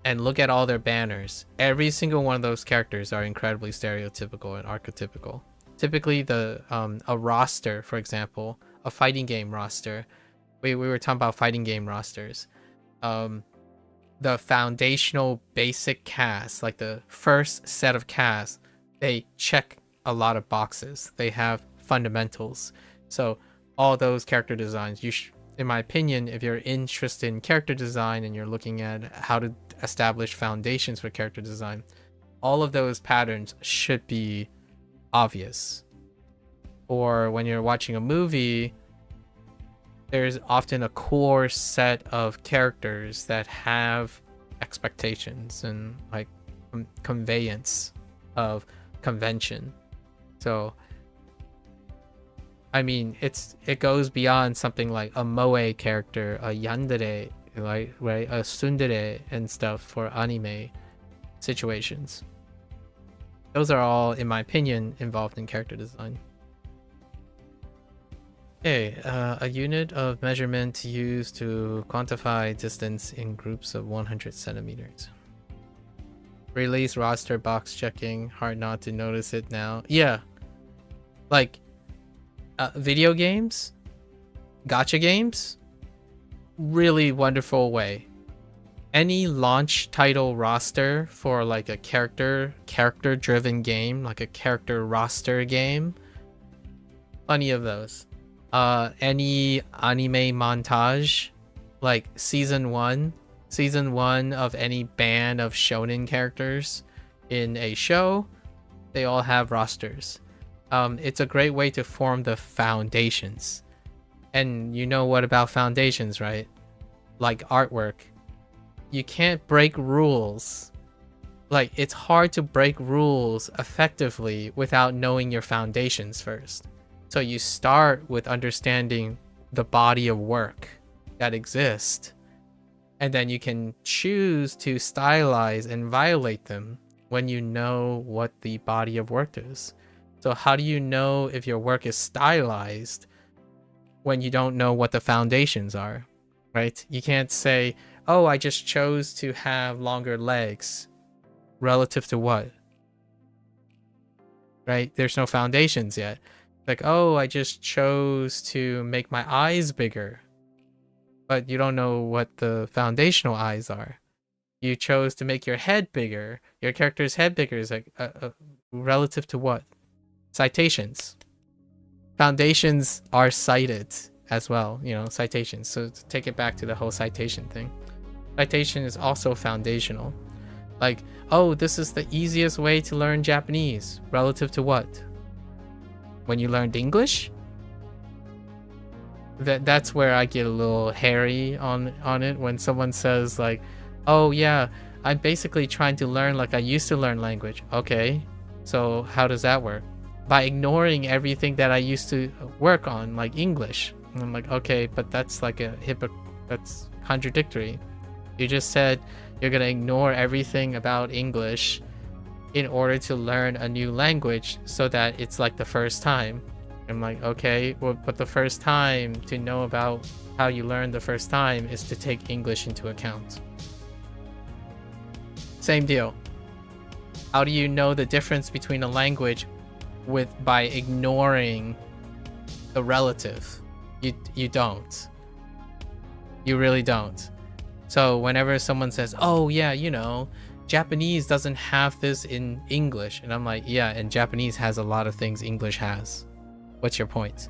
and look at all their banners, every single one of those characters are incredibly stereotypical and archetypical. Typically a roster, for example, a fighting game roster, we were talking about fighting game rosters, the foundational basic cast, like the first set of casts, they check a lot of boxes. They have fundamentals. So all those character designs, in my opinion, if you're interested in character design and you're looking at how to establish foundations for character design, all of those patterns should be obvious. Or when you're watching a movie, there's often a core set of characters that have expectations and like conveyance of convention. So I mean, it goes beyond something like a moe character, a yandere, right, a tsundere and stuff for anime situations. Those are all, in my opinion, involved in character design. Okay, a unit of measurement used to quantify distance in groups of 100 centimeters. Release roster box checking. Hard not to notice it now. Yeah, like video games, gacha games, really wonderful way. Any launch title roster for like a character driven game, like a character roster game, plenty of those. Any anime montage, like season one of any band of shonen characters in a show, they all have rosters. It's a great way to form the foundations. And you know what about foundations, right? Like artwork. You can't break rules. Like, it's hard to break rules effectively without knowing your foundations first. So you start with understanding the body of work that exists, and then you can choose to stylize and violate them when you know what the body of work is. So how do you know if your work is stylized when you don't know what the foundations are, right? You can't say, oh, I just chose to have longer legs relative to what, right? There's no foundations yet. Like, oh, I just chose to make my eyes bigger, but you don't know what the foundational eyes are. You chose to make your head bigger. Your character's head bigger is like relative to what? Citations. Foundations are cited as well, you know, citations. So to take it back to the whole citation thing, citation is also foundational. Like, oh, this is the easiest way to learn Japanese relative to what? When you learned English? That's where I get a little hairy on it, when someone says like, oh yeah, I'm basically trying to learn like I used to learn language. Okay, so how does that work? By ignoring everything that I used to work on, like English. And I'm like, okay, but that's like that's contradictory. You just said you're gonna ignore everything about English in order to learn a new language so that it's like the first time. I'm like, okay, well, but the first time, to know about how you learn the first time, is to take English into account. Same deal. How do you know the difference between a language by ignoring the relative? You don't. You really don't. So whenever someone says, oh yeah, you know, Japanese doesn't have this in English, and I'm like, yeah, and Japanese has a lot of things English has. What's your point?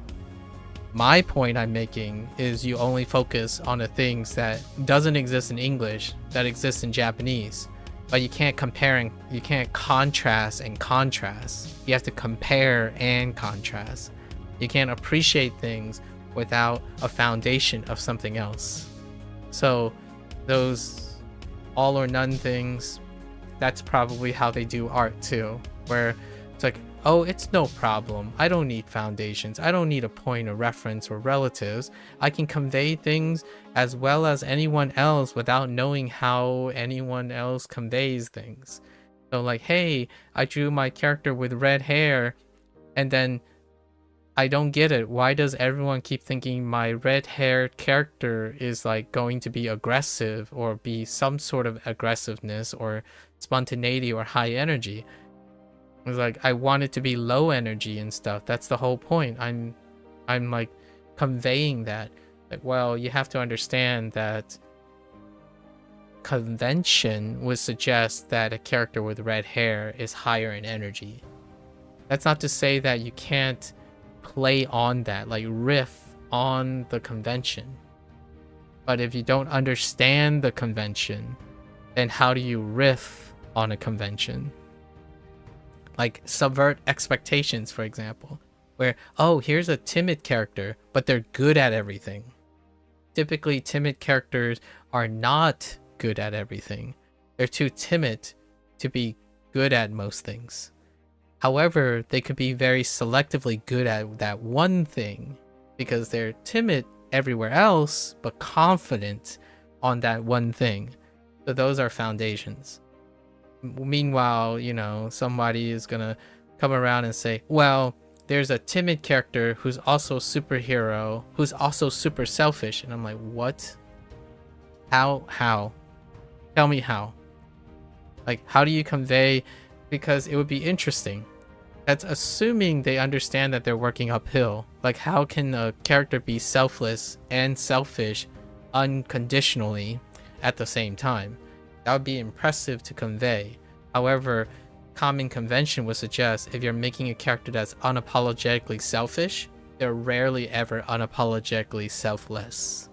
My point I'm making is you only focus on the things that doesn't exist in English that exist in Japanese. But you can't you can't contrast and contrast. You have to compare and contrast. You can't appreciate things without a foundation of something else. So those all or none things. That's probably how they do art too, where it's like, oh, it's no problem. I don't need foundations. I don't need a point of reference or relatives. I can convey things as well as anyone else without knowing how anyone else conveys things. So like, hey, I drew my character with red hair, and then I don't get it. Why does everyone keep thinking my red-haired character is like going to be aggressive or be some sort of aggressiveness or spontaneity or high energy? It's like, I want it to be low energy and stuff. That's the whole point. I'm like conveying that. Like, well, you have to understand that convention would suggest that a character with red hair is higher in energy. That's not to say that you can't play on that, like riff on the convention. But if you don't understand the convention, then how do you riff on a convention? Like subvert expectations, for example, where, oh, here's a timid character, but they're good at everything. Typically, timid characters are not good at everything. They're too timid to be good at most things. However, they could be very selectively good at that one thing because they're timid everywhere else, but confident on that one thing. So those are foundations. Meanwhile, you know, somebody is gonna come around and say, well, there's a timid character who's also superhero, who's also super selfish. And I'm like, what? How? Tell me how. Like, how do you convey? Because it would be interesting. That's assuming they understand that they're working uphill. Like, how can a character be selfless and selfish unconditionally at the same time? That would be impressive to convey. However, common convention would suggest if you're making a character that's unapologetically selfish, they're rarely ever unapologetically selfless.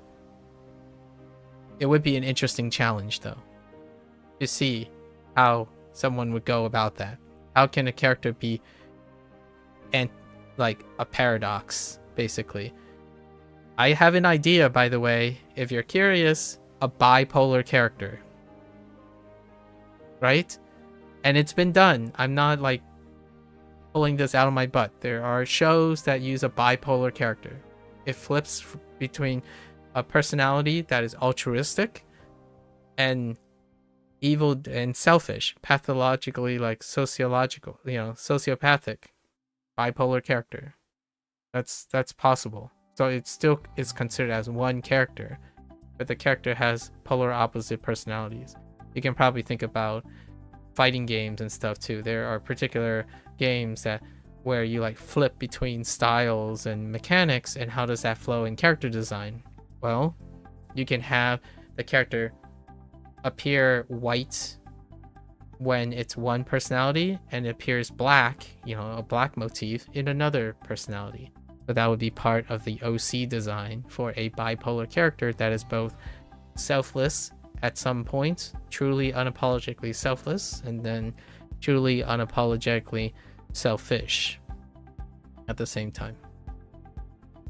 It would be an interesting challenge, though, to see how someone would go about that. How can a character be like a paradox, basically? I have an idea, by the way, if you're curious, a bipolar character. Right? And it's been done. I'm not like pulling this out of my butt. There are shows that use a bipolar character. It flips between a personality that is altruistic and evil and selfish, pathologically, like sociological, you know, sociopathic, bipolar character. That's possible. So it still is considered as one character, but the character has polar opposite personalities. You can probably think about fighting games and stuff too. There are particular games that where you like flip between styles and mechanics, and how does that flow in character design? Well, you can have the character appear white when it's one personality and it appears black, you know, a black motif in another personality. So that would be part of the OC design for a bipolar character that is both selfless at some point, truly unapologetically selfless, and then truly unapologetically selfish at the same time.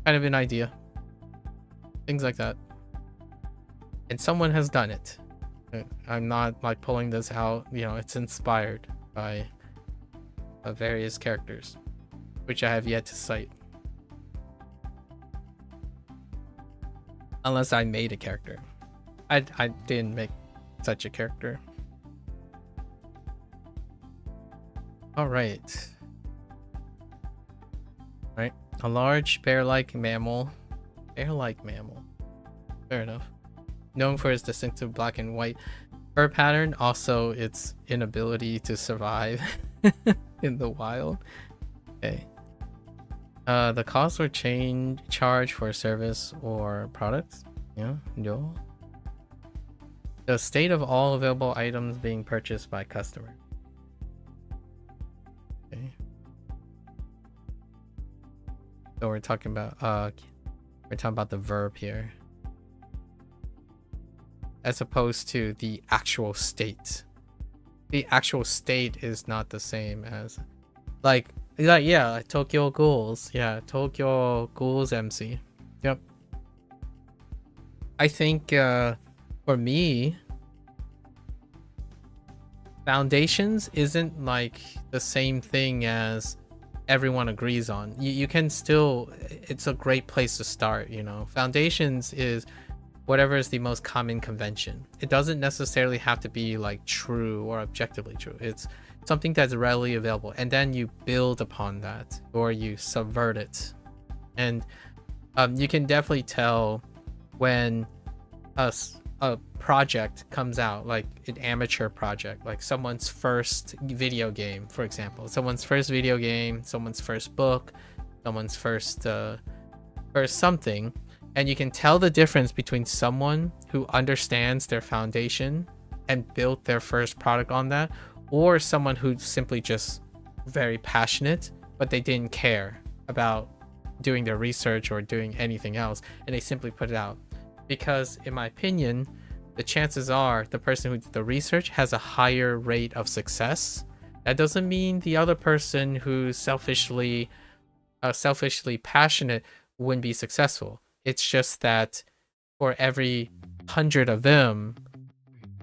Kind of an idea. Things like that. And someone has done it. I'm not like pulling this out, you know, it's inspired by various characters, which I have yet to cite. Unless I made a character. I didn't make such a character. Alright. Right. A large bear-like mammal. Bear-like mammal. Fair enough. Known for its distinctive black and white fur pattern, also its inability to survive in the wild. Okay. The cost or charge for a service or products. Yeah, no. The state of all available items being purchased by customer. Okay. So we're talking about the verb here, as opposed to the actual state. The actual state is not the same as like yeah, Tokyo Ghouls. Yeah, Tokyo Ghouls MC. Yep. I think for me, foundations isn't like the same thing as everyone agrees on. You can still, it's a great place to start, you know. Foundations is whatever is the most common convention. It doesn't necessarily have to be like true or objectively true. It's something that's readily available, and then you build upon that, or you subvert it. And you can definitely tell when a project comes out, like an amateur project, like someone's first video game, for example, someone's first video game, someone's first book, someone's first something. And you can tell the difference between someone who understands their foundation and built their first product on that, or someone who's simply just very passionate, but they didn't care about doing their research or doing anything else, and they simply put it out. Because in my opinion, the chances are the person who did the research has a higher rate of success. That doesn't mean the other person who's selfishly passionate wouldn't be successful. It's just that for every 100 of them,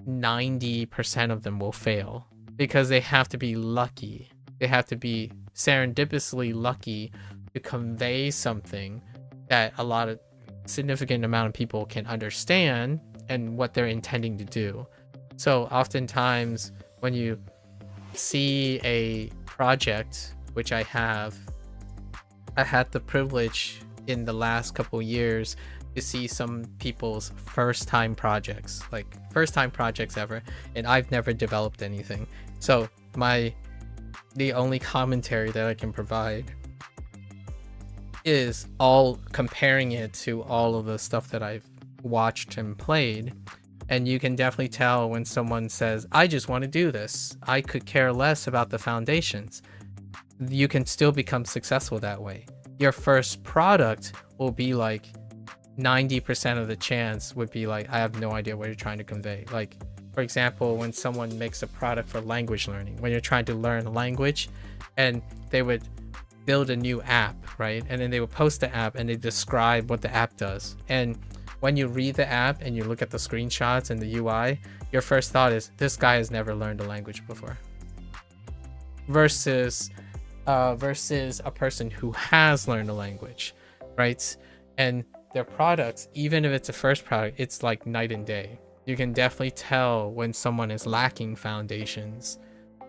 90% of them will fail, because they have to be lucky. They have to be serendipitously lucky to convey something that a lot of significant amount of people can understand and what they're intending to do. So oftentimes when you see a project, which I had the privilege in the last couple years to see some people's first time projects ever, and I've never developed anything. So the only commentary that I can provide is all comparing it to all of the stuff that I've watched and played. And you can definitely tell when someone says, I just want to do this, I could care less about the foundations. You can still become successful that way. Your first product will be like 90% of the chance would be like, I have no idea what you're trying to convey. Like, for example, when someone makes a product for language learning, when you're trying to learn a language, and they would build a new app, right? And then they would post the app and they describe what the app does. And when you read the app and you look at the screenshots and the UI, your first thought is, this guy has never learned a language before. Versus a person who has learned a language, right? And their products, even if it's a first product, it's like night and day. You can definitely tell when someone is lacking foundations,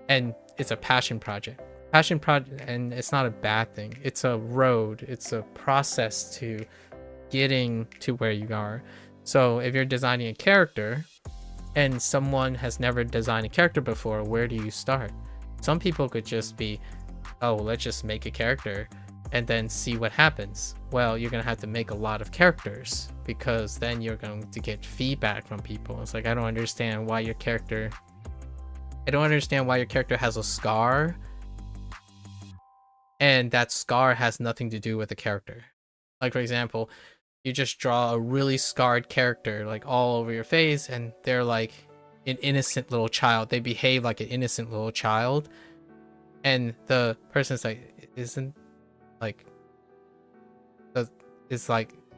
and it's a passion project. And it's not a bad thing. It's a road. It's a process to getting to where you are. So if you're designing a character and someone has never designed a character before, where do you start? Some people could just be, oh, let's just make a character and then see what happens. Well, you're gonna have to make a lot of characters, because then you're going to get feedback from people. It's like, I don't understand why your character has a scar, and that scar has nothing to do with the character. Like, for example, you just draw a really scarred character like all over your face, and they're like an innocent little child. They behave like an innocent little child, and the person's like,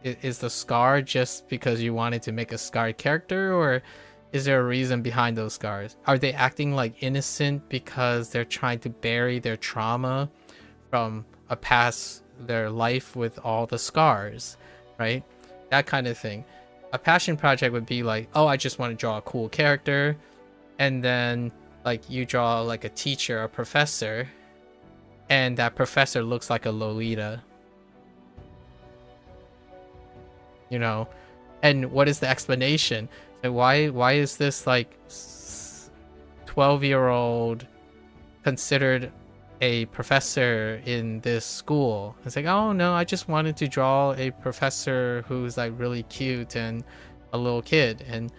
is the scar just because you wanted to make a scarred character, or is there a reason behind those scars? Are they acting like innocent because they're trying to bury their trauma from a past their life with all the scars, right? That kind of thing. A passion project would be like, oh, I just want to draw a cool character, and then like you draw like a teacher, a professor, and that professor looks like a Lolita, you know. And what is the explanation? And why is this like 12-year-old considered a professor in this school? It's like, oh no, I just wanted to draw a professor who's like really cute and a little kid. And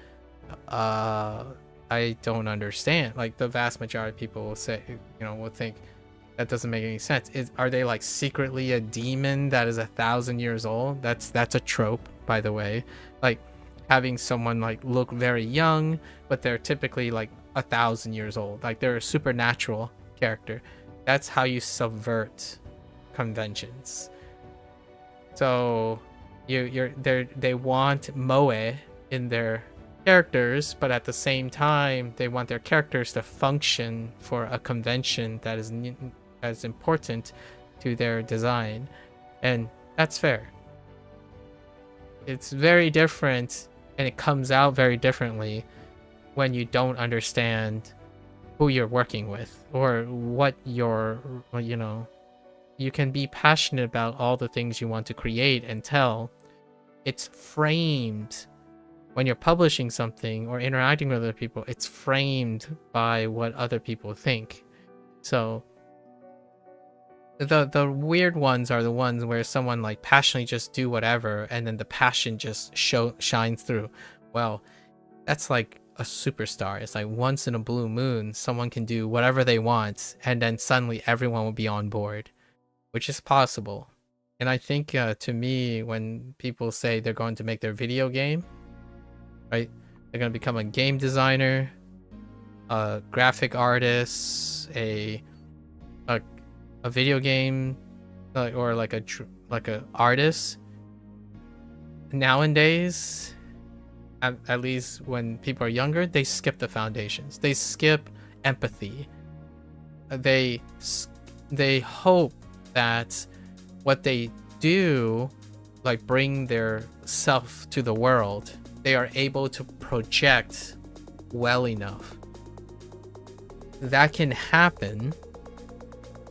I don't understand. Like, the vast majority of people will say, will think that doesn't make any sense. Are they like secretly a demon that is 1,000 years old? That's a trope, by the way. Like, having someone like look very young, but they're typically like 1,000 years old. Like, they're a supernatural character. That's how you subvert conventions. So they want moe in their characters, but at the same time, they want their characters to function for a convention that is important to their design, and that's fair. It's very different, and it comes out very differently when you don't understand who you're working with or what you're, you know. You can be passionate about all the things you want to create and tell. It's framed when you're publishing something or interacting with other people. It's framed by what other people think. So the weird ones are the ones where someone like passionately just do whatever, and then the passion just shines through. Well, that's like a superstar. It's like once in a blue moon, someone can do whatever they want, and then suddenly everyone will be on board, which is possible. And I think to me, when people say they're going to make their video game, right? They're going to become a game designer, a graphic artist, a video game, or like a artist. Nowadays, at least when people are younger, they skip the foundations. They skip empathy. They hope that what they do, like bring their self to the world, they are able to project well enough. That can happen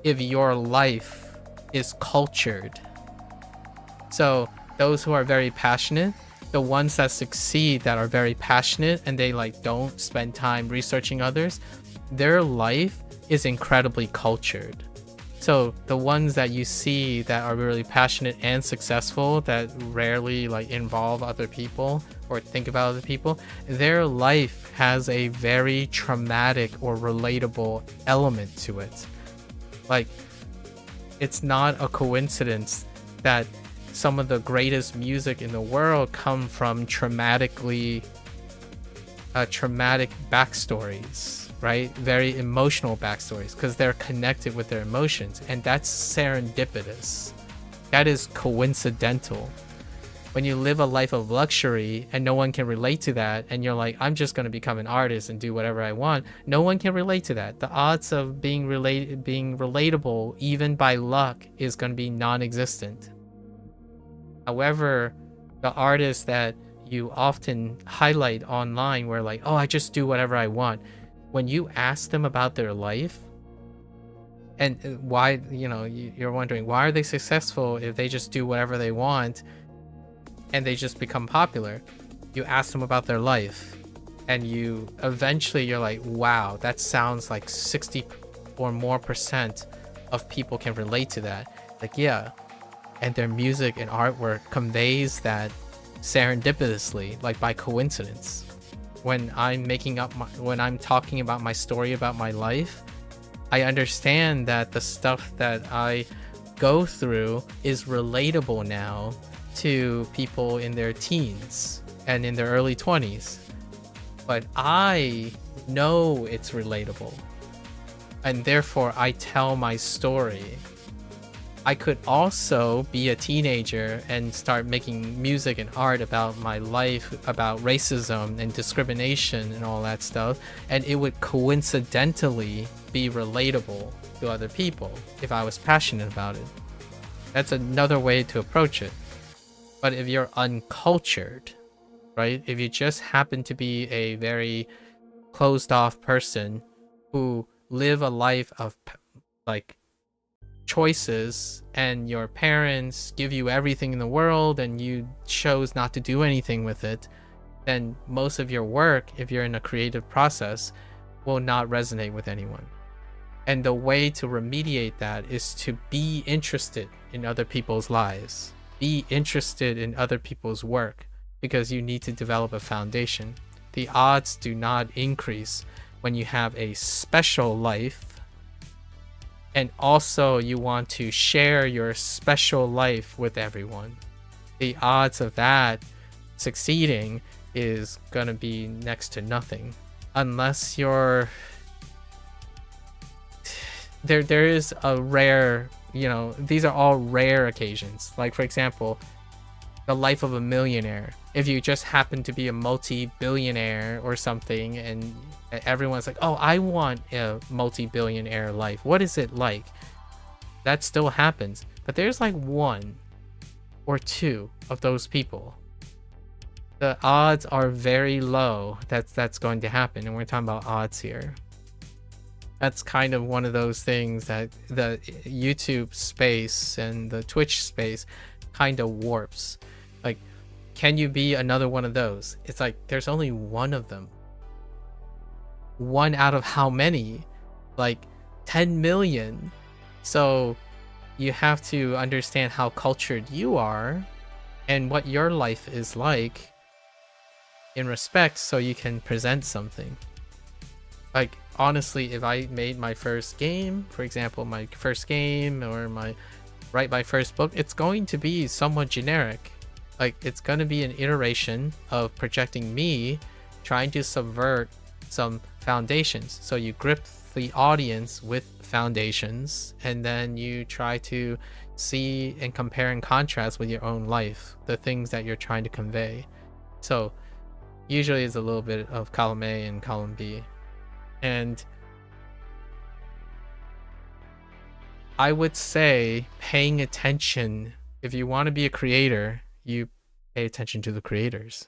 if your life is cultured. So those who are very passionate, the ones that succeed that are very passionate and they like don't spend time researching others, their life is incredibly cultured. So the ones that you see that are really passionate and successful, that rarely like involve other people or think about other people, their life has a very traumatic or relatable element to it. Like, it's not a coincidence that some of the greatest music in the world come from traumatic backstories, right? Very emotional backstories, because they're connected with their emotions, and that's serendipitous. That is coincidental. When you live a life of luxury and no one can relate to that, and you're like, I'm just going to become an artist and do whatever I want, no one can relate to that. The odds of being relatable even by luck is going to be non-existent. However, the artists that you often highlight online where like, oh, I just do whatever I want, when you ask them about their life and why, you know, you're wondering, why are they successful if they just do whatever they want and they just become popular? You ask them about their life, and you eventually you're like, wow, that sounds like 60 or more % of people can relate to that. Like, yeah. And their music and artwork conveys that serendipitously, like by coincidence. When I'm talking about my story about my life, I understand that the stuff that I go through is relatable now to people in their teens and in their early 20s. But I know it's relatable, and therefore I tell my story. I could also be a teenager and start making music and art about my life, about racism and discrimination and all that stuff, and it would coincidentally be relatable to other people if I was passionate about it. That's another way to approach it. But if you're uncultured, right? If you just happen to be a very closed off person who live a life of like choices, and your parents give you everything in the world and you chose not to do anything with it, then most of your work, if you're in a creative process, will not resonate with anyone. And the way to remediate that is to be interested in other people's lives. Be interested in other people's work, because you need to develop a foundation. The odds do not increase when you have a special life, and also you want to share your special life with everyone. The odds of that succeeding is gonna be next to nothing, unless you're there is a rare, you know, these are all rare occasions. Like, for example, the life of a millionaire. If you just happen to be a multi-billionaire or something, and everyone's like, oh, I want a multi-billionaire life. What is it like? That still happens. But there's like 1 or 2 of those people. The odds are very low that's going to happen. And we're talking about odds here. That's kind of one of those things that the YouTube space and the Twitch space kind of warps. Like, can you be another one of those? It's like there's only 1 of them. 1 out of how many? Like 10 million. So you have to understand how cultured you are and what your life is like in respect, so you can present something. Like, honestly, if I made my first game, for example, my first game, or write my first book, it's going to be somewhat generic. Like, it's going to be an iteration of projecting me trying to subvert some foundations. So you grip the audience with foundations, and then you try to see and compare and contrast with your own life, the things that you're trying to convey. So usually it's a little bit of column A and column B. And I would say paying attention, if you want to be a creator, you pay attention to the creators.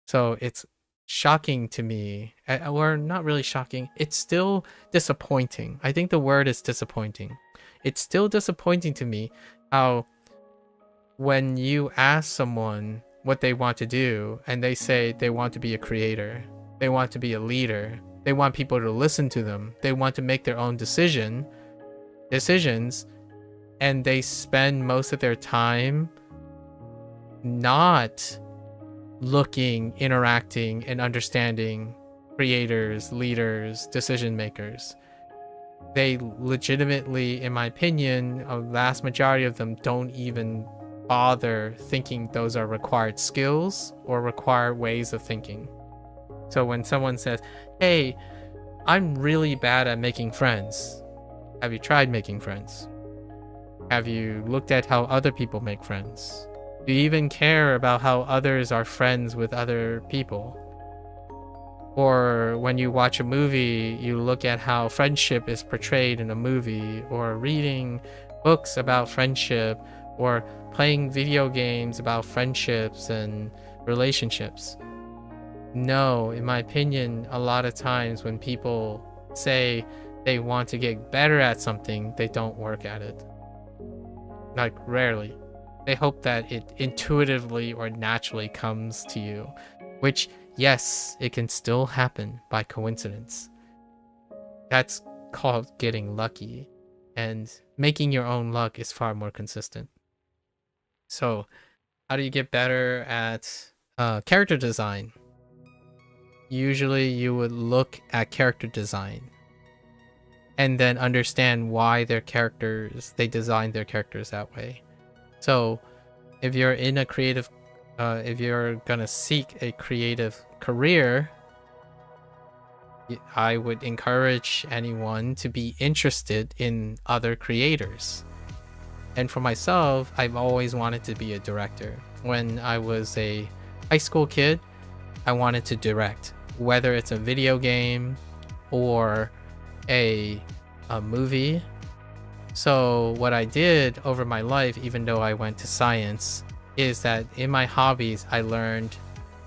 So it's shocking to me, or not really shocking, it's still disappointing. I think the word is disappointing. It's still disappointing to me how when you ask someone what they want to do and they say they want to be a creator, they want to be a leader, they want people to listen to them, they want to make their own decisions, and they spend most of their time not looking, interacting, and understanding creators, leaders, decision makers. They legitimately, in my opinion, a vast majority of them don't even bother thinking those are required skills or required ways of thinking. So when someone says, hey, I'm really bad at making friends. Have you tried making friends? Have you looked at how other people make friends? Do you even care about how others are friends with other people? Or when you watch a movie, you look at how friendship is portrayed in a movie, or reading books about friendship, or playing video games about friendships and relationships. No, in my opinion, a lot of times when people say they want to get better at something, they don't work at it. Like, rarely. They hope that it intuitively or naturally comes to you, which, yes, it can still happen by coincidence. That's called getting lucky, and making your own luck is far more consistent. So, how do you get better at character design? Usually you would look at character design and then understand why they designed their characters that way. So if you're in a creative, if you're gonna seek a creative career, I would encourage anyone to be interested in other creators. And for myself, I've always wanted to be a director. When I was a high school kid, I wanted to direct, whether it's a video game or a movie. So what I did over my life, even though I went to science, is that in my hobbies, I learned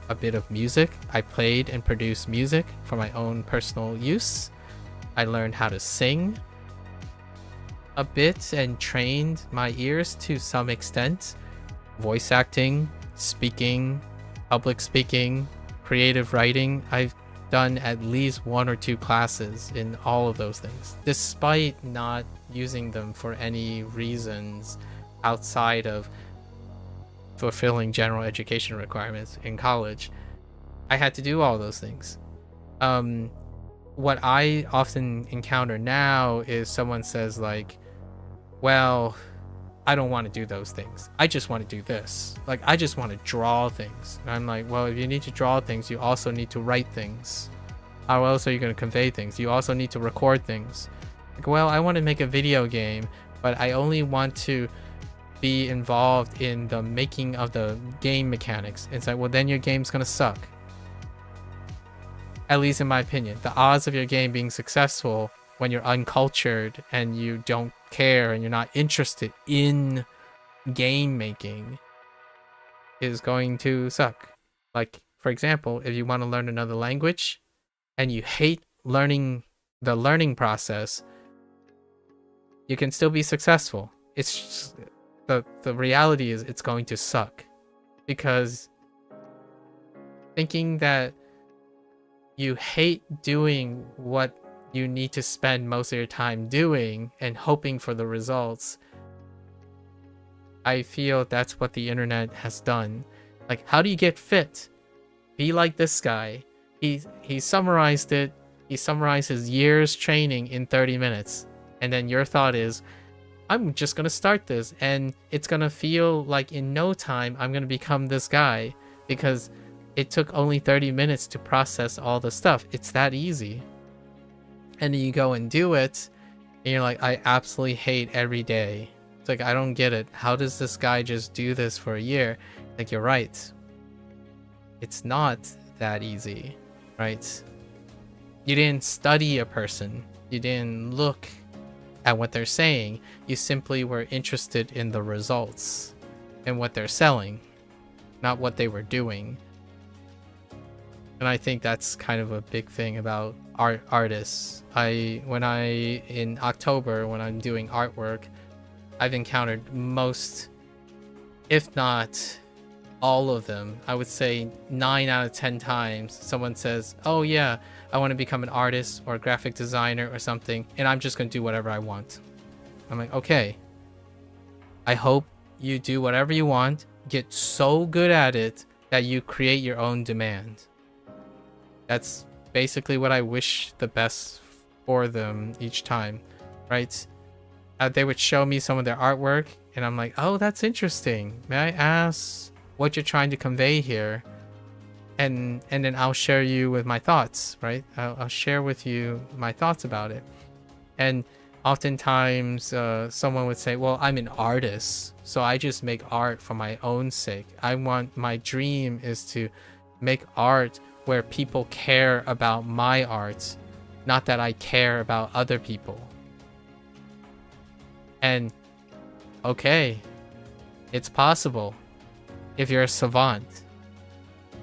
a bit of music. I played and produced music for my own personal use. I learned how to sing a bit and trained my ears to some extent. Voice acting, speaking, public speaking, creative writing. I've done at least 1 or 2 classes in all of those things, despite not using them for any reasons outside of fulfilling general education requirements in college. I had to do all those things. What I often encounter now is someone says like, well, I don't want to do those things. I just want to do this. Like, I just want to draw things. And I'm like, well, if you need to draw things, you also need to write things. How else are you going to convey things? You also need to record things. Like, well, I want to make a video game, but I only want to be involved in the making of the game mechanics. It's like, well, then your game's gonna suck. At least in my opinion. The odds of your game being successful when you're uncultured and you don't care and you're not interested in game making is going to suck. Like, for example, if you want to learn another language and you hate learning the learning process, you can still be successful. It's just, the reality is it's going to suck, because thinking that you hate doing what you need to spend most of your time doing and hoping for the results, I feel that's what the internet has done. Like, how do you get fit? Be like this guy. He summarized it. He summarized his year's training in 30 minutes. And then your thought is, I'm just going to start this and it's going to feel like in no time I'm going to become this guy, because it took only 30 minutes to process all the stuff. It's that easy. And then you go and do it and you're like, I absolutely hate every day. It's like, I don't get it. How does this guy just do this for a year? Like, you're right. It's not that easy, right? You didn't study a person. You didn't look at what they're saying. You simply were interested in the results and what they're selling, not what they were doing. And I think that's kind of a big thing about artists. In October, when I'm doing artwork, I've encountered most, if not all of them, I would say 9 out of 10 times, someone says, oh yeah, I want to become an artist or a graphic designer or something, and I'm just going to do whatever I want. I'm like, okay, I hope you do whatever you want, get so good at it that you create your own demand. That's basically what I wish the best for them each time, right? They would show me some of their artwork and I'm like, oh, that's interesting. May I ask what you're trying to convey here? And then I'll share you with my thoughts, right? I'll share with you my thoughts about it. And oftentimes someone would say, well, I'm an artist, so I just make art for my own sake. My dream is to make art where people care about my art, not that I care about other people. And okay, it's possible if you're a savant.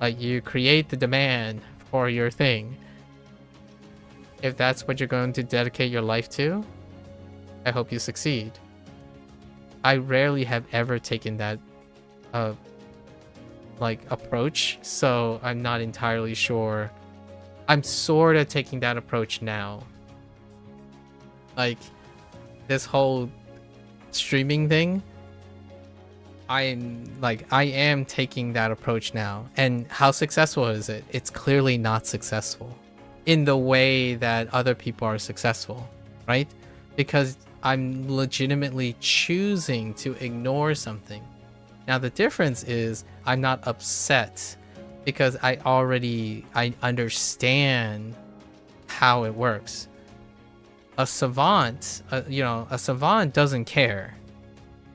Like, you create the demand for your thing. If that's what you're going to dedicate your life to, I hope you succeed. I rarely have ever taken that approach, so I'm not entirely sure. I'm sort of taking that approach now. Like, this whole streaming thing, I am taking that approach now. And how successful is it? It's clearly not successful in the way that other people are successful, right? Because I'm legitimately choosing to ignore something. Now the difference is I'm not upset because I understand how it works. A savant, a savant doesn't care,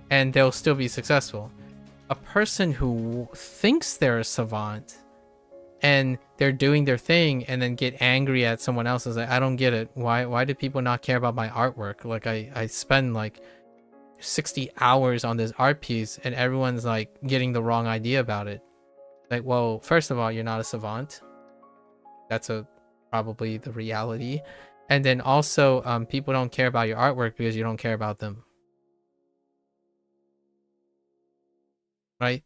and they'll still be successful. A person who thinks they're a savant and they're doing their thing and then get angry at someone else is like, I don't get it. Why do people not care about my artwork? Like, I spend like 60 hours on this art piece and everyone's like getting the wrong idea about it. Like, well, first of all, you're not a savant. That's probably the reality. And then also, people don't care about your artwork because you don't care about them. Right?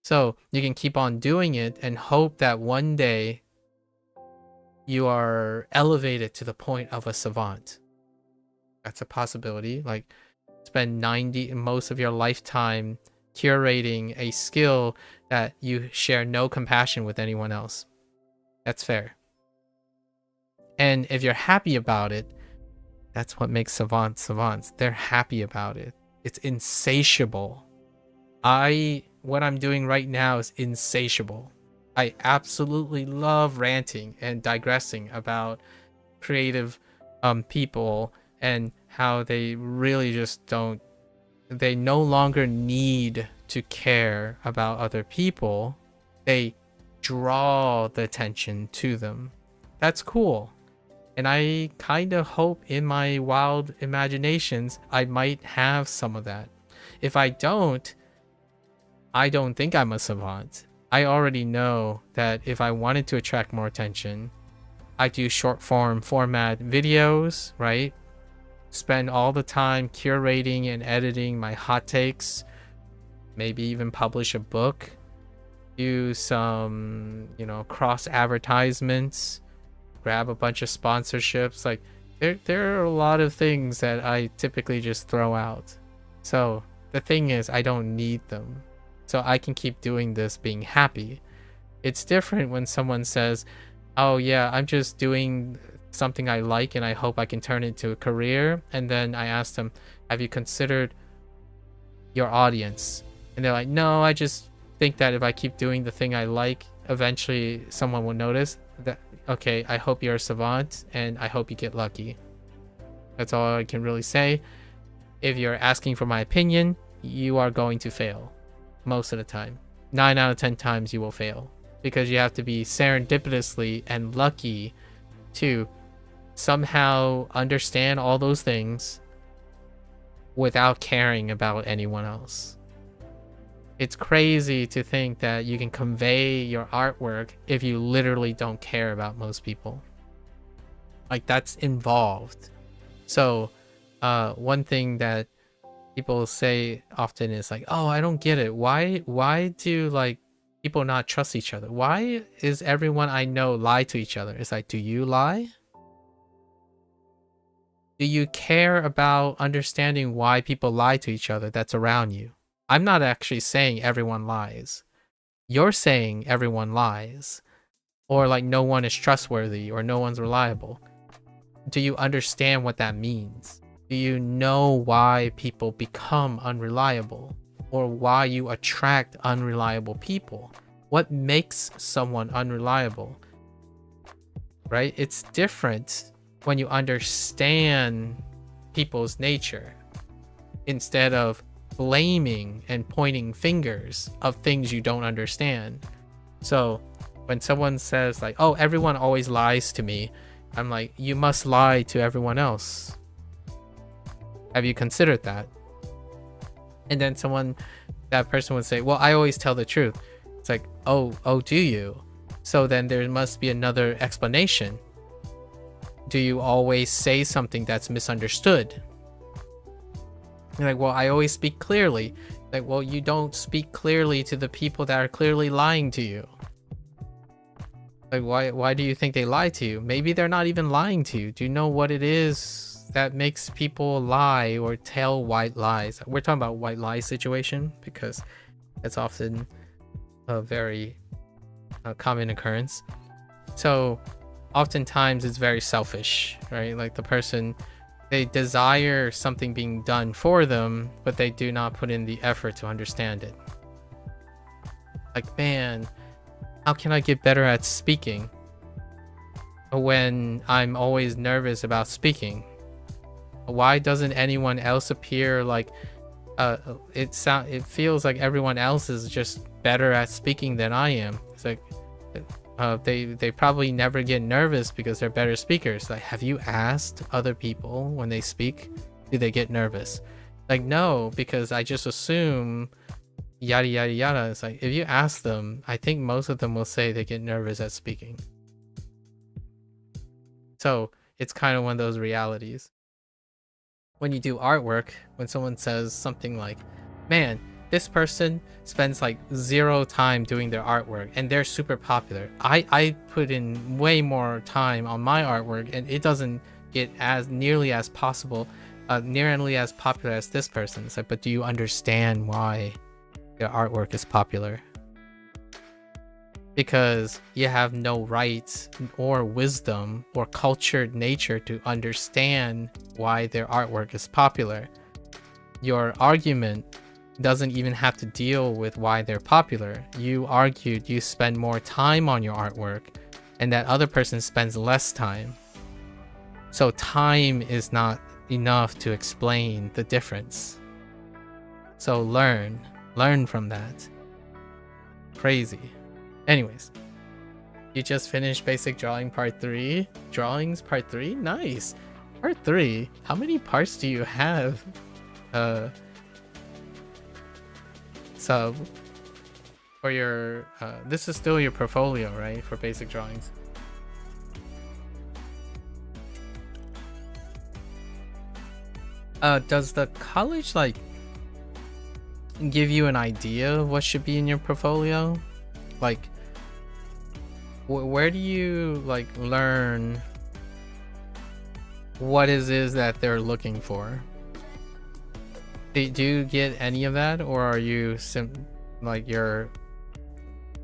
So you can keep on doing it and hope that one day you are elevated to the point of a savant. That's a possibility. Like, spend most of your lifetime curating a skill that you share no compassion with anyone else. That's fair. And if you're happy about it, that's what makes savants savants. They're happy about it. It's insatiable. What I'm doing right now is insatiable. I absolutely love ranting and digressing about creative people and how they really just don't they no longer need to care about other people. They draw the attention to them. That's cool. And I kind of hope in my wild imaginations I might have some of that. If I don't think I'm a savant. I already know that if I wanted to attract more attention, I do short format videos, right? Spend all the time curating and editing my hot takes, maybe even publish a book, do some, cross advertisements, grab a bunch of sponsorships. Like there are a lot of things that I typically just throw out. So the thing is, I don't need them. So I can keep doing this being happy. It's different when someone says, oh yeah, I'm just doing something I like and I hope I can turn it into a career. And then I ask them, have you considered your audience? And they're like, no, I just think that if I keep doing the thing I like, eventually someone will notice. That okay, I hope you're a savant and I hope you get lucky. That's all I can really say. If you're asking for my opinion, you are going to fail most of the time. 9 out of 10 times you will fail, because you have to be serendipitously and lucky to somehow understand all those things without caring about anyone else. It's crazy to think that you can convey your artwork if you literally don't care about most people. Like, that's involved. So one thing that people say often is like, oh, I don't get it. Why do like people not trust each other? Why is everyone I know lie to each other? It's like, do you lie? Do you care about understanding why people lie to each other that's around you? I'm not actually saying everyone lies. You're saying everyone lies. Or like no one is trustworthy or no one's reliable. Do you understand what that means? Do you know why people become unreliable? Or why you attract unreliable people? What makes someone unreliable? Right? It's different when you understand people's nature instead of blaming and pointing fingers of things you don't understand. So when someone says like, oh, everyone always lies to me, I'm like, you must lie to everyone else. Have you considered that? And then that person would say, well, I always tell the truth. It's like, oh, do you? So then there must be another explanation. Do you always say something that's misunderstood? You're like, well, I always speak clearly. Like, well, you don't speak clearly to the people that are clearly lying to you. Like, why do you think they lie to you? Maybe they're not even lying to you. Do you know what it is that makes people lie or tell white lies? We're talking about white lie situation because it's often a very common occurrence. So oftentimes it's very selfish, right? Like the person, they desire something being done for them, but they do not put in the effort to understand it. Like, man, how can I get better at speaking when I'm always nervous about speaking? Why doesn't anyone else appear like it feels like everyone else is just better at speaking than I am? It's like they probably never get nervous because they're better speakers. Like, have you asked other people when they speak, do they get nervous? Like, no, because I just assume yada yada yada. It's like, if you ask them, I think most of them will say they get nervous at speaking. So it's kind of one of those realities. When you do artwork, when someone says something like, man, this person spends like 0 time doing their artwork and they're super popular. I put in way more time on my artwork and it doesn't get as nearly as popular as this person. It's like, but do you understand why your artwork is popular? Because you have no rights or wisdom or cultured nature to understand why their artwork is popular. Your argument doesn't even have to deal with why they're popular. You argued you spend more time on your artwork and that other person spends less time. So time is not enough to explain the difference. So learn from that. Crazy. Anyways, you just finished basic drawing part 3. Drawings part 3? Nice. Part 3. How many parts do you have? Sub for your this is still your portfolio, right? For basic drawings. Does the college like give you an idea of what should be in your portfolio? Like where do you like learn what is that they're looking for? Do you get any of that, or are you like you're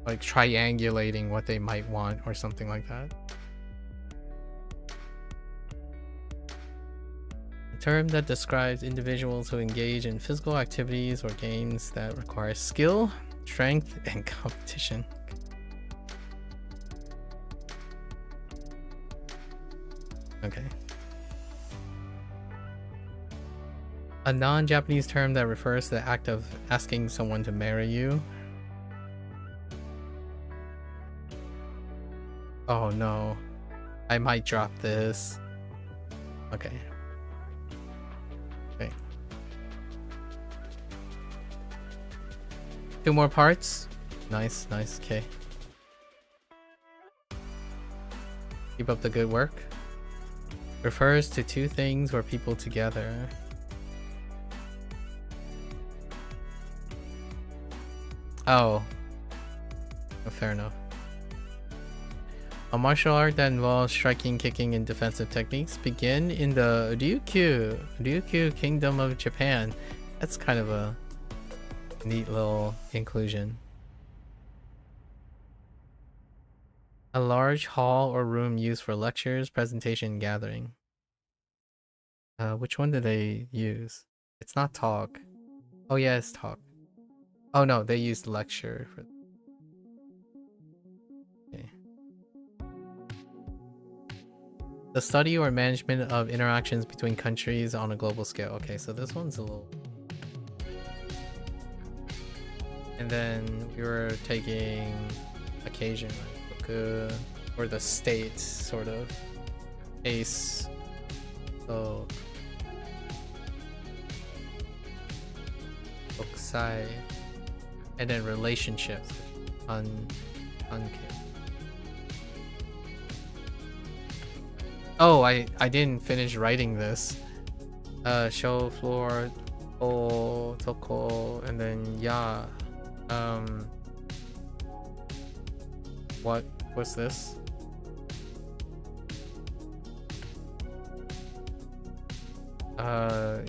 like triangulating what they might want or something like that? A term that describes individuals who engage in physical activities or games that require skill, strength, and competition. Okay. A non-Japanese term that refers to the act of asking someone to marry you. Oh no. I might drop this. Okay. Okay. 2 more parts. Nice, nice. Okay. Keep up the good work. Refers to 2 things or people together. Oh, fair enough. A martial art that involves striking, kicking, and defensive techniques begin in the Ryukyu Kingdom of Japan. That's kind of a neat little inclusion. A large hall or room used for lectures, presentation, and gathering. Which one do they use? It's not talk. Oh yeah, it's talk. Oh no, they used lecture for. Okay. The study or management of interactions between countries on a global scale. Okay, so this one's a little. And then we were taking occasion, right? Or the state, sort of. Case. So. Okusai. And then relationships. Oh, I didn't finish writing this. Show floor, toko, and then ya. What's this?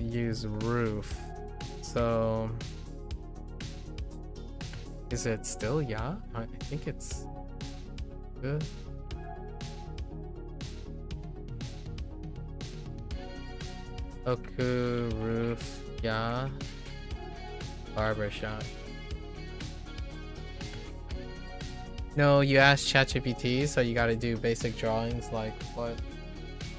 Use roof. So is it still ya? I think it's good. Oku, roof, ya. Barbershop. No, you asked ChatGPT, so you gotta do basic drawings like what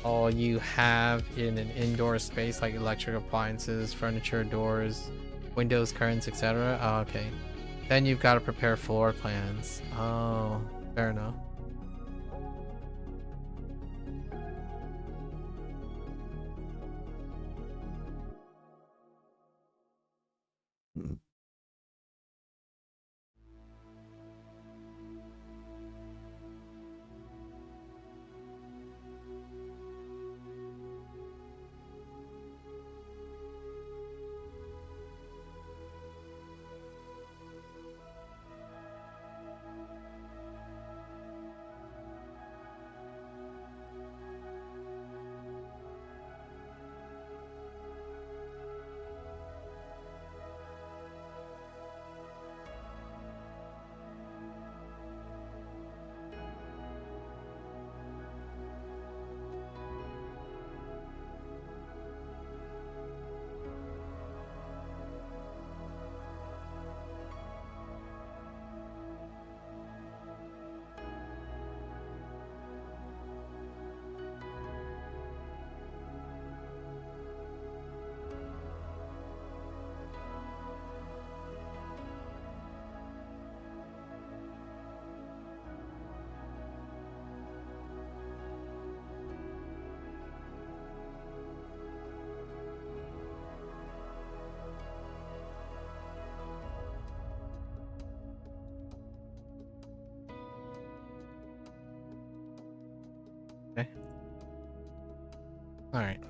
all you have in an indoor space, like electric appliances, furniture, doors, windows, curtains, etc. Oh, okay. Then you've got to prepare floor plans. Oh, fair enough. Alright.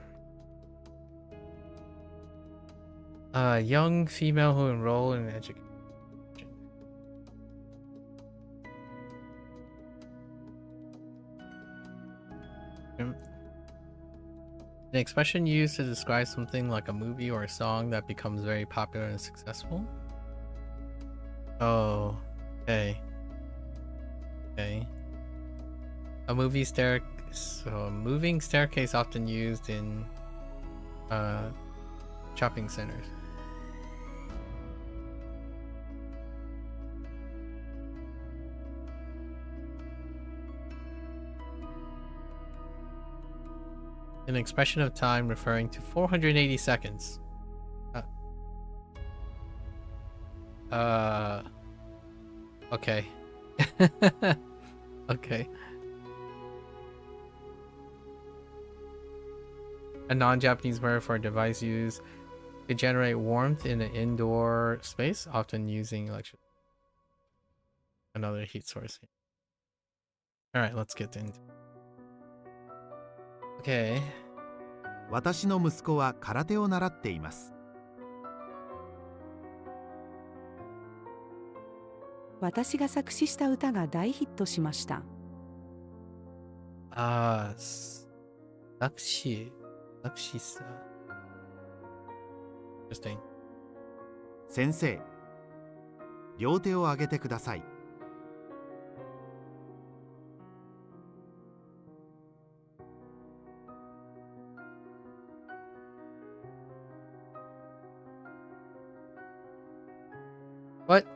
Young female who enroll in education. An expression used to describe something like a movie or a song that becomes very popular and successful. Oh, okay. Okay. A moving staircase often used in shopping centers. An expression of time referring to 480 seconds. Okay. Okay. A non-Japanese word for a device used to generate warmth in an indoor space, often using electricity. Another heat source. Alright, let's get into it. Okay. 私の息子は空手を習っています。私が作詞した歌が大ヒットしました。作詞さ。Interesting. 先生、両手を上げてください。What?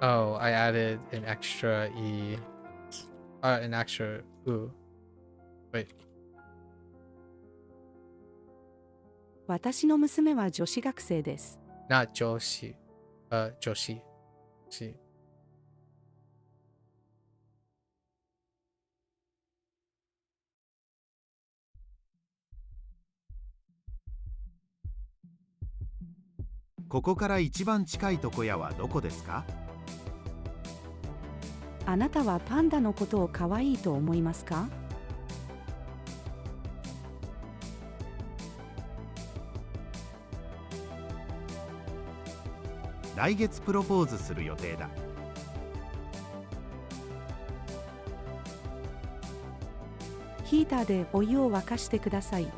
Oh, I added an extra E. An extra ooh. Wait. 私の娘は女子学生です。Not 女子。女子。ここから一番近い床屋はどこですか？あなたはパンダのことを可愛いと思いますか？来月プロポーズする予定だ。ヒーターでお湯を沸かしてください。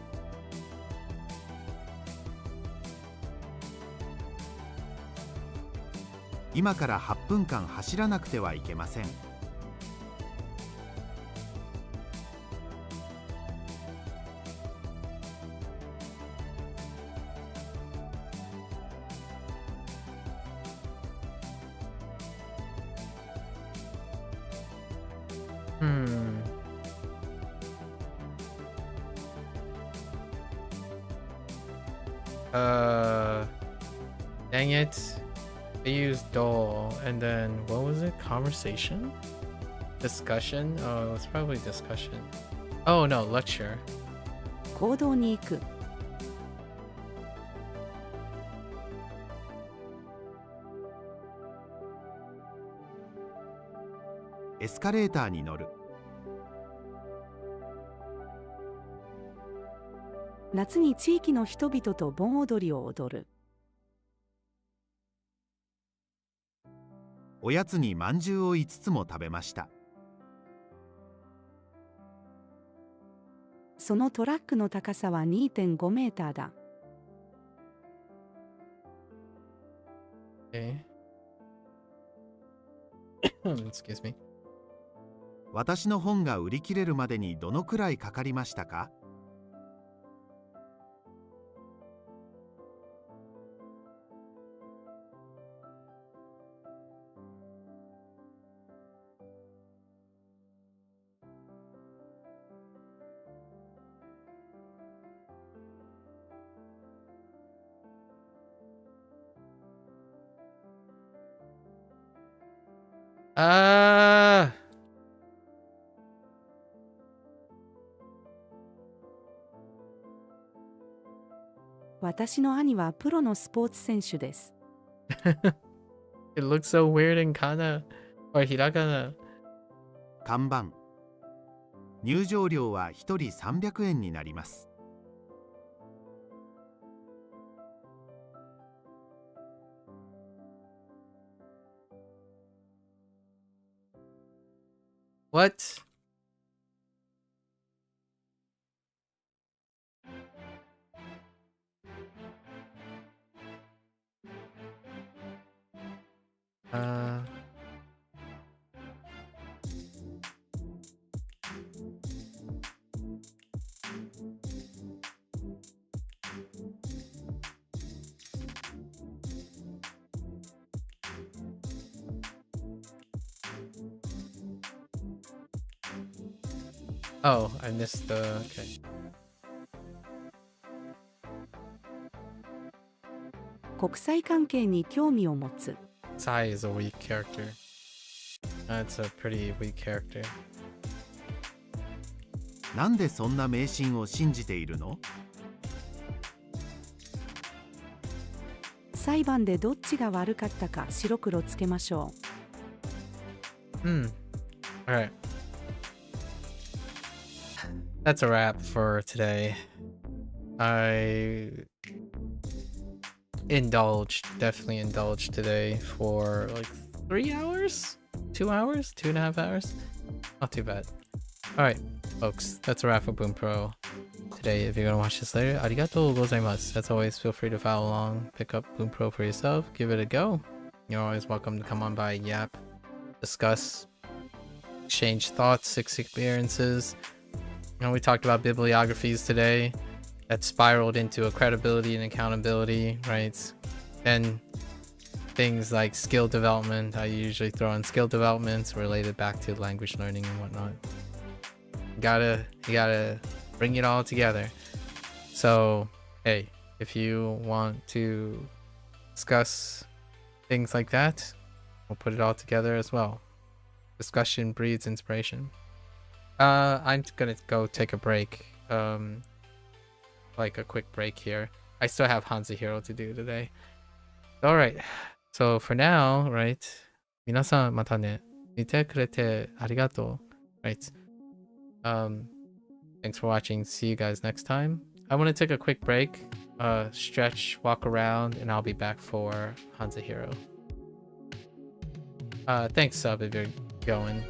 今から8分間走らなくてはいけません。Dang it. I used doll and then what was it? Conversation? Discussion? Oh, it was probably discussion. Oh no, lecture. 行動に行く。エスカレーターに乗る。夏に地域の人々と盆踊りを踊る。おやつにまんじゅうを5つも食べました。そのトラックの高さは 2.5 メーターだ。Okay. Excuse me. 私の本が売り切れるまでにどのくらいかかりましたか？ Ah. 私の兄はプロのスポーツ選手です。It looks so weird in kana or hiragana. 看板。入場料は1人300円になります。What? Uh. Oh, I missed the. Okay. 国際関係に興味を持つ。Sai is a weak character. That's a pretty weak character. なんでそんな迷信を信じているの？裁判でどっちが悪かったか白黒つけましょう。Alright. That's a wrap for today. I definitely indulged today for like 3 hours? 2 hours? 2.5 hours? Not too bad. Alright, folks, that's a wrap for Bunpro today. If you're gonna watch this later, arigatou gozaimasu. As always, feel free to follow along, pick up Bunpro for yourself, give it a go. You're always welcome to come on by, yap, discuss, exchange thoughts, experiences. You know, we talked about bibliographies today that spiraled into a credibility and accountability, right? And things like skill development. I usually throw in skill developments related back to language learning and whatnot. You gotta bring it all together. So, hey, if you want to discuss things like that, we'll put it all together as well. Discussion breeds inspiration. I'm gonna go take a break. Like a quick break here. I still have HanziHero to do today. Alright. So for now, right? 皆さんまたね。見てくれてありがとう。Right. Thanks for watching. See you guys next time. I want to take a quick break, stretch, walk around, and I'll be back for HanziHero. Thanks, sub, if you're going.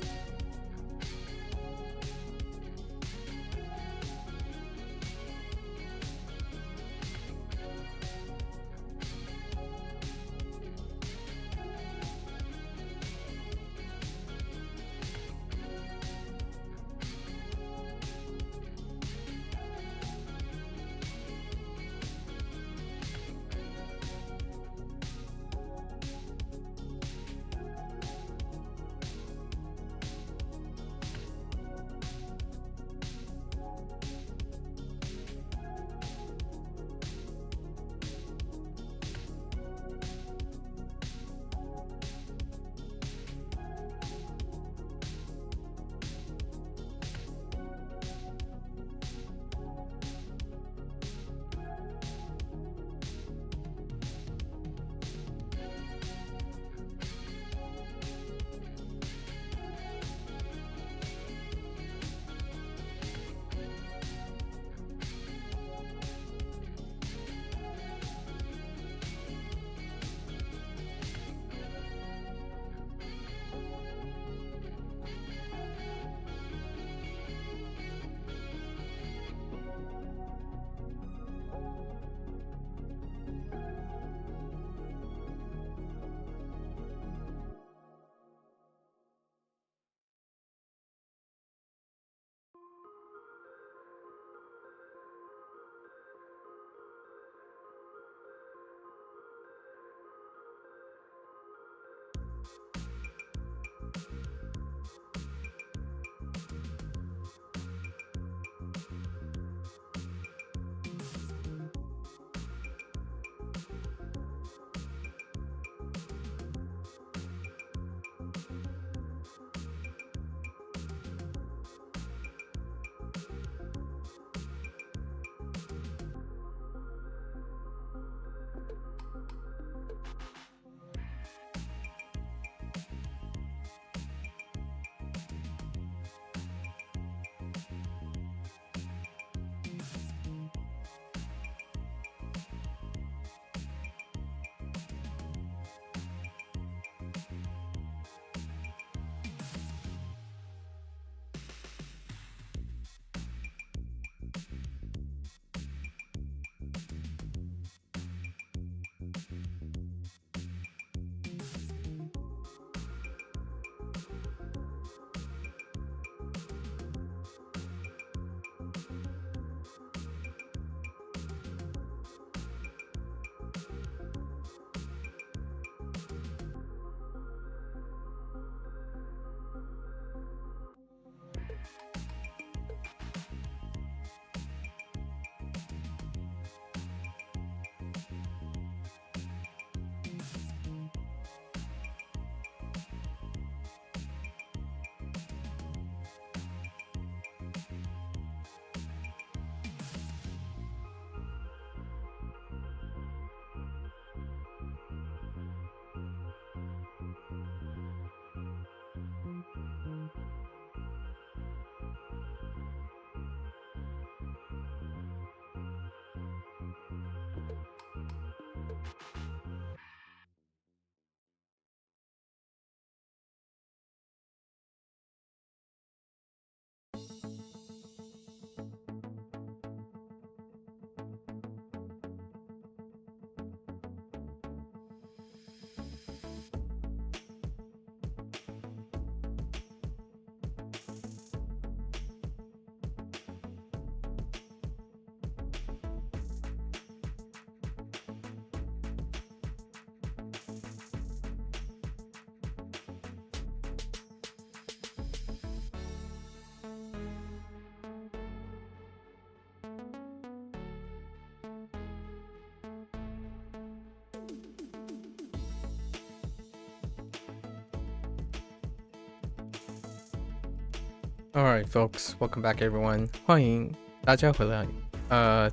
Alright, folks, welcome back, everyone. 欢迎大家回来。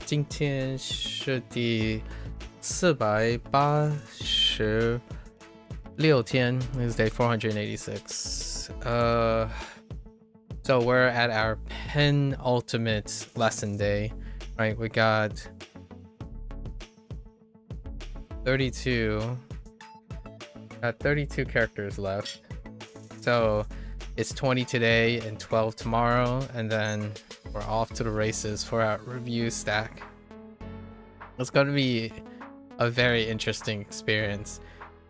今天是第486天 This is day 486. So we're at our penultimate lesson day, right? We got 32 characters left. So it's 20 today and 12 tomorrow, and then we're off to the races for our review stack. It's going to be a very interesting experience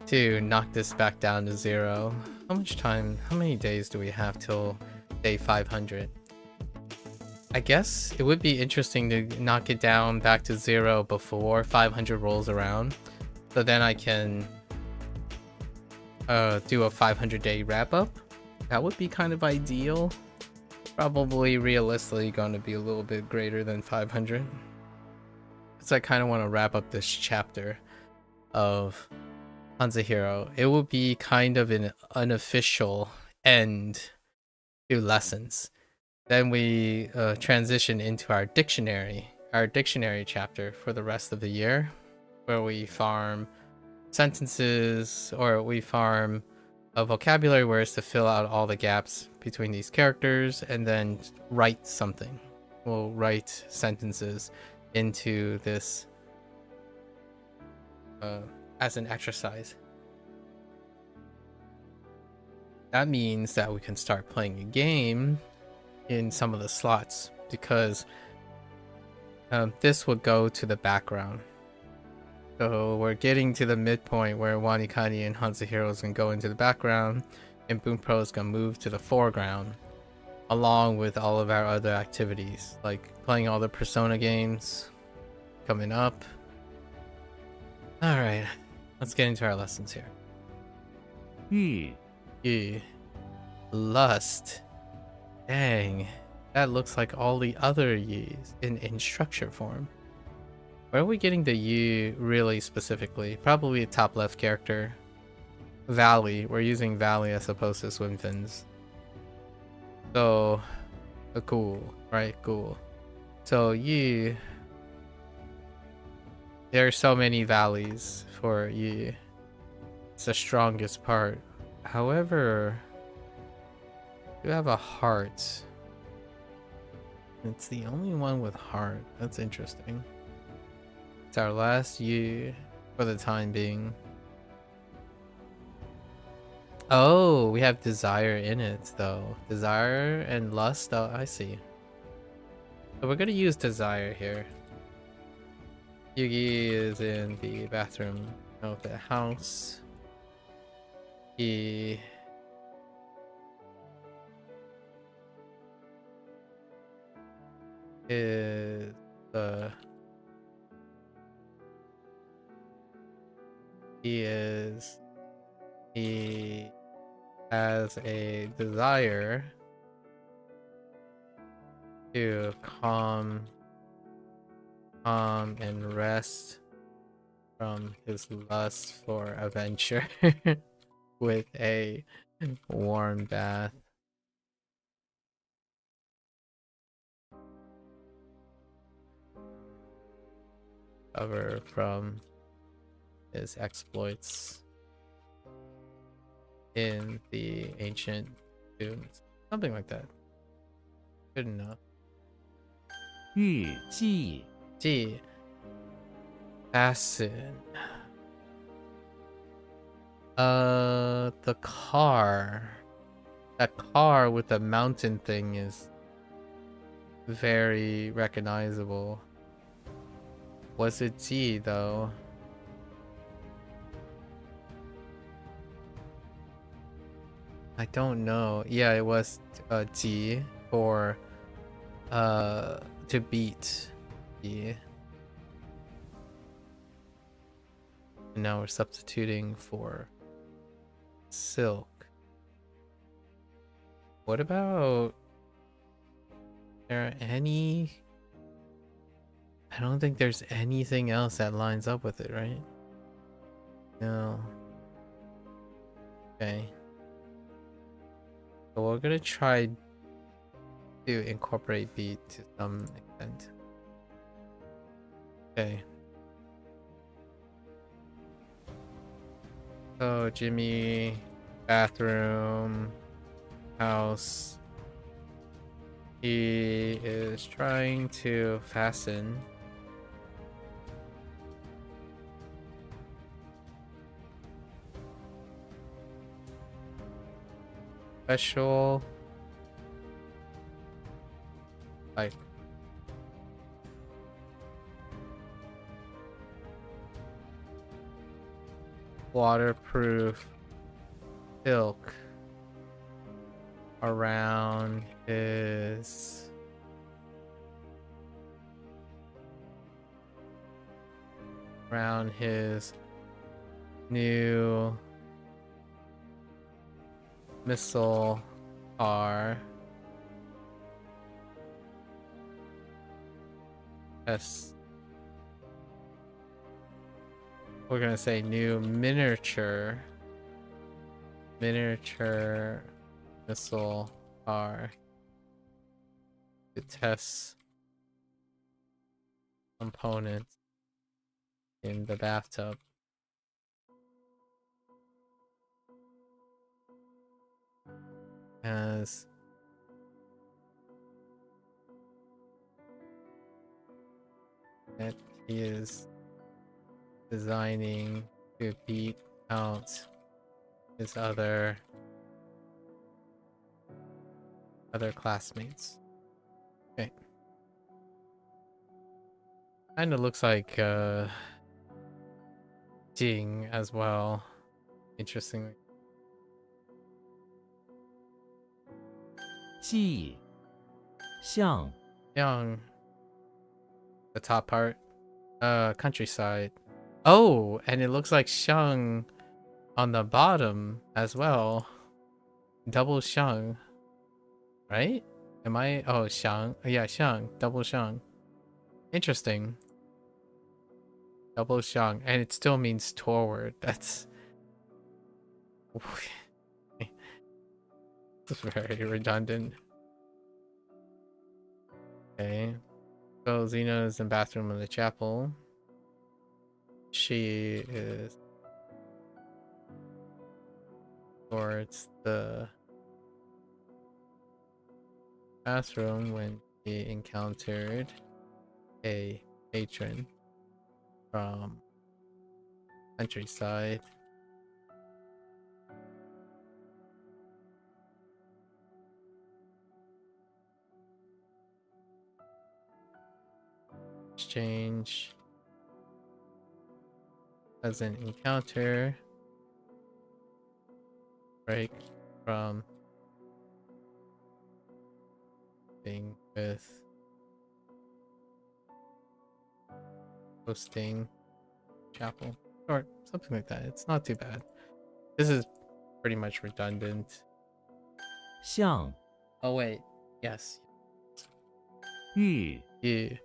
to knock this back down to 0. How many days do we have till day 500? I guess it would be interesting to knock it down back to 0 before 500 rolls around, so then I can do a 500-day wrap-up. That would be kind of ideal. Probably realistically going to be a little bit greater than 500. Because I kind of want to wrap up this chapter of HanziHero. It will be kind of an unofficial end to lessons. Then we transition into our dictionary chapter for the rest of the year, where we farm sentences, or we farm a vocabulary words to fill out all the gaps between these characters, and then write something. We'll write sentences into this as an exercise. That means that we can start playing a game in some of the slots, because this would go to the background. So we're getting to the midpoint where WaniKani and HanziHero is going to go into the background, and Bunpro is going to move to the foreground, along with all of our other activities, like playing all the Persona games coming up. Alright, let's get into our lessons here. 欲 Lust. Dang, that looks like all the other yis in structure form. Where are we getting the yu really specifically? Probably a top left character. Valley. We're using Valley as opposed to swim fins. So, cool, right? Cool. So yu. There are so many valleys for yu. It's the strongest part. However, you have a heart. It's the only one with heart. That's interesting. It's our last yu for the time being. Oh, we have desire in it though. Desire and lust. Oh, I see. So we're gonna use desire here. Yugi is in the bathroom of the house. He is he has a desire to calm and rest from his lust for adventure with a warm bath. Cover from his exploits in the ancient tombs. Something like that. Good enough. 欲记 G. Fasten. The car. That car with the mountain thing is very recognizable. Was it G though? I don't know. Yeah, it was G for to beat G. And now we're substituting for silk. What about, there any? I don't think there's anything else that lines up with it, right? No. Okay. So we're gonna try to incorporate beat to some extent. Okay. So Jimmy, bathroom, house. He is trying to fasten special like waterproof silk around his new missile car. Yes. We're gonna say new miniature missile car to test components in the bathtub. As that he is designing to beat out his other classmates. Okay. Kinda looks like Jing as well. Interestingly. 记像 Young. The top part. Countryside. Oh, and it looks like Xiang on the bottom as well. Double Xiang. Right? Am I? Oh, Xiang. Yeah, Xiang. Double Xiang. Interesting. Double Xiang. And it still means toward. That's... It's very redundant. Okay. So Xena is in the bathroom of the chapel. She is towards the bathroom when he encountered a patron from countryside. Exchange as an encounter. Break from being with hosting chapel or something like that. It's not too bad. This is pretty much redundant. 像 Oh wait, yes. 玉 Yeah.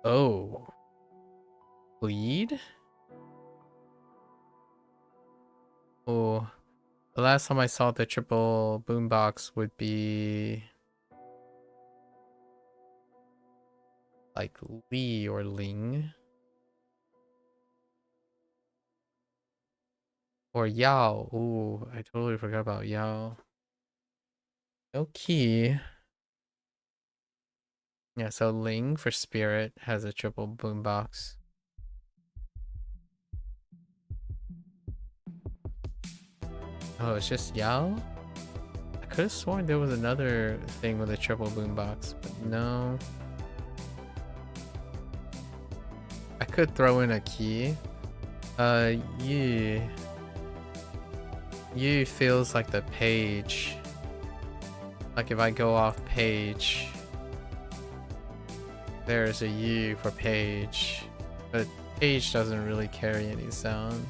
Oh. Bleed? Oh. The last time I saw the triple boombox would be like Li or Ling. Or Yao. Ooh, I totally forgot about Yao. No key. Yeah, so Ling for spirit has a triple boombox. Oh, it's just Yao? I could have sworn there was another thing with a triple boombox, but no. I could throw in a key. You feels like the page. Like if I go off page, there's a U for page, but page doesn't really carry any sound.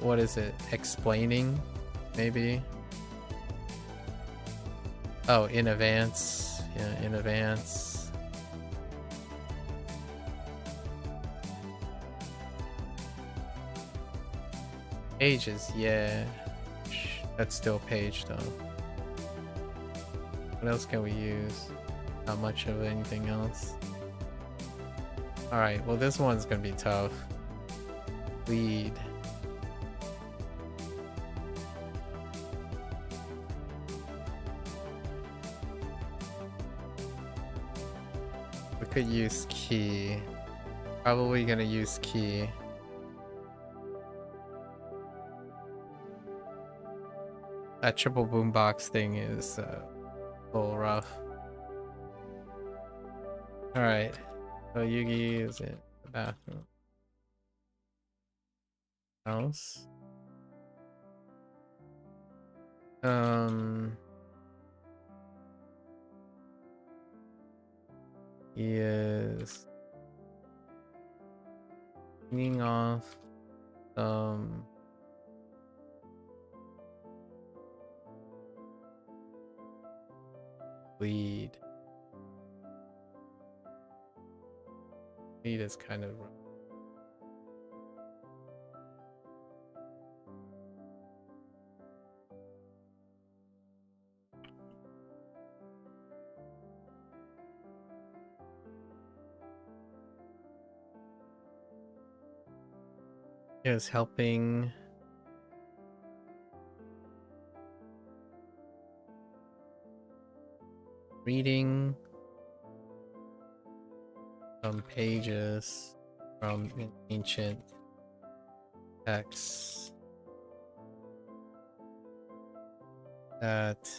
What is it? Explaining, maybe? Oh, in advance. Yeah, in advance. Pages, yeah. That's still page though. What else can we use? Not much of anything else. Alright, well this one's gonna be tough. Lead. We could use key. Probably gonna use key. That triple boombox thing is a little rough. Alright, so Yugi is in the bathroom. House. He is cleaning off some lead. Lead is kind of rough. Is helping reading some pages from an ancient text that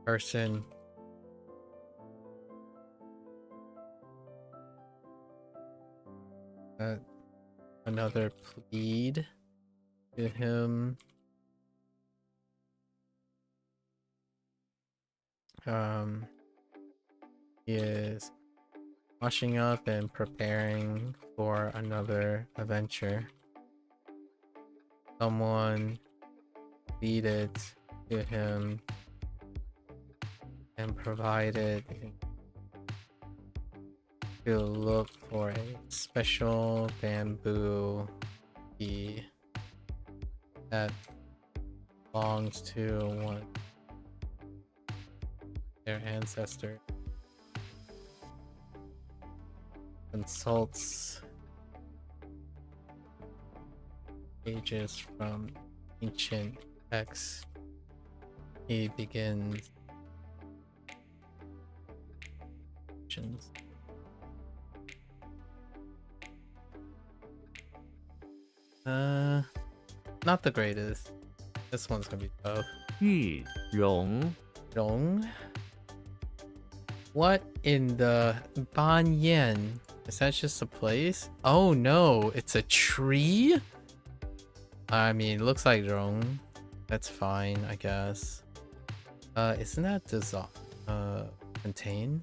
person another plead to him. He is washing up and preparing for another adventure. Someone pleaded to him and provided to look for a special bamboo key that belongs to one their ancestor. Consults pages from ancient texts. He begins not the greatest. This one's gonna be tough. 玉容 Rong? What in the Banyan? Is that just a place? Oh no, it's a tree? I mean, it looks like Rong. That's fine, I guess. Isn't that dissolve? Contain?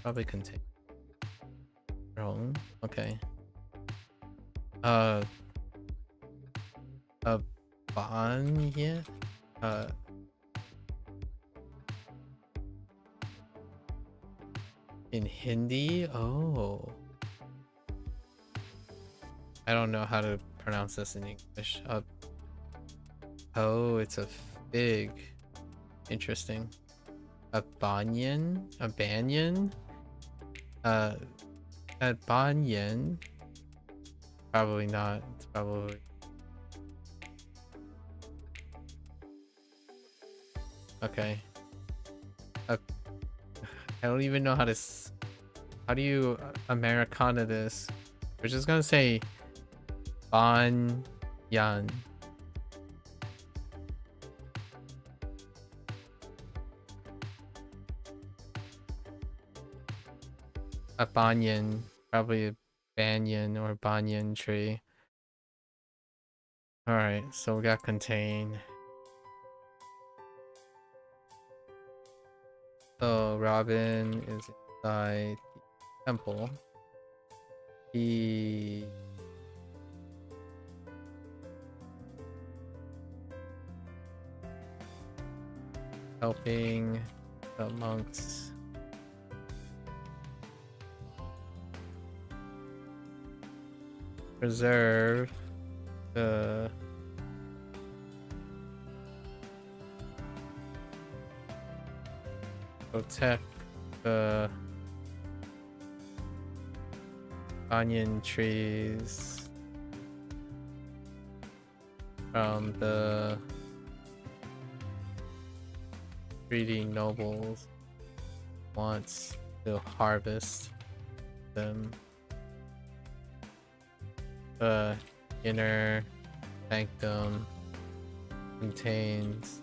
Probably contain. Rong? Okay. Banyan? In Hindi? Oh. I don't know how to pronounce this in English. Oh, it's a fig. Interesting. A banyan? A banyan? A banyan? Probably not. It's probably... Okay. I don't even know how to... How do you Americana this? We're just gonna say Banyan. A banyan. Probably a banyan or banyan tree. Alright, so we got contain. So Robin is inside the temple. He helping the monks preserve the protect the onion trees from the greedy nobles wants to harvest them. The inner sanctum contains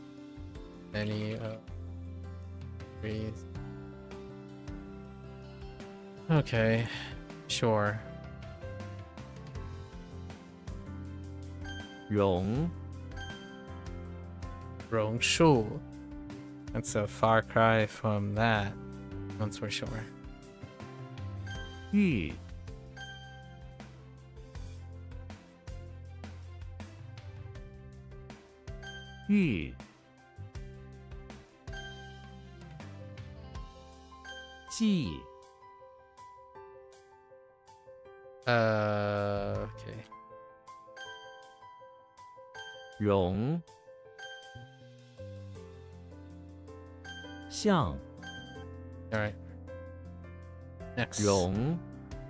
many trees. Okay, sure. 榕 榕树. That's a far cry from that, once we're sure. 玉 玉 记 Okay. 榕 象 Alright. Next. 榕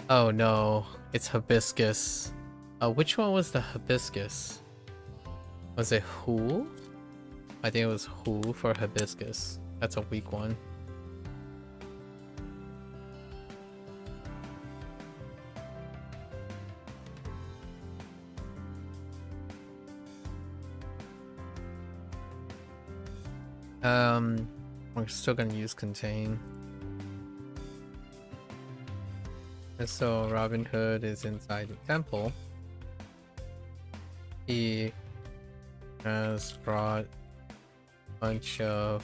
Oh no, it's hibiscus. Which one was the hibiscus? Was it who? I think it was who for hibiscus. That's a weak one. We're still gonna use contain. And so Robin Hood is inside the temple. He has brought a bunch of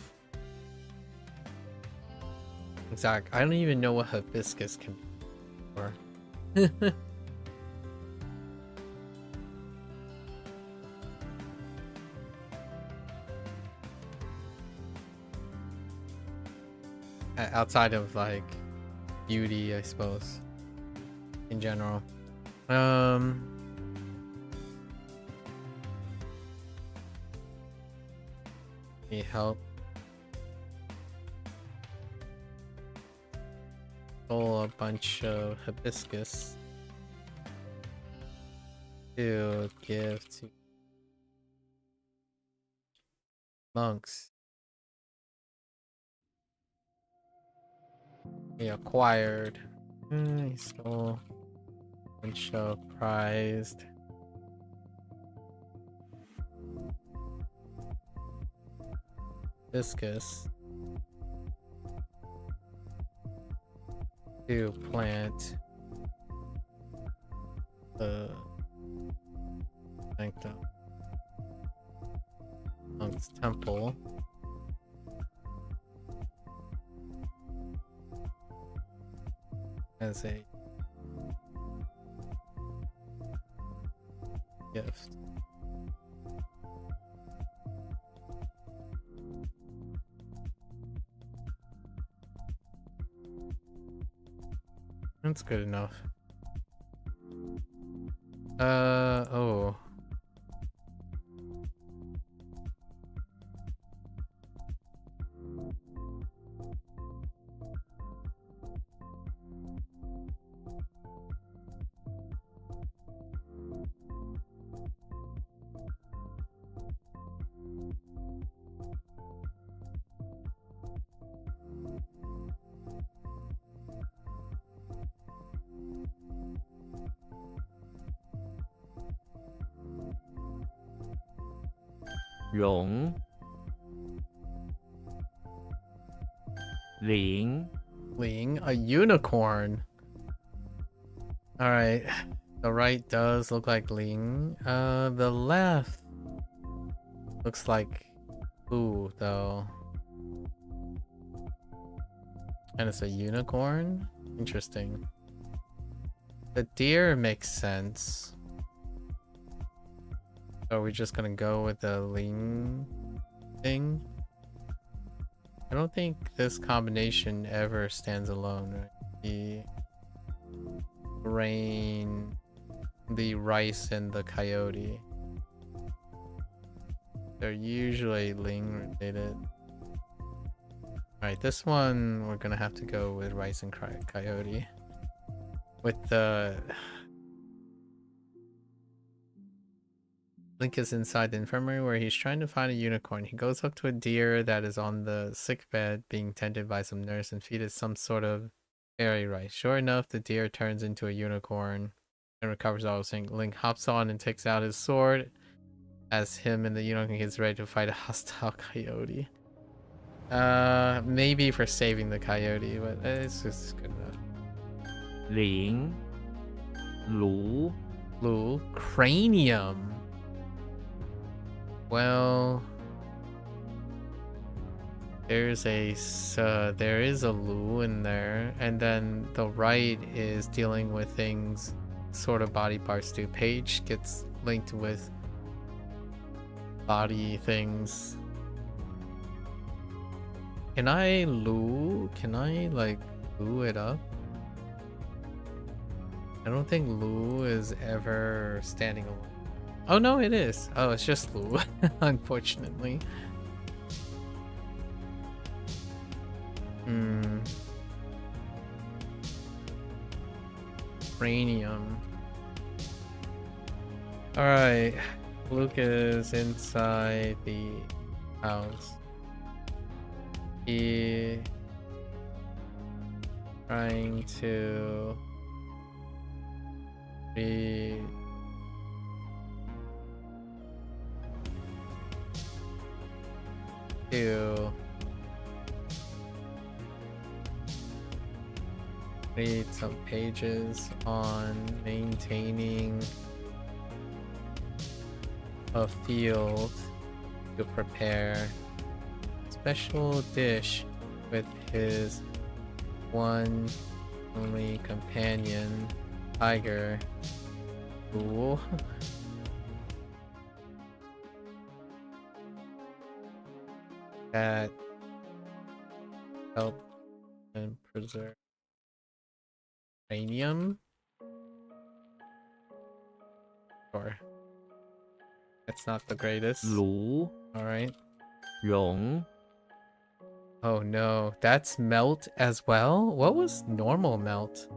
I don't even know what hibiscus can be for. Outside of like beauty, I suppose, in general. Need help. Stole a bunch of hibiscus to give to monks. He acquired. He stole a bunch of prized hibiscus to plant the sanctum monk's temple. As a gift. That's good enough. Oh.榕 Ling Ling, a unicorn. Alright. The right does look like Ling. The left looks like Ooh, though. And it's a unicorn? Interesting. The deer makes sense. So are we just gonna go with the Ling thing? I don't think this combination ever stands alone, right? The rain, the rice, and the coyote. They're usually Ling related. Alright, this one we're gonna have to go with Rice and Coyote. With the... Link is inside the infirmary where he's trying to find a unicorn. He goes up to a deer that is on the sick bed being tended by some nurse and feeds it some sort of fairy rice. Sure enough, the deer turns into a unicorn and recovers all his things. Link hops on and takes out his sword as him and the unicorn gets ready to fight a hostile coyote. Maybe for saving the coyote, but it's just good enough. 灵炉 Lu, cranium. Well, there is a Lu in there, and then the right is dealing with things, sort of body parts too. Page gets linked with body things. Can I like Lu it up? I don't think Lu is ever standing alone. Oh no, it is. Oh, it's just Lu, unfortunately. Cranium. Alright. Luke is inside the house. He trying to be to read some pages on maintaining a field to prepare a special dish with his one only companion, Tiger. Cool. That help and preserve cranium. Sure. That's not the greatest. 炉 Alright. 容 Oh no, that's melt as well? What was normal melt?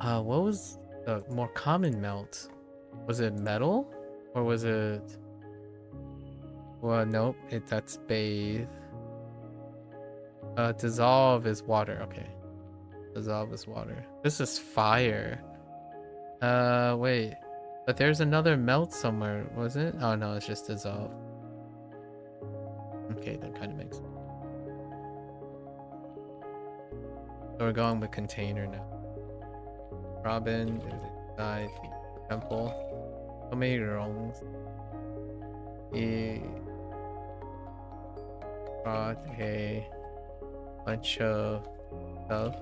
What was the more common melt? Was it metal? Or was it... Well, nope, that's bathe. Dissolve is water, okay. Dissolve is water. This is fire. Wait. But there's another melt somewhere, was it? Oh no, it's just dissolve. Okay, that kind of makes sense. So we're going with container now. Robin is inside the temple. So many wrongs. He brought a bunch of stuff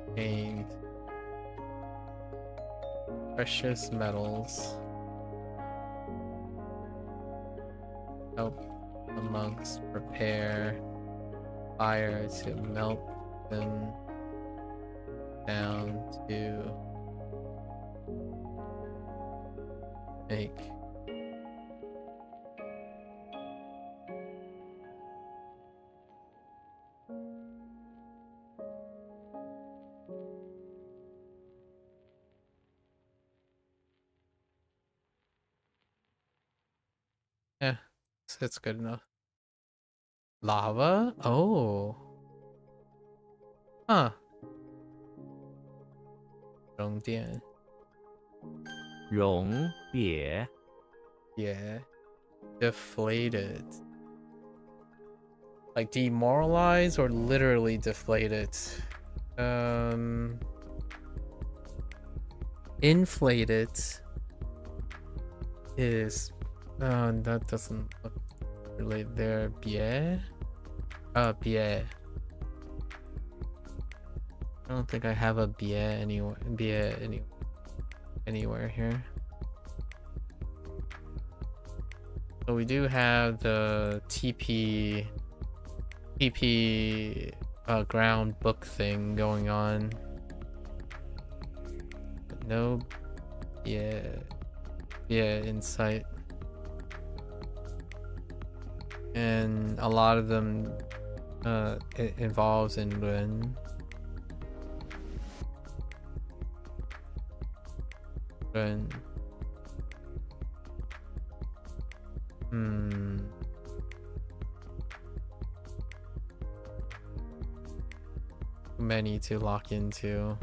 contained precious metals. Help the monks prepare fire to melt them down to make yeah, it's good enough. Lava? Oh. Huh. 熔电 溶瘪 Yeah. Deflated. Like demoralize or literally deflated? Inflated is that doesn't look really there. Bier? Bier. I don't think I have a bier anywhere here. So we do have the TP ground book thing going on. But no, yeah, in sight. and a lot of them it involves in Lun. Many to lock into.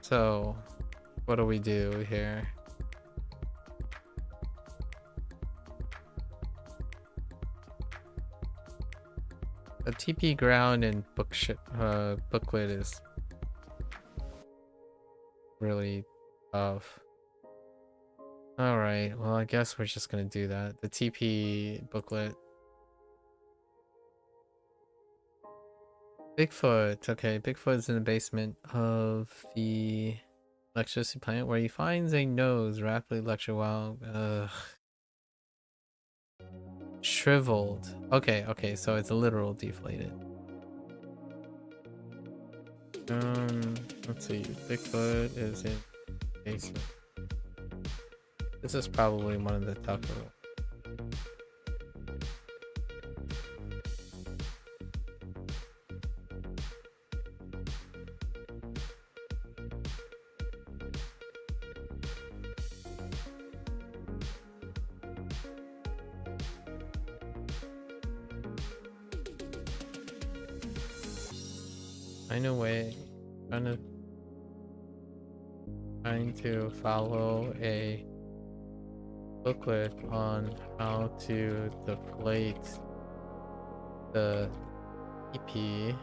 So, what do we do here? The TP ground and booklet is really tough. Alright, well I guess we're just gonna do that. The TP booklet. Bigfoot. Okay, Bigfoot's in the basement of the electricity plant where he finds a nose rapidly lecture while shriveled. Okay, so it's a literal deflated. Let's see. Bigfoot is in basement. This is probably one of the tougher ones. Find a way. Trying to follow a booklet on how to deflate the EP.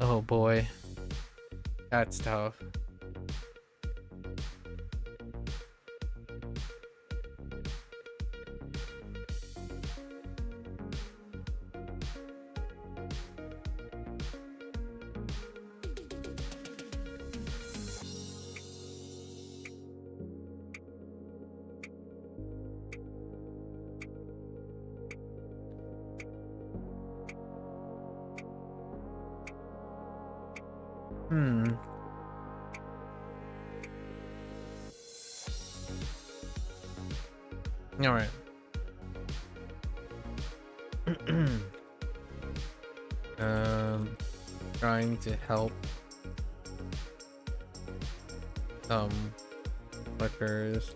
Oh boy, that's tough. All right. Trying to help some workers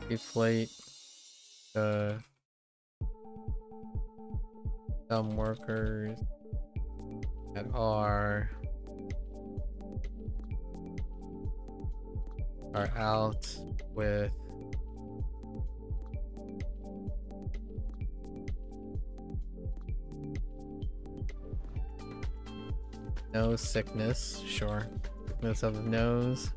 deflate some workers that are out with nose sickness, sure. Sickness of the nose.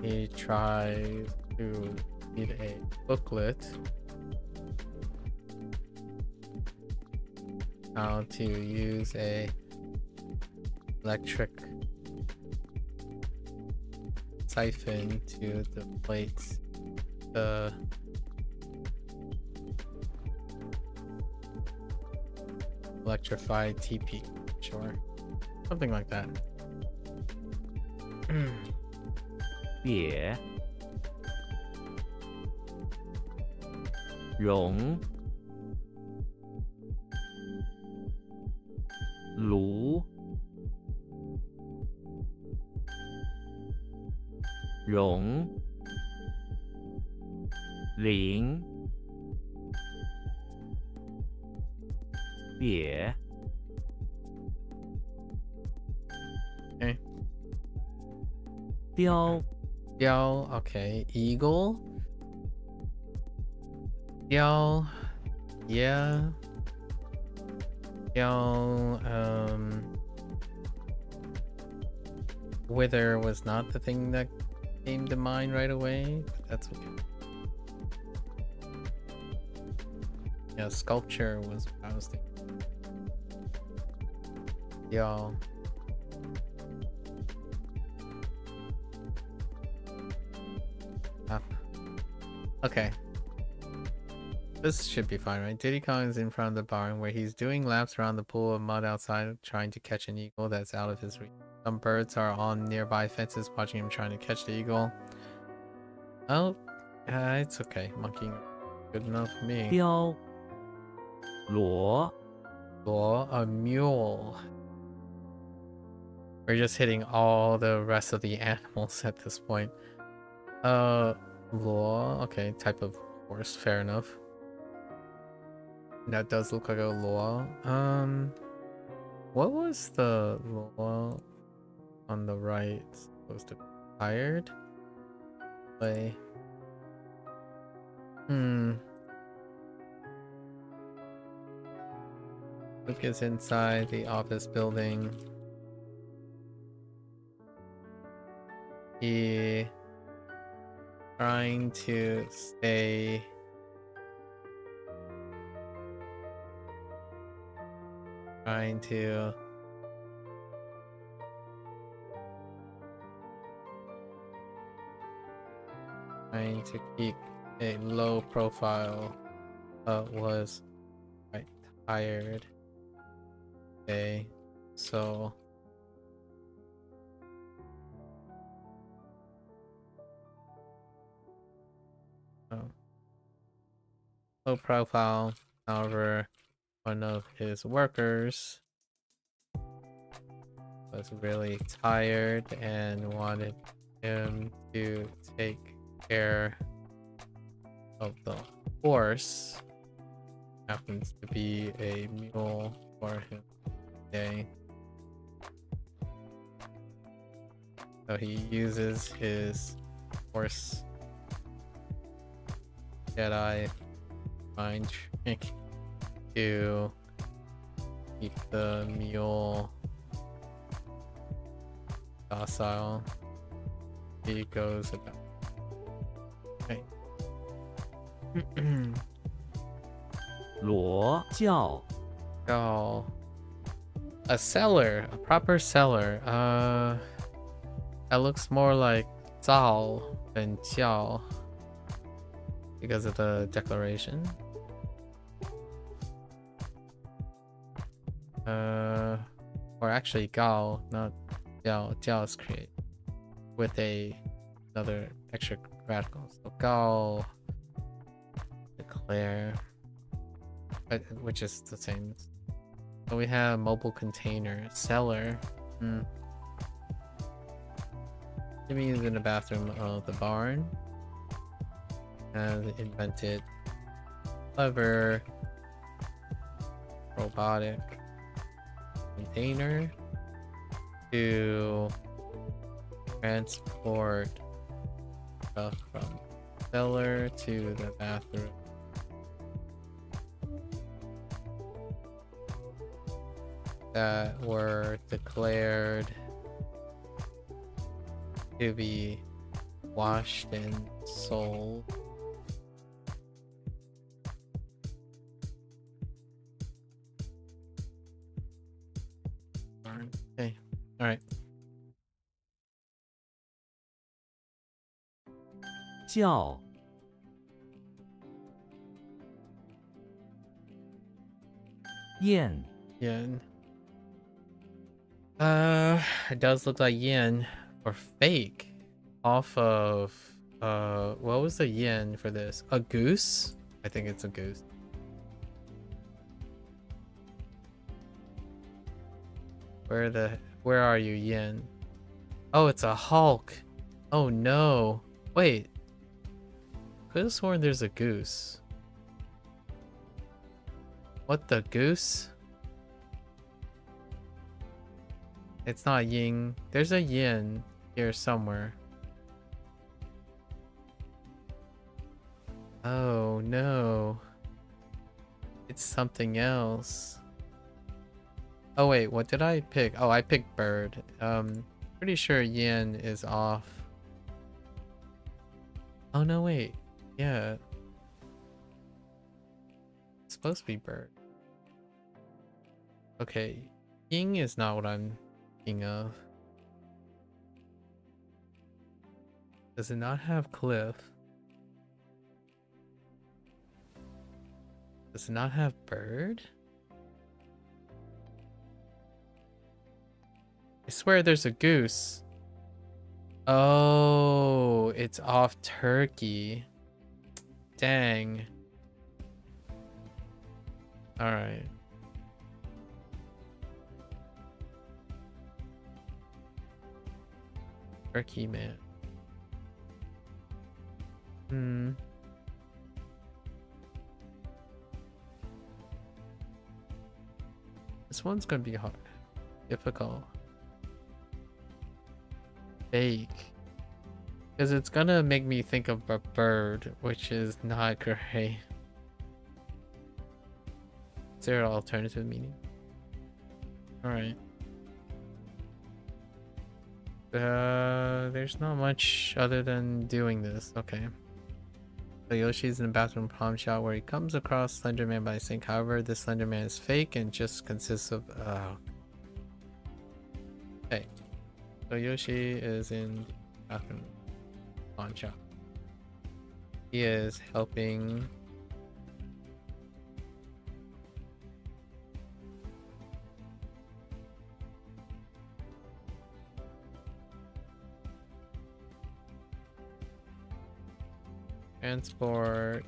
He tries to read a booklet how to use a electric siphon to deflate the electrified TP, sure, something like that. 别熔炉熔零别 Okay. 雕 Yell, okay. Eagle. Yell. Yeah. Yell, Wither was not the thing that came to mind right away, but that's okay. Yeah, sculpture was what I was thinking. Yo. Up. Okay. This should be fine, right? Diddy Kong is in front of the barn where he's doing laps around the pool of mud outside trying to catch an eagle that's out of his reach. Some birds are on nearby fences watching him trying to catch the eagle. Oh, it's okay. Monkeying good enough for me. 雕罗 Law, a mule. We're just hitting all the rest of the animals at this point. Law, okay, type of horse, fair enough. That does look like a law. What was the law on the right supposed to be? Tired? Play. Luke is inside the office building. He trying to stay trying to keep a low profile, was quite tired today, so low profile. However, one of his workers was really tired and wanted him to take care of the horse. Happens to be a mule for him today. So he uses his horse Jedi mind trick to keep the mule docile. He goes about. Okay. 罗教 Oh, a cellar, a proper cellar. That looks more like Zao than Jiao because of the declaration. Or actually Gao, not Jiao. Jiao is created with another extra radical. So Gao declare, which is the same. So we have mobile container, cellar. Jimmy is in the bathroom of the barn. Has invented clever robotic container to transport stuff from cellar to the bathroom. That were declared to be washed and sold. Okay, all right. 教 yen Yen. It does look like yen or fake off of what was the yen for this? A goose? I think it's a goose. Where are you, yen? Oh, it's a Hulk. Oh no. Wait. Could have sworn there's a goose. What the goose? It's not yin. There's a yin here somewhere. Oh no. It's something else. Oh wait, what did I pick? Oh, I picked bird. Pretty sure yin is off. Oh no, wait. Yeah. It's supposed to be bird. Okay, king is not what I'm thinking of. Does it not have cliff? Does it not have bird? I swear there's a goose. Oh, it's off Turkey. Dang. Alright. Turkey, man. This one's gonna be hard. Difficult. Fake. Because it's gonna make me think of a bird, which is not great. Is there an alternative meaning? Alright. There's not much other than doing this. Okay. So Yoshi's in the bathroom prom shot where he comes across Slenderman by sink. However, this Slenderman is fake and just consists of... Okay. So Yoshi is in the bathroom pawn shop. He is helping... Transport.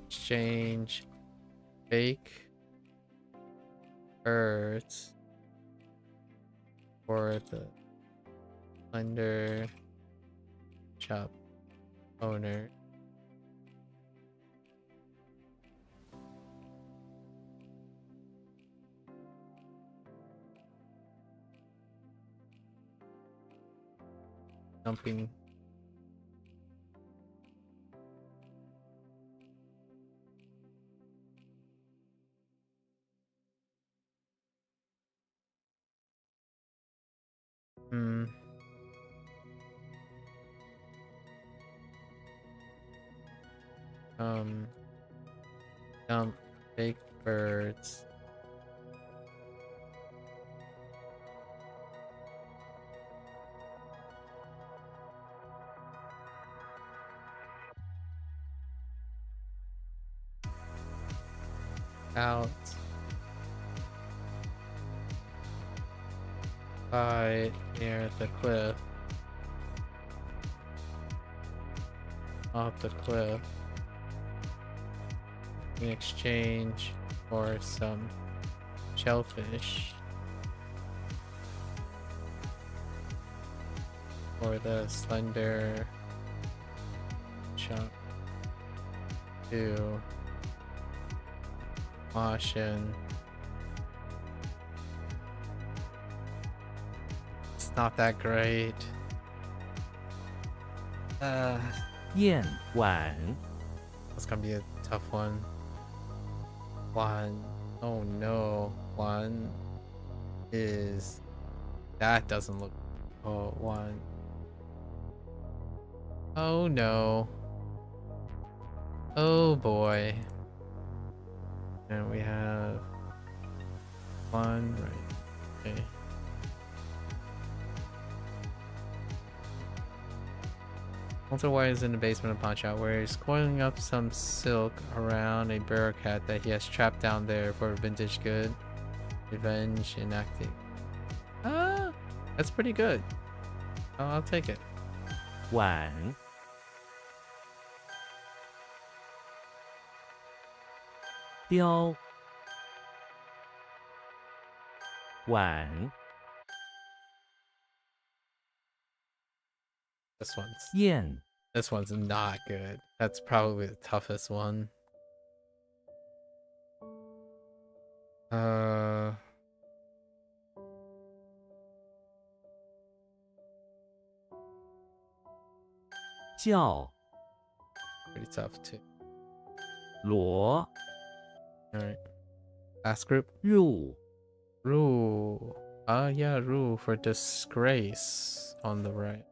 Exchange fake birds for the Slender shop owner. Dumping. Dump fake birds. Out by near the cliff. Off the cliff. In exchange for some shellfish for the Slender shop to wash in. It's not that great. 宴晚 That's gonna be a tough one. One. Oh no. One is... That doesn't look... Oh, one. Oh no. Oh boy. And we have... One, right. Okay. Also, why is in the basement of Pawn Shop where he's coiling up some silk around a bear cat that he has trapped down there for vintage good. Revenge enacting. Ah, that's pretty good. Oh, I'll take it. 晚 雕 晚 宴 This one's not good. That's probably the toughest one. 笑 Pretty tough too. 罗 Alright. Last group. 入 Rule. Ah, yeah, rule for disgrace on the right.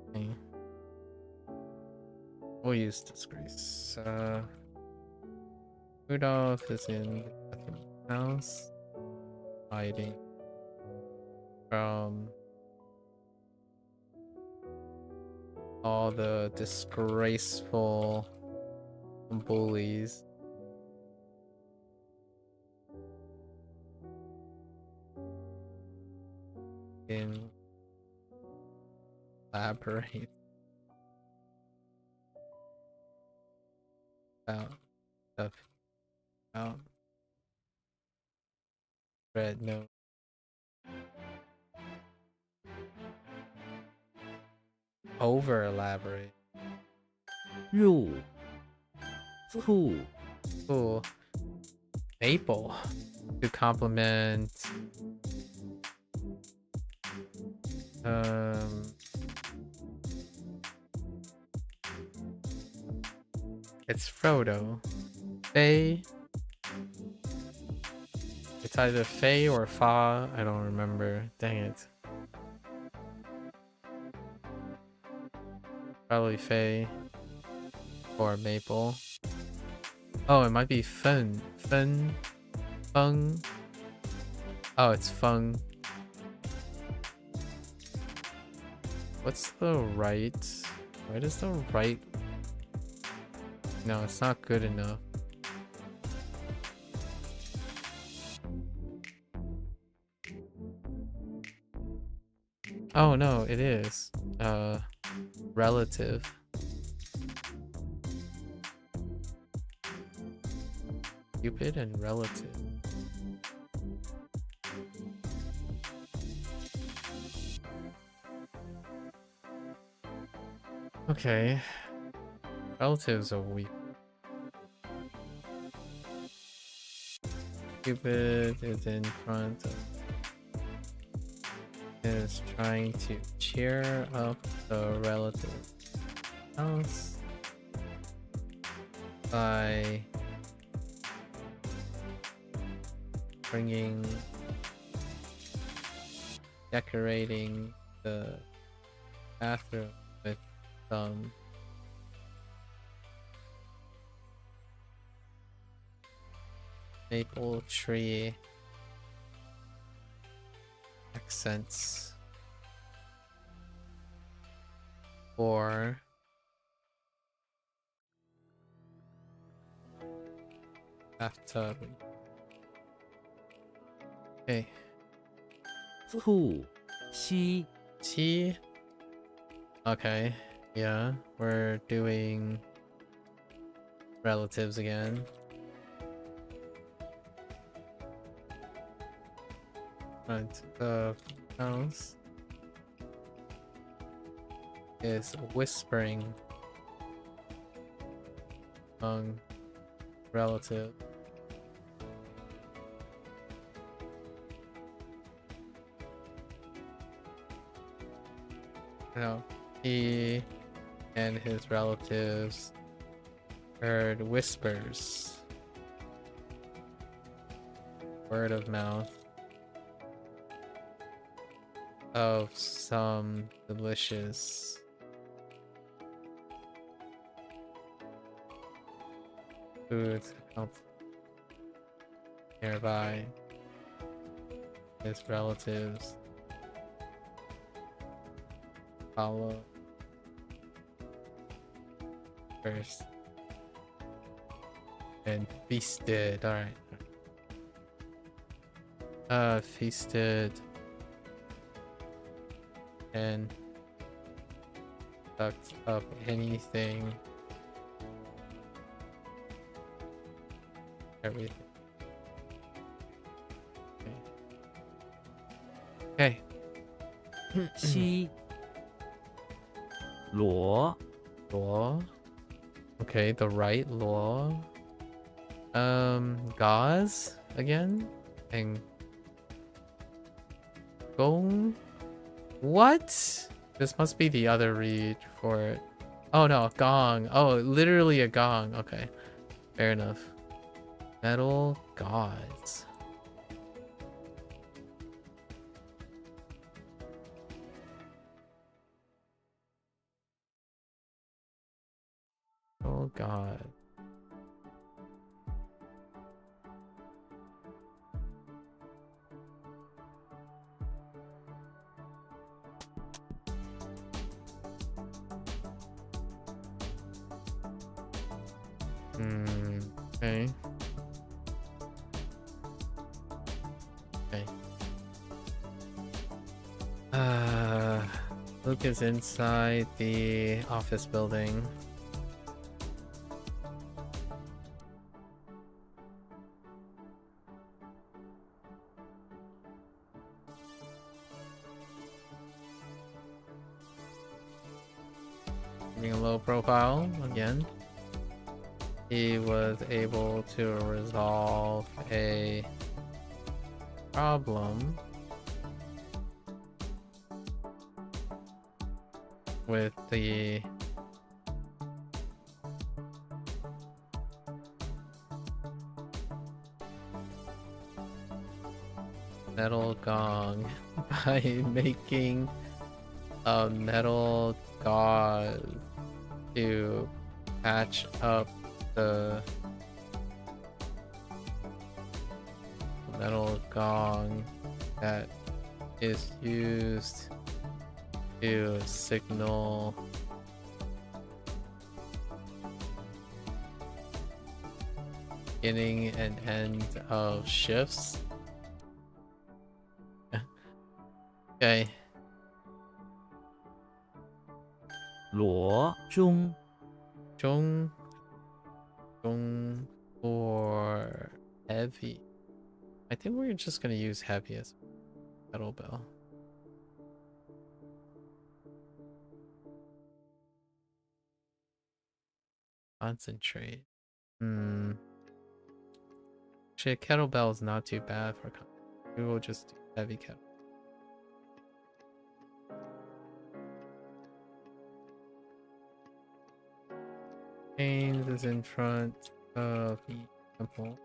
Okay. We'll use disgrace. Rudolph is in the house, hiding from all the disgraceful bullies. In elaborate about stuff about red note. Over elaborate. 入醋 Cool. Maple to compliment it's Frodo. Faye. It's either Faye or Fa. I don't remember. Dang it. Probably Faye or Maple. Oh, it might be Feng. Feng. Feng. Oh, it's Feng. What's the right? What is the right? No, it's not good enough. Oh no, it is. Relative. Cupid and relative. Okay. Relatives are weak. Cupid is in front of is trying to cheer up the relative house by decorating the bathroom with some maple tree accents for bathtub. Okay. 醋西 Tea. Okay. Yeah, we're doing relatives again. Right, the house is whispering among relative. No, he and his relatives heard whispers, word of mouth, of some delicious food nearby. His relatives follow first and feasted. All right. Feasted and sucked up anything, everything. Okay. 西罗 Law. Okay, the right law. Gauze again, and Gong. What? This must be the other read for it. Oh no, gong. Oh, literally a gong. Okay, fair enough. Metal gods. Oh god. Okay. Okay. Luke is inside the office building. Keeping a low profile again. He was able to resolve a problem with the metal gong by making a metal gauze to patch up the metal gong that is used to signal beginning and end of shifts. Okay. 罗中 Zhong for heavy. I think we're just gonna use heavy as kettlebell. Concentrate. Actually, a kettlebell is not too bad for we will just do heavy kettlebell. James is in front of the temple.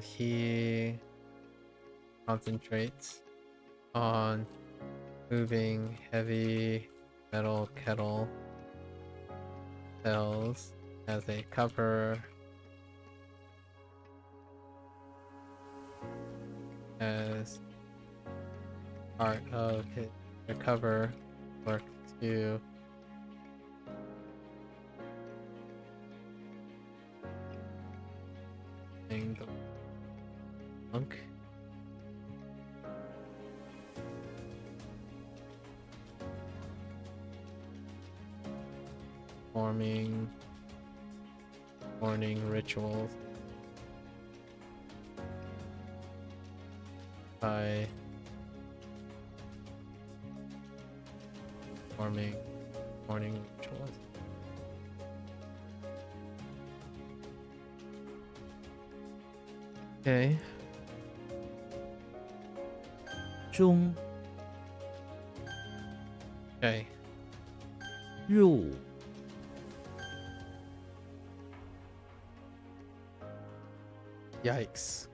He concentrates on moving heavy metal kettle bells as a cover as part of his recover work to the monk. Forming morning rituals by forming morning rituals. Okay. 中 Okay. 入 Yikes.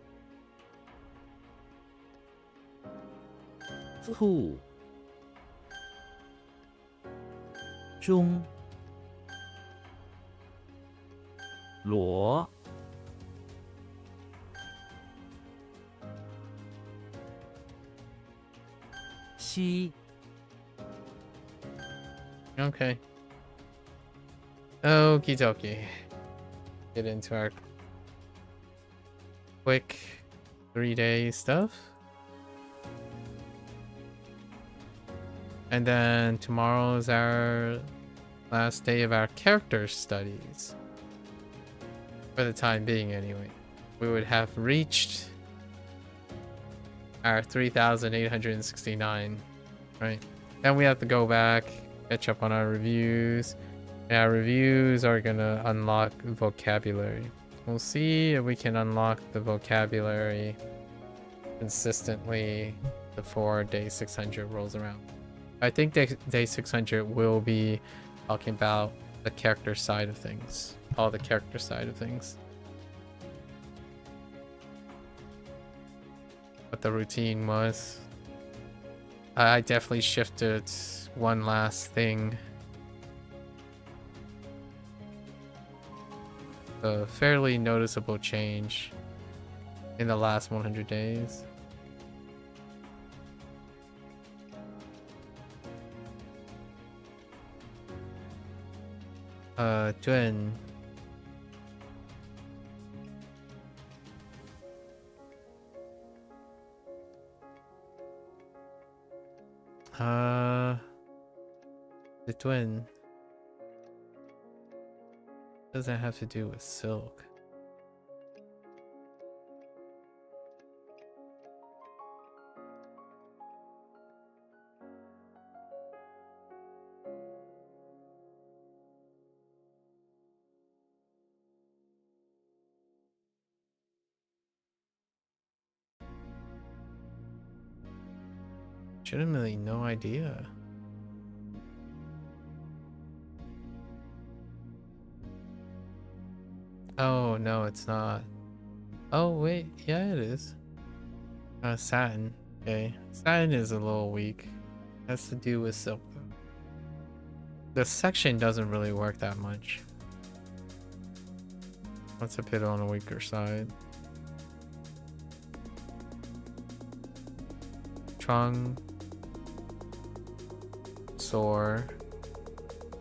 促 中 罗 西 Okay. Okie dokie. Get into our quick 3-day stuff. And then tomorrow is our last day of our character studies. For the time being, anyway. We would have reached our 3,869, right? Then we have to go back, catch up on our reviews. And our reviews are gonna unlock vocabulary. We'll see if we can unlock the vocabulary consistently before day 600 rolls around. I think day 600 will be talking about the character side of things. All the character side of things. What the routine was. I definitely shifted one last thing. A fairly noticeable change in the last 100 days. Twin. The twin. What does that have to do with silk? Legitimately no idea. Oh no, it's not. Oh wait, yeah it is. Satin. Okay, satin is a little weak. Has to do with silk though. The section doesn't really work that much. That's a bit on the weaker side. Trung. Sore.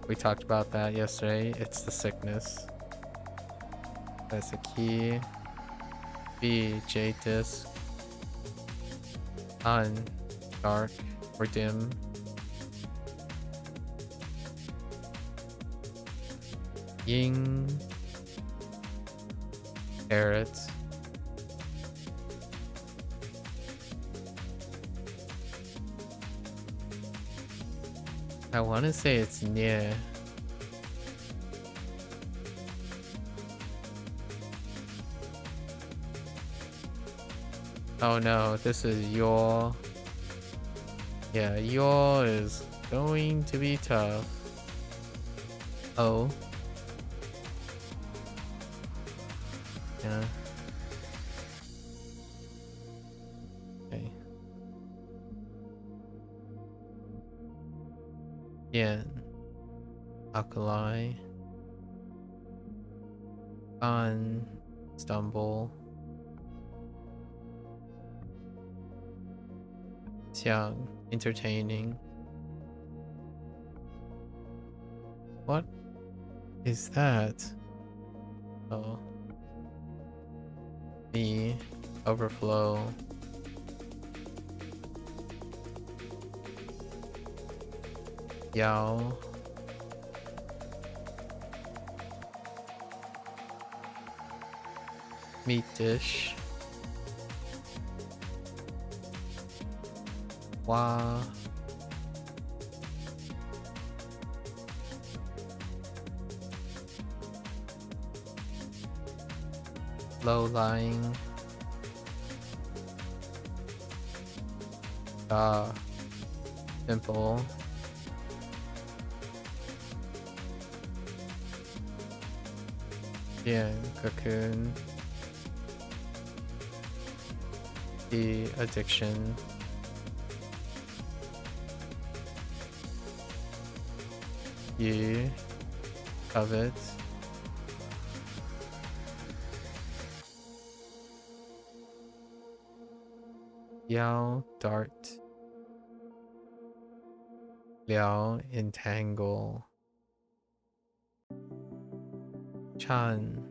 We talked about that yesterday. It's the sickness. That's the key. B. Jatis. Un. Dark or dim. Ying. Carrot. I want to say it's near. Oh no, this is your. Yeah, your is going to be tough. Oh. Yeah. Okay. Yeah. Alkali. Fun. Stumble. Xiang. Entertaining. What is that? Oh. Me. Overflow. Yao. Meat dish. Wa. Low lying. Simple. Yeah, cocoon. The addiction. You covet. Yao dart. Liao entangle. Chan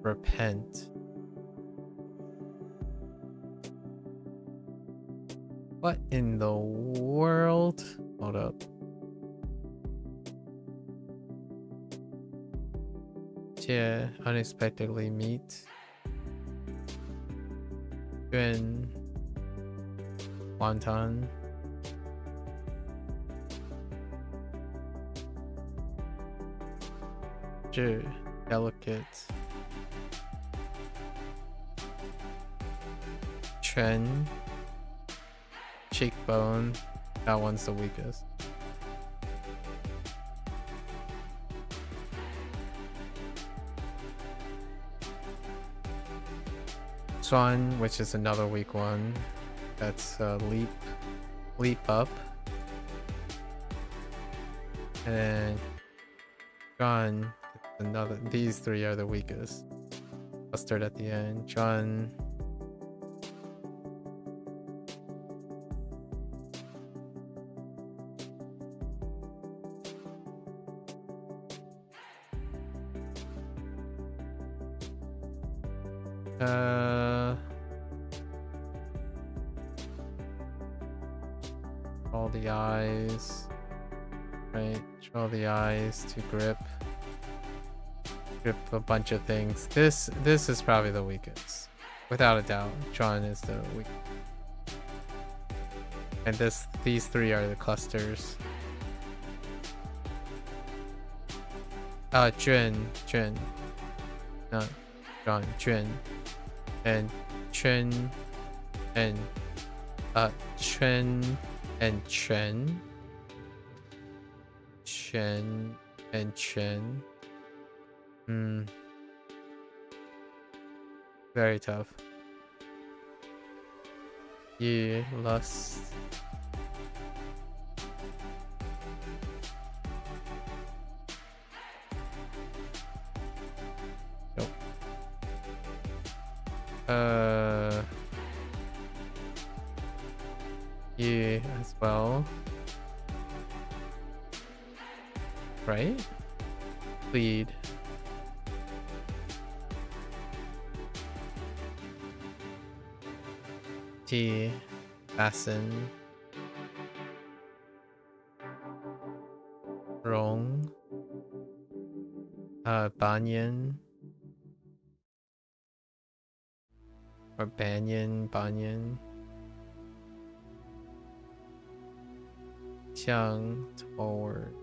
repent. What in the world? Hold up. Jie unexpectedly meet. Yuan wonton. Zhi delicate. chin, cheekbone. That one's the weakest. Chuan, which is another weak one. That's leap up. And then John, another. These three are the weakest. Clustered at the end. John. All the eyes. Right, draw the eyes to grip a bunch of things. This is probably the weakest, without a doubt. John is the weak, and these three are the clusters. Jun, not John. Jun, and Chen, and Chen, and Chen. Chen and Chen. Very tough. You lust. Nope. You as well. Right? Lead. T. Fasten. Rong. Banyan. Or Banyan. Xiang, toward.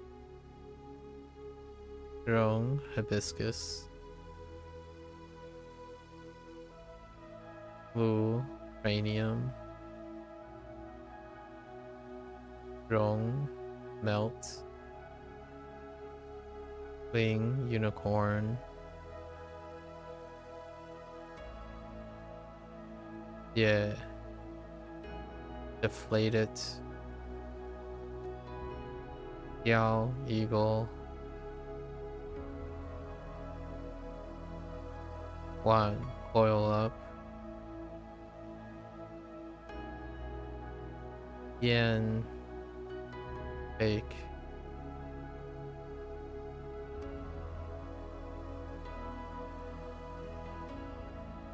Rong, hibiscus. Lu, cranium. Rong, melt. Ling, unicorn. Yeah. Deflated. Yao, eagle. One, coil up. Yen, fake.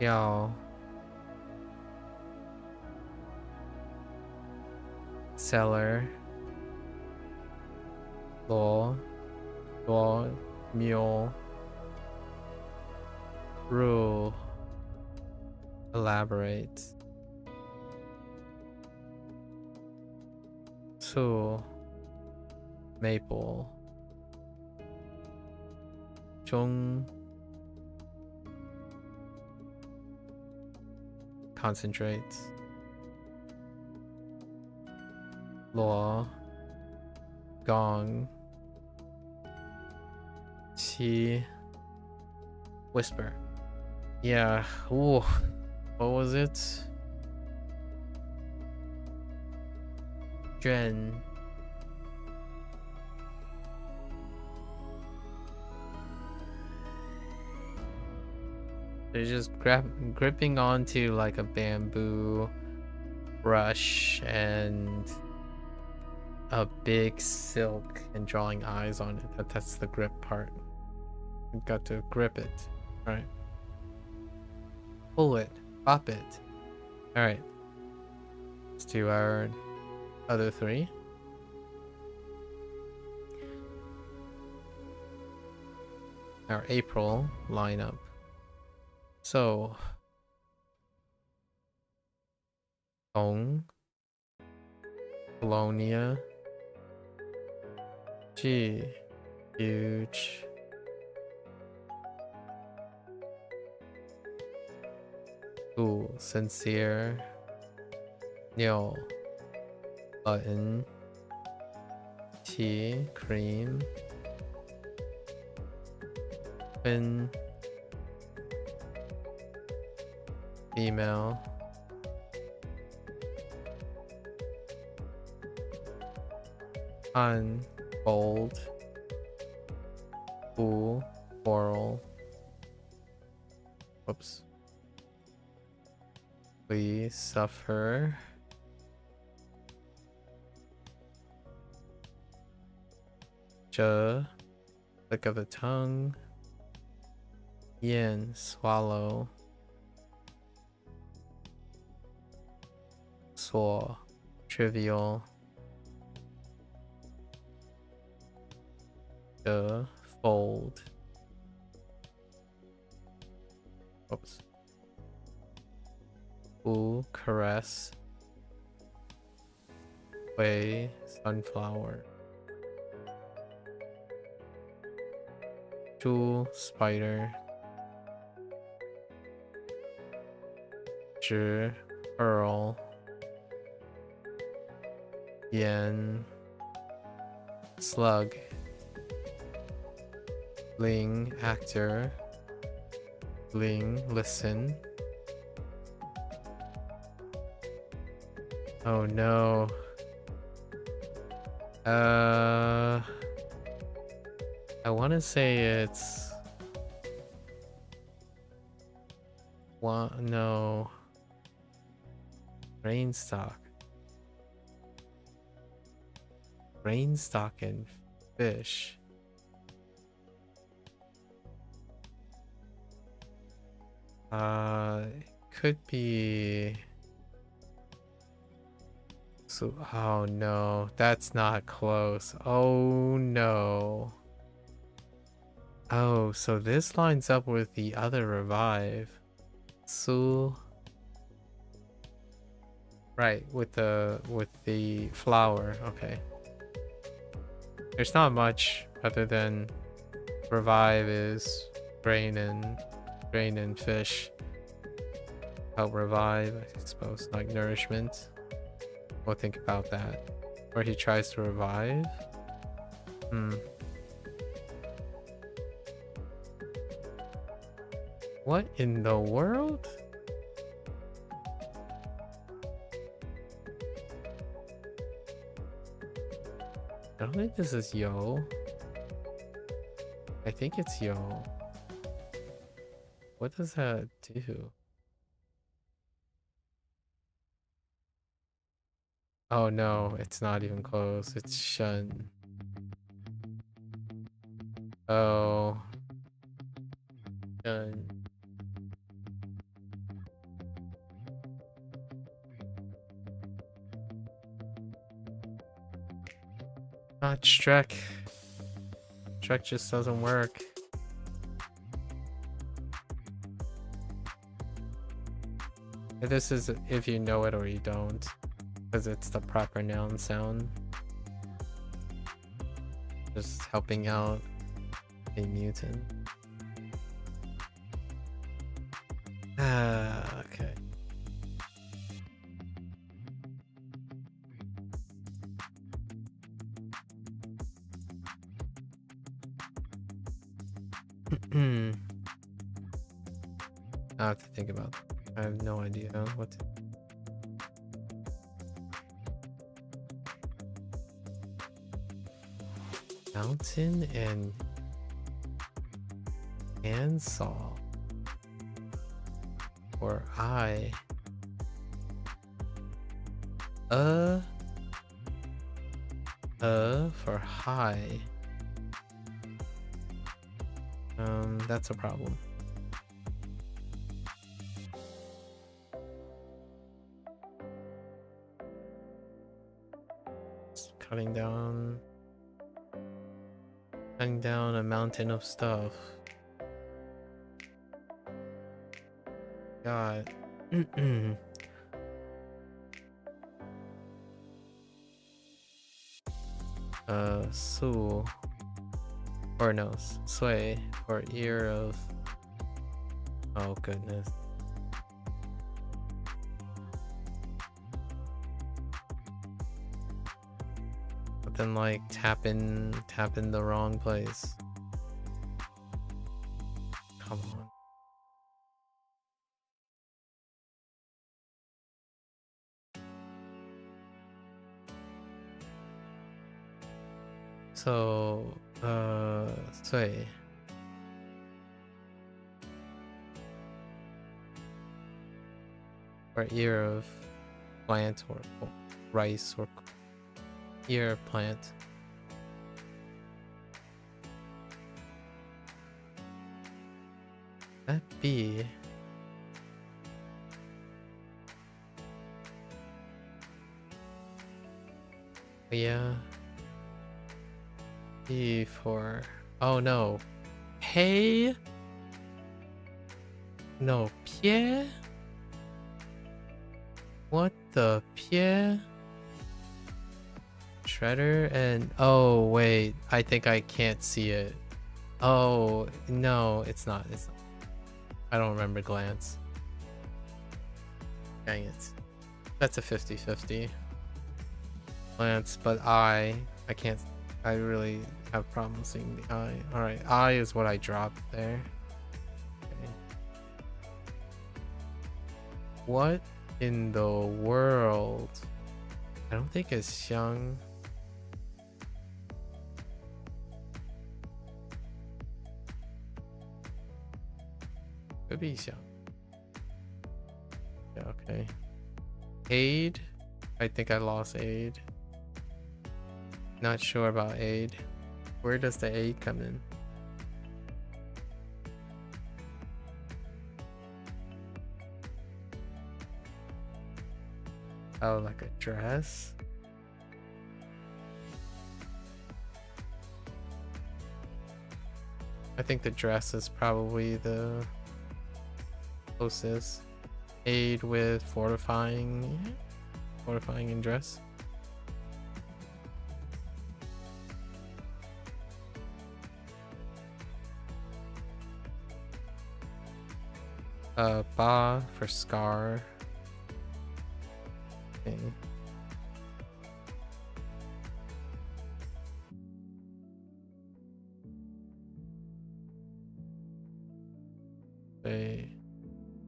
Yao, seller. Law, mule. Rule, elaborate. Su, maple. Chung, concentrates. Law, gong. Qi, whisper. Yeah. Ooh. What was it? Jen. They're just gripping onto like a bamboo brush and a big silk and drawing eyes on it. That's the grip part. You've got to grip it. All right. Pull it. Pop it. All right. Let's do our other three. Our April lineup. So, Hoang, Colonia, G, huge, Ooh, sincere, Yo. Button. Tea. Cream. Fin. Female. Unfold. Cool. Oral. Whoops. Please suffer. Flick of the tongue. Yin, swallow. Saw, trivial. Fold. Oops. Ooh, caress. Way, sunflower. Jewel, spider. Zhi, pearl. Yen, slug. Ling, actor. Ling, listen. Oh no. I want to say it's no. Grainstock. Grainstock and fish. It could be. So, oh no, that's not close. Oh no. Oh, so this lines up with the other revive. Su. Right, with the flower. Okay. There's not much other than revive is grain and fish. Help revive, I suppose, like nourishment. We'll think about that. Or he tries to revive. What in the world? I don't think this is yo. I think it's yo. What does that do? Oh no, it's not even close. It's shun. Oh. Shun. Not Shrek. Shrek just doesn't work. This is if you know it or you don't, because it's the proper noun sound. Just helping out a mutant. Okay. I have to think about that. I have no idea what to... Mountain and handsaw. Or I. For high. That's a problem. Just cutting down a mountain of stuff. God. Su. Or no, sway. Or ear of... Oh goodness. something like tap in the wrong place. Come on. So, 岁 or ear of plant or rice or ear of plant. That be yeah. B for oh no. Hey. No, Pierre. What the Pierre? Shredder and oh wait, I think I can't see it. Oh no, it's not. It's not. I don't remember glance. Dang it. That's a 50-50. Glance, but I can't. I really have problems seeing the eye. Alright, eye is what I dropped there. Okay. What in the world? I don't think it's Xiang. Could be Xiang. Yeah, okay. Aid? I think I lost aid. Not sure about aid. Where does the aid come in? Oh, like a dress? I think the dress is probably the closest. Aid with fortifying and dress. Ba for scar. Okay.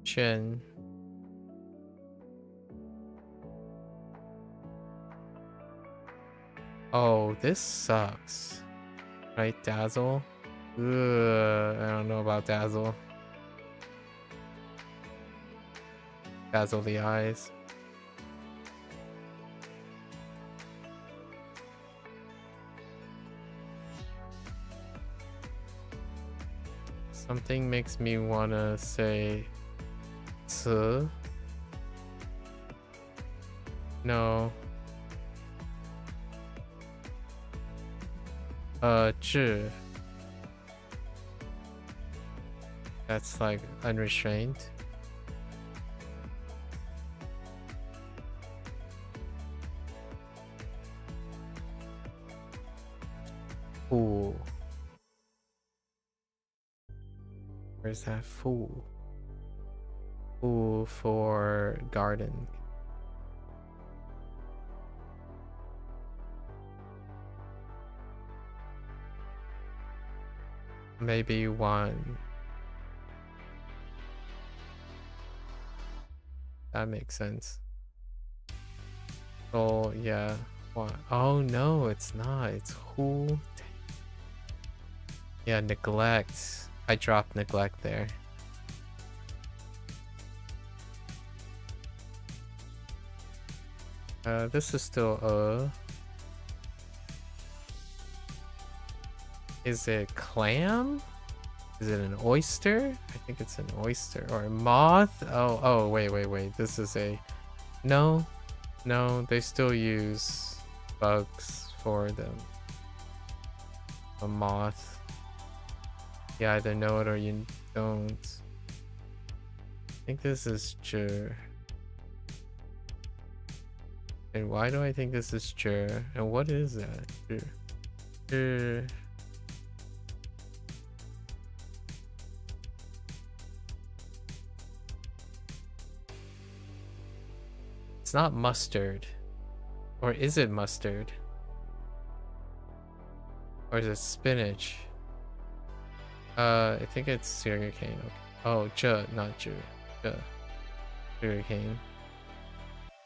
Chin. Oh, this sucks. Right, dazzle? Ugh, I don't know about dazzle. Dazzle the eyes. Something makes me wanna say "ci." No. 智. That's like unrestrained. Fool. Where's that fool? Fool for garden. Maybe one. That makes sense. Oh yeah. What? Oh no, it's not. It's who? Yeah, neglect. I dropped neglect there. This is still Is it clam? Is it an oyster? I think it's an oyster or a moth. Oh, wait. This is a no, they still use bugs for them. A moth. You either know it or you don't. I think this is jur. And why do I think this is jur? And what is that? Jur. It's not mustard. Or is it mustard? Or is it spinach? I think it's sugarcane. Okay. Oh, not Ju. Sugarcane.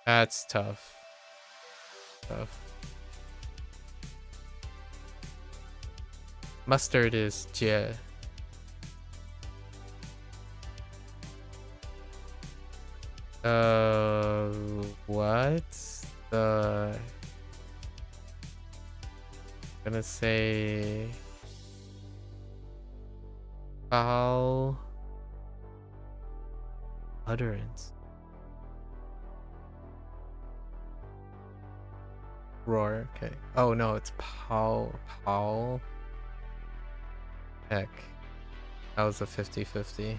That's tough. Mustard is jie. What? Gonna say foul utterance. Roar. Okay. Oh no, it's Paul. Heck. That was a 50-50.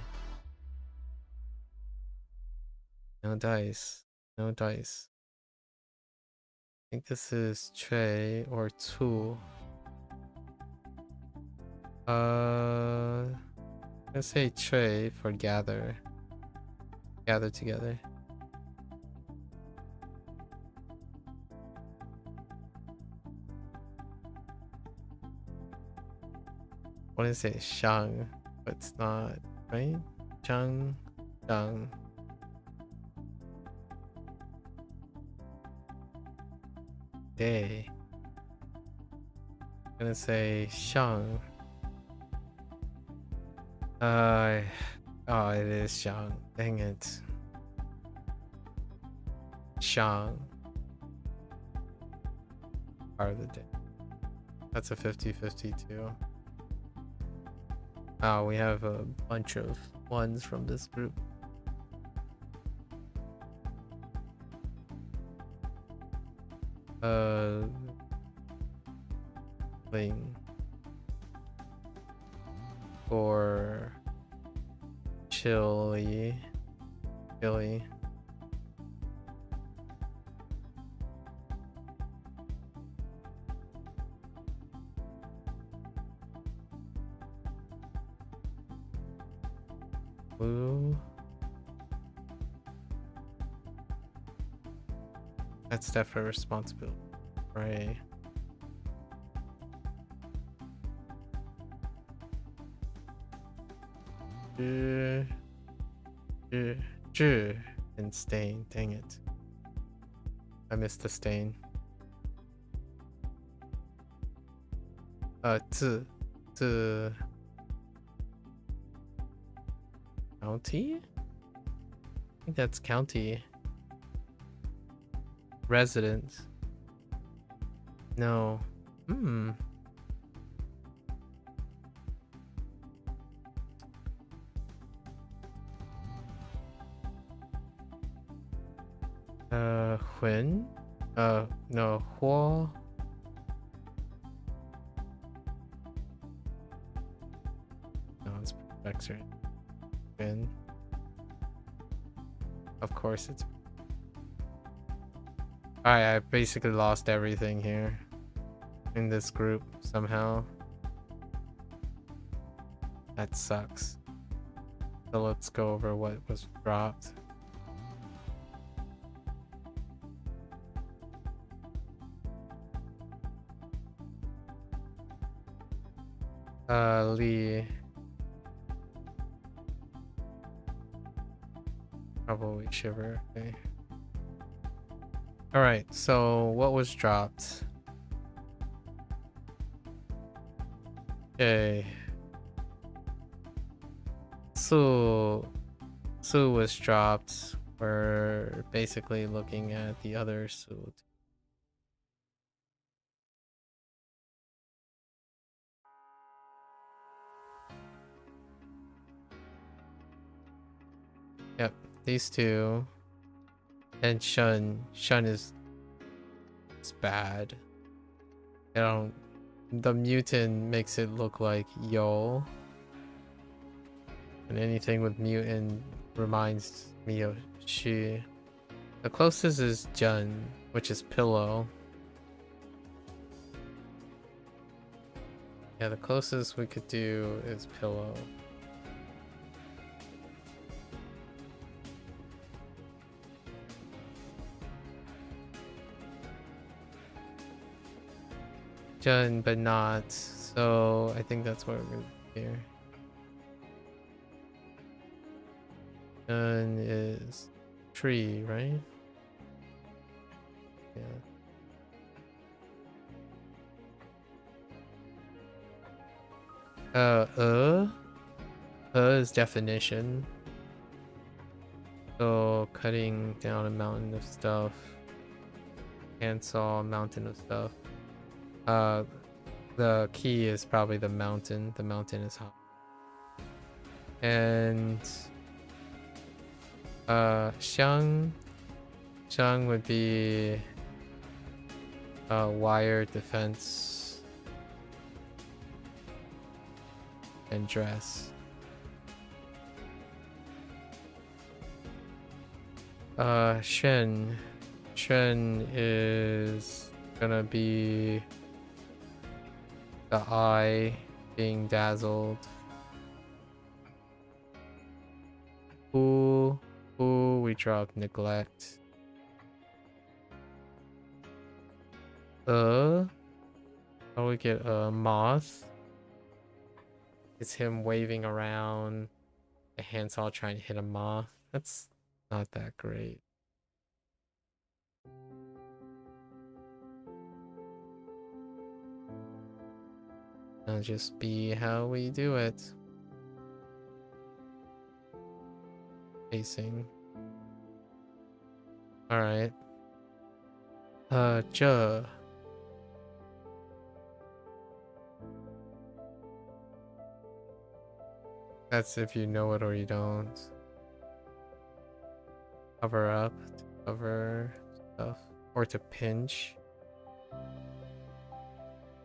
No dice. I think this is Trey or Tu. Let's say Trey for gather. Gather together. I want to say Shang, but it's not, right? Shang. Day. I'm gonna say Shang. Oh, it is Shang. Dang it. Shang. Part of the day. That's a 50-50 too. Oh, we have a bunch of ones from this group. Ling. Or chili. Blue. That's definitely responsibility. Right. And stain. Dang it. I missed the stain. County? I think that's county. Resident. No. When? No. Hua. No, it's Vexer. When? Of course it's. Alright, I basically lost everything here in this group somehow. That sucks. So let's go over what was dropped. Lee. Probably Shiver. Okay. Alright, so what was dropped? Okay. Su was dropped. We're basically looking at the other Su. Yep, these two. And Shun is bad. The mutant makes it look like Yo. And anything with mutant reminds me of She. The closest is Jun, which is pillow. Yeah, the closest we could do is pillow. Jun, but not So I think that's what we're gonna do here. Shun is tree, right? Yeah. Is definition. So cutting down a mountain of stuff. Handsaw a mountain of stuff. The key is probably the mountain. The mountain is hot. And Xiang would be wire defense and dress. Shen is gonna be the eye being dazzled. Ooh, we drop neglect. How do we get a moth? It's him waving around a handsaw trying to hit a moth. That's not that great. That'll just be how we do it. Pacing. Alright. Zhe. That's if you know it or you don't. Cover up, to cover stuff, or to pinch.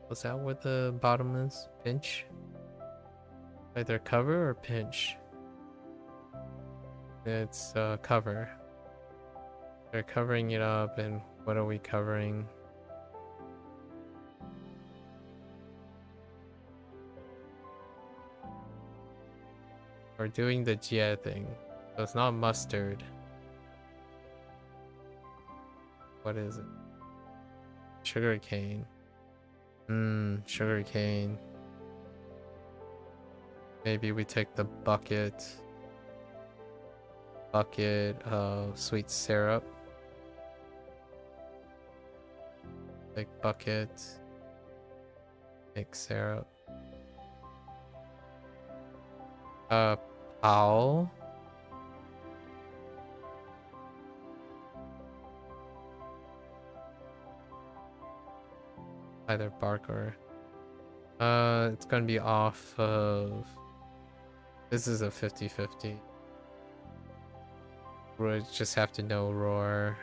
Was that what the bottom is? Pinch? Either cover or pinch. It's cover. They're covering it up, and what are we covering? We're doing the jie thing, so it's not mustard. What is it? Sugar cane. Sugar cane. Maybe we take the bucket of sweet syrup. Like bucket. Make syrup. Owl. Either bark or it's gonna be off of, this is a 50-50. We'll just have to know roar.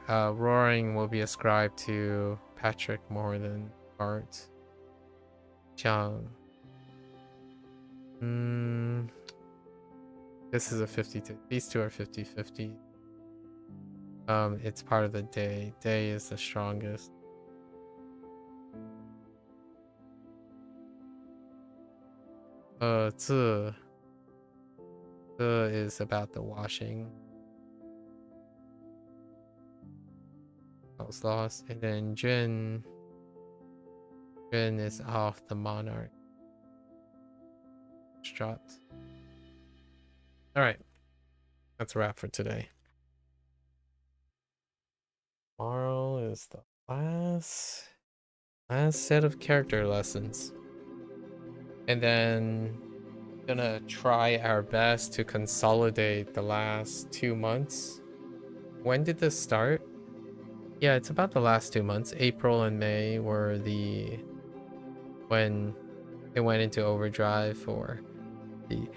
Roaring will be ascribed to Patrick more than Art. Jiang. This is a 50-50. These two are 50-50. It's part of the day. Day is the strongest. Zi is about the washing. I was lost. And then Jun is off the monarch. Dropped. Alright. That's a wrap for today. Tomorrow is the last set of character lessons. And then gonna try our best to consolidate the last 2 months. When did this start? Yeah, it's about the last 2 months. April and May were when it went into overdrive for the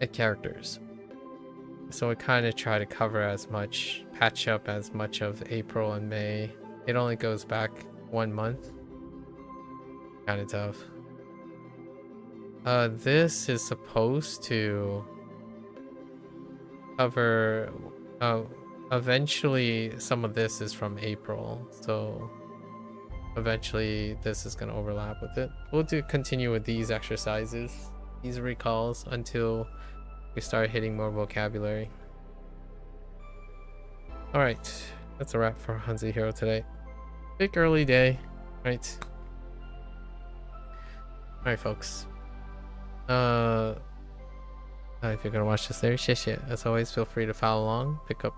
characters. So I kind of try to cover as much, patch up as much of April and May. It only goes back 1 month. Kind of tough. This is supposed to cover, eventually some of this is from April, so eventually this is going to overlap with it. We'll continue with these exercises, these recalls, until we start hitting more vocabulary. Alright, that's a wrap for HanziHero today. Big early day, right? Alright, folks. If you're gonna watch this there, as always, feel free to follow along, pick up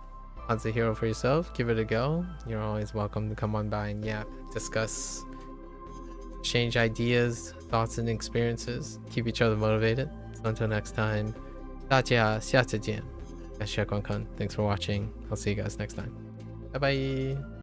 HanziHero for yourself, give it a go. You're always welcome to come on by and discuss, exchange ideas, thoughts, and experiences, keep each other motivated. So until next time, 大家下次见。感谢观看. Thanks for watching. I'll see you guys next time. Bye bye.